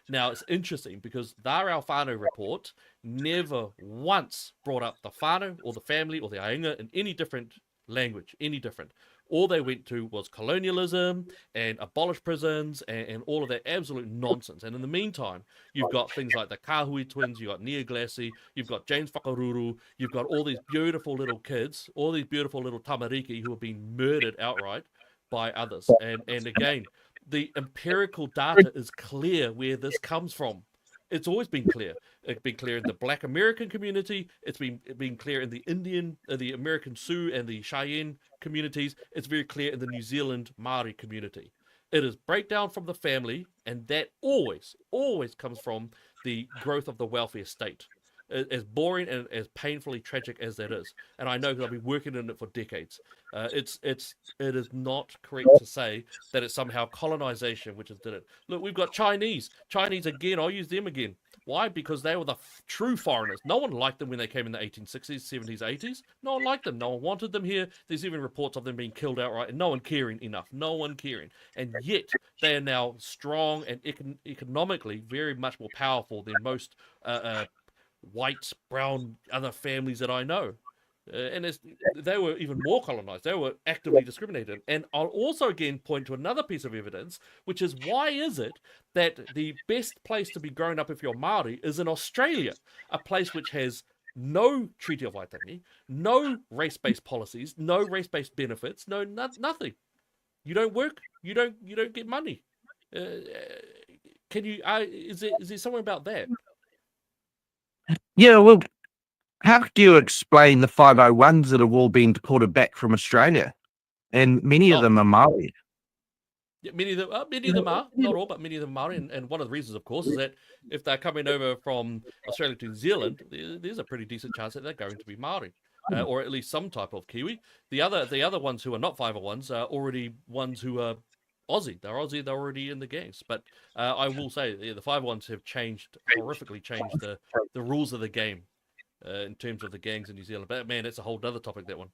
Speaker 7: Now, it's interesting because the Rao Whānau report never once brought up the whānau or the family or the ainga in any different language, any different. All they went to was colonialism and abolish prisons and all of that absolute nonsense. And in the meantime, you've got things like the Kāhui twins, you've got Nia Glassy, you've got James Whakaruru, you've got all these beautiful little kids, all these beautiful little tamariki who have been murdered outright by others. And again, the empirical data is clear where this comes from. It's always been clear. It's been clear in the Black American community. It's been clear in the Indian, the American Sioux and the Cheyenne communities. It's very clear in the New Zealand Māori community. It is breakdown from the family, and that always comes from the growth of the welfare state. As boring and as painfully tragic as that is, and I know because I've been working in it for decades, it is not correct to say that it's somehow colonization which has did it. Look, we've got Chinese again. I'll use them again. Why? Because they were the true foreigners. No one liked them when they came in the 1860s, 70s, 80s. No one liked them. No one wanted them here. There's even reports of them being killed outright, and no one caring enough. No one caring, and yet they are now strong and economically very much more powerful than most. White, brown, other families that I know. And they were even more colonized. They were actively discriminated. And I'll also again point to another piece of evidence, which is why is it that the best place to be grown up if you're Māori is in Australia, a place which has no Treaty of Waitangi, no race-based policies, no race-based benefits, nothing. You don't work, you don't get money. Can you? Is there somewhere about that?
Speaker 8: Yeah, well, how do you explain the 501s that have all been deported back from Australia? And many of them are Māori.
Speaker 7: Yeah, many of them are, not all, but many of them are. And one of the reasons, of course, is that if they're coming over from Australia to New Zealand, there's a pretty decent chance that they're going to be Māori, or at least some type of Kiwi. The other ones who are not 501s are already ones who are Aussie. They're Aussie. They're already in the gangs. But I will say the 501s have horrifically changed the rules of the game in terms of the gangs in New Zealand. But man, it's a whole other topic, that one.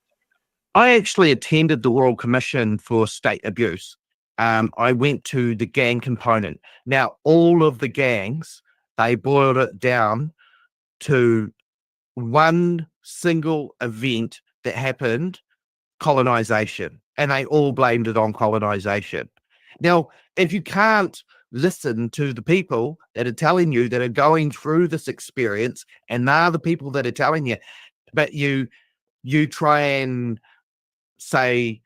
Speaker 8: I actually attended the Royal Commission for State Abuse. I went to the gang component. Now, all of the gangs, they boiled it down to one single event that happened, colonization. And they all blamed it on colonization. Now, if you can't listen to the people that are telling you, that are going through this experience, and they're the people that are telling you, but you try and say,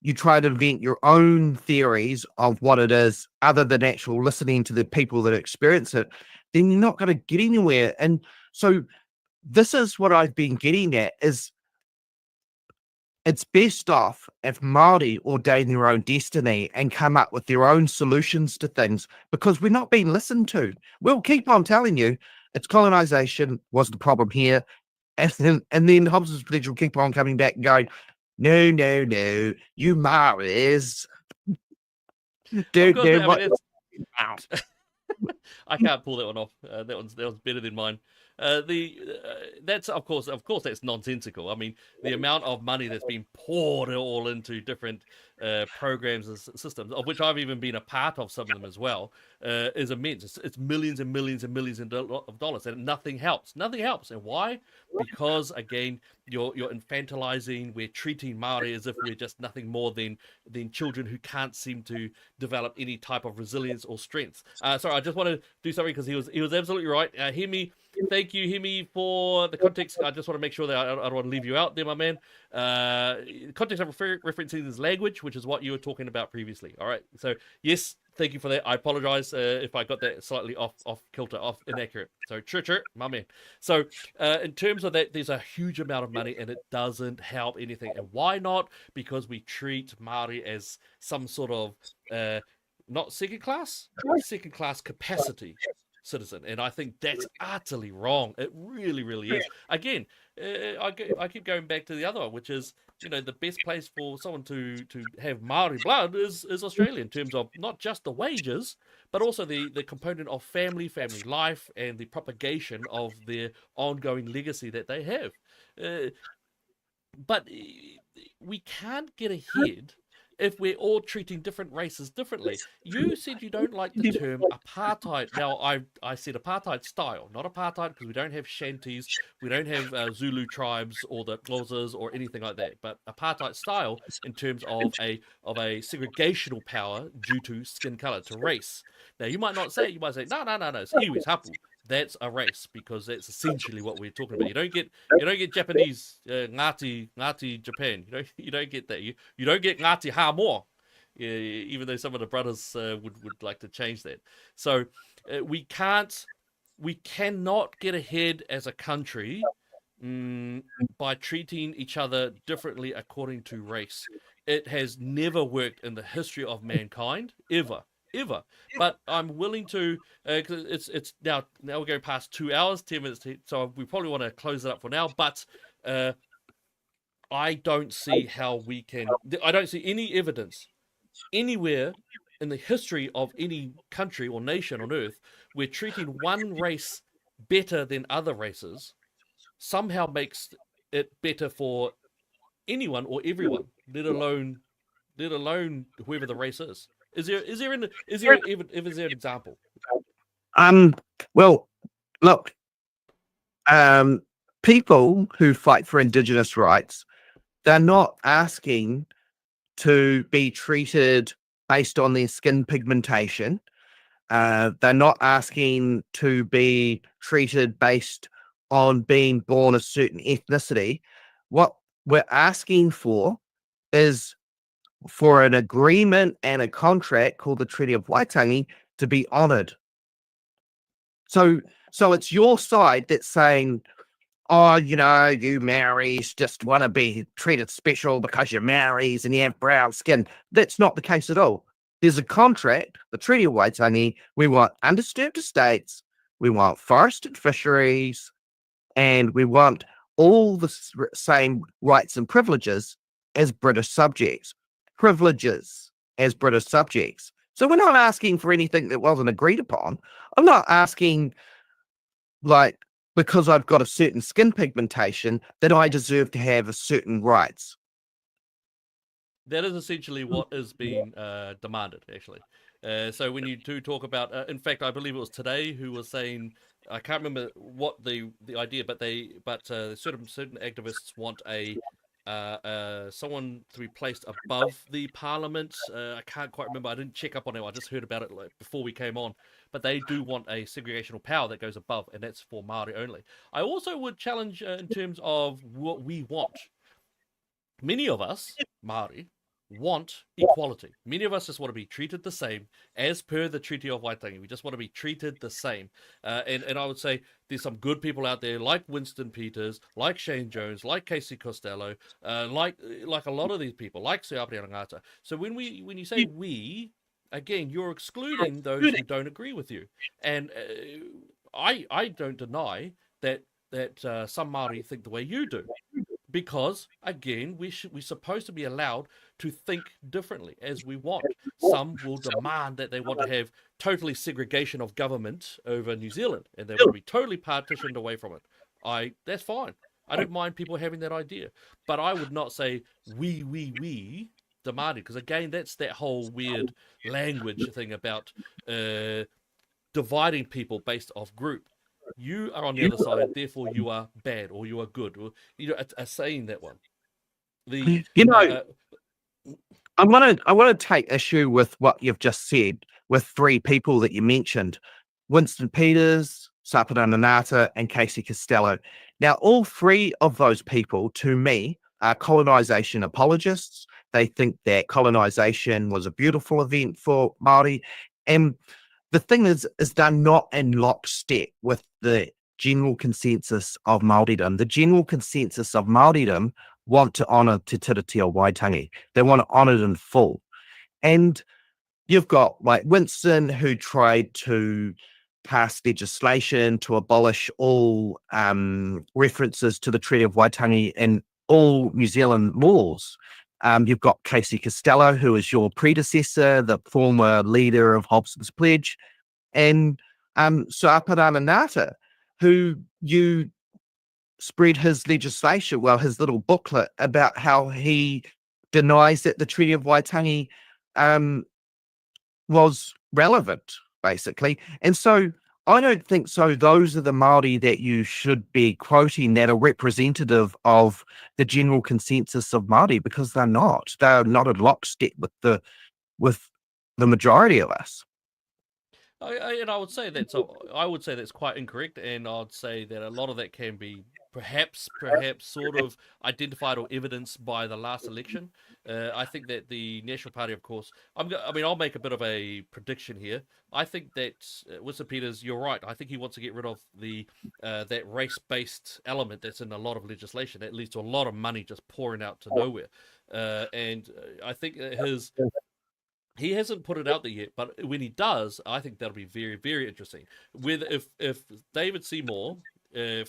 Speaker 8: you try to invent your own theories of what it is other than actual listening to the people that experience it, then you're not going to get anywhere. And so this is what I've been getting at, is it's best off if Māori ordain their own destiny and come up with their own solutions to things, because we're not being listened to. We'll keep on telling you it's colonization was the problem here. And then Hobbes' Village will keep on coming back and going, no, you Māoris.
Speaker 7: I can't pull that one off. That one's better than mine. That's of course that's nonsensical. I mean, the amount of money that's been poured all into different programs and systems, of which I've even been a part of some of them as well, is immense. It's millions and millions and millions of dollars, and nothing helps. Nothing helps, and why? Because again, you're infantilizing. We're treating Māori as if we're just nothing more than children who can't seem to develop any type of resilience or strength. Sorry, I just want to do something because he was absolutely right. Hemi, thank you, Hemi, for the context. I just want to make sure that I don't want to leave you out there, my man. Context I'm referencing is language, which is what you were talking about previously. All right, so yes, thank you for that. I apologize if I got that slightly off kilter, off inaccurate. So church, my man. So in terms of that, there's a huge amount of money and it doesn't help anything. And why not? Because we treat Māori as some sort of not second class capacity citizen, and I think that's utterly wrong. It really, really is. Again, I keep going back to the other one, which is, you know, the best place for someone to have Māori blood is Australia, in terms of not just the wages, but also the component of family life, and the propagation of their ongoing legacy that they have. But we can't get ahead if we're all treating different races differently. You said you don't like the term apartheid. Now, I said apartheid style, not apartheid, because we don't have Shanties, we don't have Zulu tribes or the Xhosas or anything like that. But apartheid style in terms of a segregational power due to skin color, to race. Now, you might not say, you might say, no, it's iwi, hapu. That's a race, because that's essentially what we're talking about. You don't get Japanese Ngāti Japan. You don't get that. You don't get Ngāti Hāmoa, even though some of the brothers would like to change that. So we cannot get ahead as a country by treating each other differently according to race. It has never worked in the history of mankind, ever. But I'm willing to, because it's now we're going past 2 hours, 10 minutes, so we probably want to close it up for now. But I don't see how we can. I don't see any evidence anywhere in the history of any country or nation on earth where treating one race better than other races somehow makes it better for anyone or everyone, let alone whoever the race is. Is there an example?
Speaker 8: Well, look, people who fight for Indigenous rights, they're not asking to be treated based on their skin pigmentation. They're not asking to be treated based on being born a certain ethnicity. What we're asking for is for an agreement and a contract called the Treaty of Waitangi to be honoured. So it's your side that's saying, oh, you know, you Maoris just want to be treated special because you're Maoris and you have brown skin. That's not the case at all. There's a contract, the Treaty of Waitangi. We want undisturbed estates, we want forest and fisheries, and we want all the same rights and privileges as British subjects. So we're not asking for anything that wasn't agreed upon. I'm not asking, like, because I've got a certain skin pigmentation that I deserve to have a certain rights.
Speaker 7: That is essentially what is being demanded, actually. So when you do talk about, in fact, I believe it was Today who was saying, I can't remember what the idea, but certain activists want someone to be placed above the parliament. I can't quite remember. I didn't check up on it. I just heard about it before we came on. But they do want a segregational power that goes above, and that's for Māori only. I also would challenge in terms of what we want. Many of us, Māori, want equality. Many of us just want to be treated the same as per the Treaty of Waitangi. We just want to be treated the same. And I would say there's some good people out there like Winston Peters, like Shane Jones, like Casey Costello, like a lot of these people, like Sir Apriara Ngata. So when you say we, again, you're excluding those who don't agree with you. And I don't deny that some Māori think the way you do. because again, we're supposed to be allowed to think differently as we want. Some will demand that they want to have totally segregation of government over New Zealand, and they want to be totally partitioned away from it. That's fine. I don't mind people having that idea, but I would not say we demanded, because again, that's that whole weird language thing about dividing people based off group. You are on the other side, therefore you are bad or you are good, or a saying that one.
Speaker 8: I want to take issue with what you've just said with three people that you mentioned: Winston Peters, Sapana Nanata, and Casey Costello. Now, all three of those people, to me, are colonisation apologists. They think that colonisation was a beautiful event for Māori, and the thing is they're not in lockstep with the general consensus of Māoridom. The general consensus of Māoridom want to honour Te Treaty of Waitangi. They want to honour it in full. And you've got like Winston, who tried to pass legislation to abolish all references to the Treaty of Waitangi in all New Zealand laws. You've got Casey Costello, who is your predecessor, the former leader of Hobson's Pledge, and Sapana Nanata, who you spread his legislation, his little booklet about how he denies that the Treaty of Waitangi was relevant, basically. And so I don't think so. Those are the Māori that you should be quoting that are representative of the general consensus of Māori, because they're not. They're not in lockstep with the majority of us.
Speaker 7: And I would say that's quite incorrect, and I'd say that a lot of that can be perhaps sort of identified or evidenced by the last election. I think that the National Party, of course, I'll make a bit of a prediction here. I think that Winston Peters, you're right. I think he wants to get rid of the that race-based element that's in a lot of legislation. That leads to a lot of money just pouring out to nowhere. And I think he hasn't put it out there yet, but when he does, I think that'll be very, very interesting. If David Seymour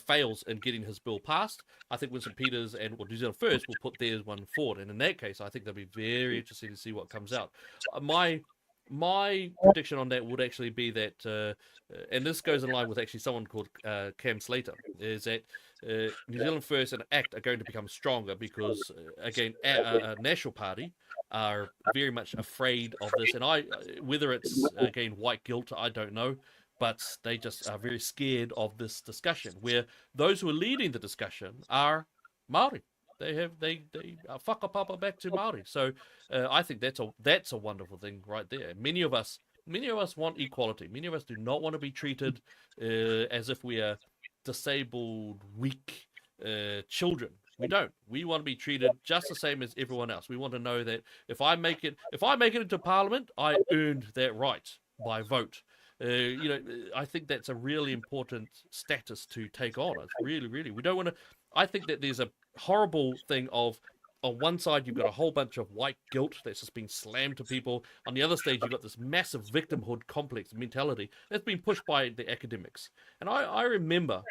Speaker 7: fails in getting his bill passed, I think Winston Peters and New Zealand First will put theirs one forward, and in that case, I think that'll be very interesting to see what comes out. My prediction on that would actually be that, and this goes in line with actually someone called Cam Slater, is that New Zealand First and ACT are going to become stronger because, again, a National Party are very much afraid of this, and whether it's again white guilt, I don't know, but they just are very scared of this discussion, where those who are leading the discussion are Māori. They whakapapa back to Māori. So I think that's a wonderful thing right there. Many of us want equality. Many of us do not want to be treated as if we are disabled, weak children. We don't. We want to be treated just the same as everyone else. We want to know that if I make it into Parliament, I earned that right by vote. I think that's a really important status to take on. It's really, really. We don't want to. I think that there's a horrible thing of, on one side, you've got a whole bunch of white guilt that's just been slammed to people. On the other stage, you've got this massive victimhood complex mentality that's been pushed by the academics. And I remember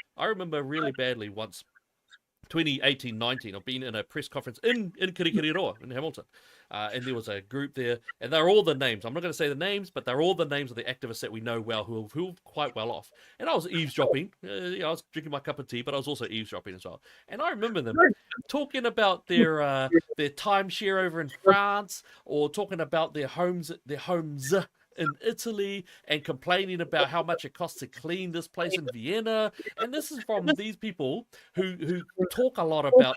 Speaker 7: really badly once, 2018-19, I've been in a press conference in Kirikiriroa in Hamilton, and there was a group there, and they're all the names. I'm not going to say the names, but they're all the names of the activists that we know well, who are quite well off. And I was eavesdropping. I was drinking my cup of tea, but I was also eavesdropping as well. And I remember them talking about their timeshare over in France, or talking about their homes in Italy, and complaining about how much it costs to clean this place in Vienna. And this is from these people who talk a lot about,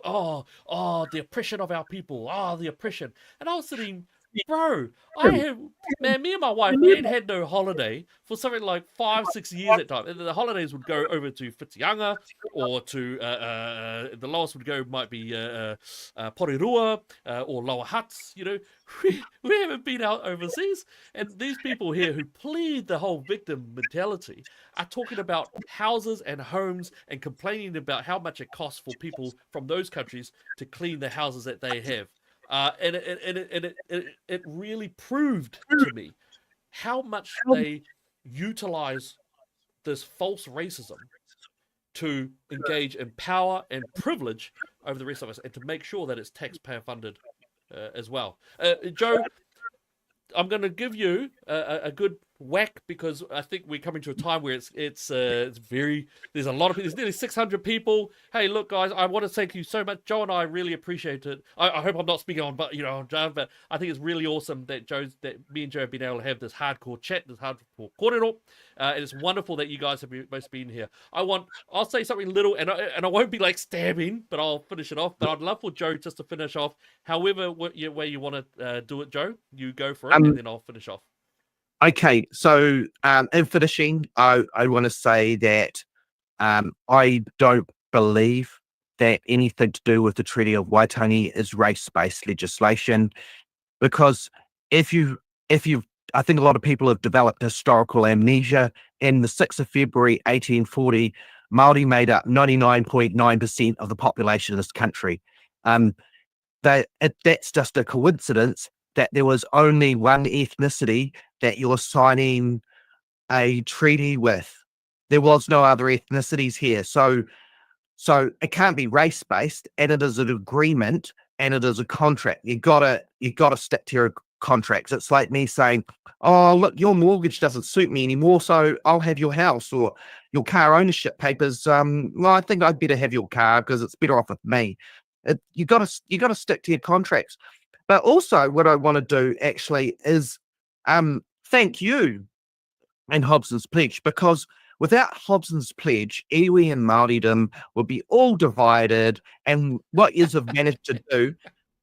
Speaker 7: the oppression of our people, the oppression. And I was sitting, bro, me and my wife, we ain't had no holiday for something like 5-6 years at time. And the holidays would go over to Whitianga, or to the lowest might be Porirua, or Lower Huts. We haven't been out overseas, and these people here who plead the whole victim mentality are talking about houses and homes and complaining about how much it costs for people from those countries to clean the houses that they have. And it really proved to me how much they utilize this false racism to engage in power and privilege over the rest of us, and to make sure that it's taxpayer funded as well. Joe, I'm going to give you a good whack, because I think we're coming to a time where it's very, there's a lot of people, there's nearly 600 people. Hey, look, guys, I want to thank you so much. Joe and I really appreciate it. I hope I'm not speaking on, but Joe, but I think it's really awesome that me and Joe have been able to have this hardcore chat, this hardcore kōrero, and it's wonderful that you guys have both been here. I'll say something little, and I won't be like stabbing, but I'll finish it off. But I'd love for Joe just to finish off, however way you want to do it, Joe. You go for it, and then I'll finish off.
Speaker 8: Okay, so in finishing, I want to say that I don't believe that anything to do with the Treaty of Waitangi is race-based legislation, because I think a lot of people have developed historical amnesia. In the 6th of February 1840, Māori made up 99.9% of the population of this country. That's just a coincidence that there was only one ethnicity that you're signing a treaty with. There was no other ethnicities here. So it can't be race-based, and it is an agreement, and it is a contract. You gotta stick to your contracts. It's like me saying, oh, look, your mortgage doesn't suit me anymore, so I'll have your house or your car ownership papers. Well, I think I'd better have your car because it's better off with me. You gotta stick to your contracts. But also what I want to do actually is thank you and Hobson's Pledge, because without Hobson's Pledge, iwi and Māoridom would be all divided, and what yous have managed to do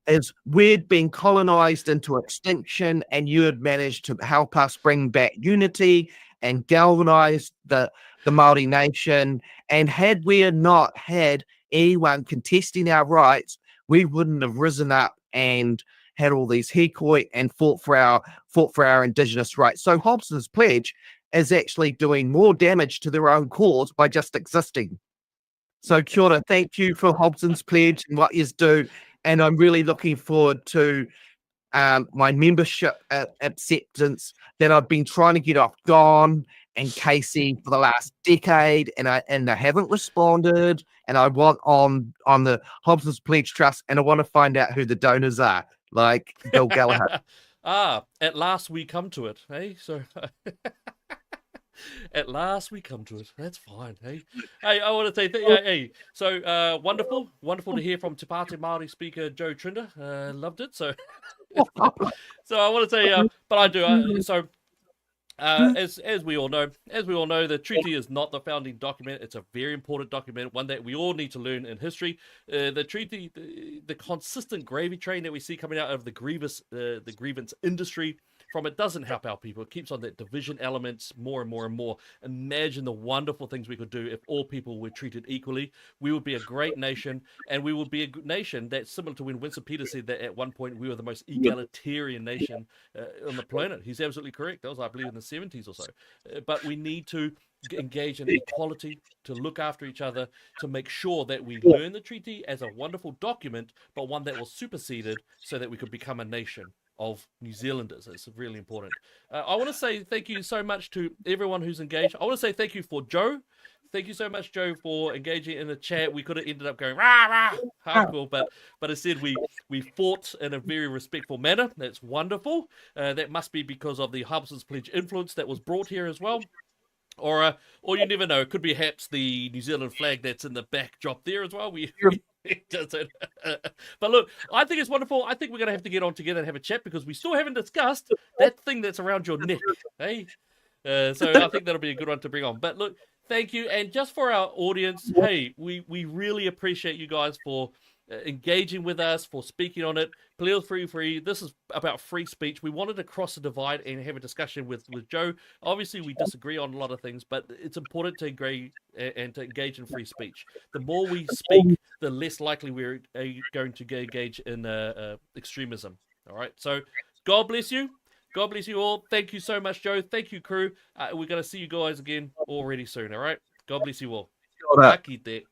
Speaker 8: is we'd been colonized into extinction, and you had managed to help us bring back unity and galvanize the Māori nation. And had we not had anyone contesting our rights, we wouldn't have risen up and had all these hikoi and fought for our Indigenous rights. So Hobson's Pledge is actually doing more damage to their own cause by just existing. So kia ora, thank you for Hobson's Pledge and what you do, and I'm really looking forward to my membership acceptance that I've been trying to get off Don and Casey for the last decade, and they haven't responded. And I want on the Hobson's Pledge Trust, and I want to find out who the donors are, like Bill Gallagher.
Speaker 7: At last we come to it, hey? So at last we come to it. That's fine, hey? Hey, I want to say, so wonderful to hear from Te Pāti Māori speaker Joe Trinder. Loved it. So, so I want to say, but I do. As we all know, the treaty is not the founding document. It's a very important document, one that we all need to learn in history. The treaty, the consistent gravy train that we see coming out of the grievance industry from it doesn't help our people. It keeps on that division elements more and more and more. Imagine the wonderful things we could do if all people were treated equally. We would be a great nation, and we would be a nation that's similar to when Winston Peters said that at one point we were the most egalitarian nation on the planet. He's absolutely correct. That was, I believe, in the 70s or so. But we need to engage in equality, to look after each other, to make sure that we learn the treaty as a wonderful document, but one that was superseded so that we could become a nation of New Zealanders. It's really important. I want to say thank you so much to everyone who's engaged. I want to say thank you for Joe. Thank you so much, Joe, for engaging in the chat. We could have ended up going rah rah hardcore, but instead we fought in a very respectful manner. That's wonderful. That must be because of the Hobson's Pledge influence that was brought here as well. Or you never know. It could be perhaps the New Zealand flag that's in the backdrop there as well. But look, I think it's wonderful. I think we're going to have to get on together and have a chat, because we still haven't discussed that thing that's around your neck. Hey, so I think that'll be a good one to bring on. But look, thank you. And just for our audience, hey, we really appreciate you guys for engaging with us, for speaking on it. Please feel free. This is about free speech. We wanted to cross the divide and have a discussion with Joe. Obviously, we disagree on a lot of things, but it's important to agree and to engage in free speech. The more we speak, the less likely we're going to engage in extremism. All right. So God bless you. God bless you all. Thank you so much, Joe. Thank you, crew. We're going to see you guys again already soon. All right. God bless you all. Aki te.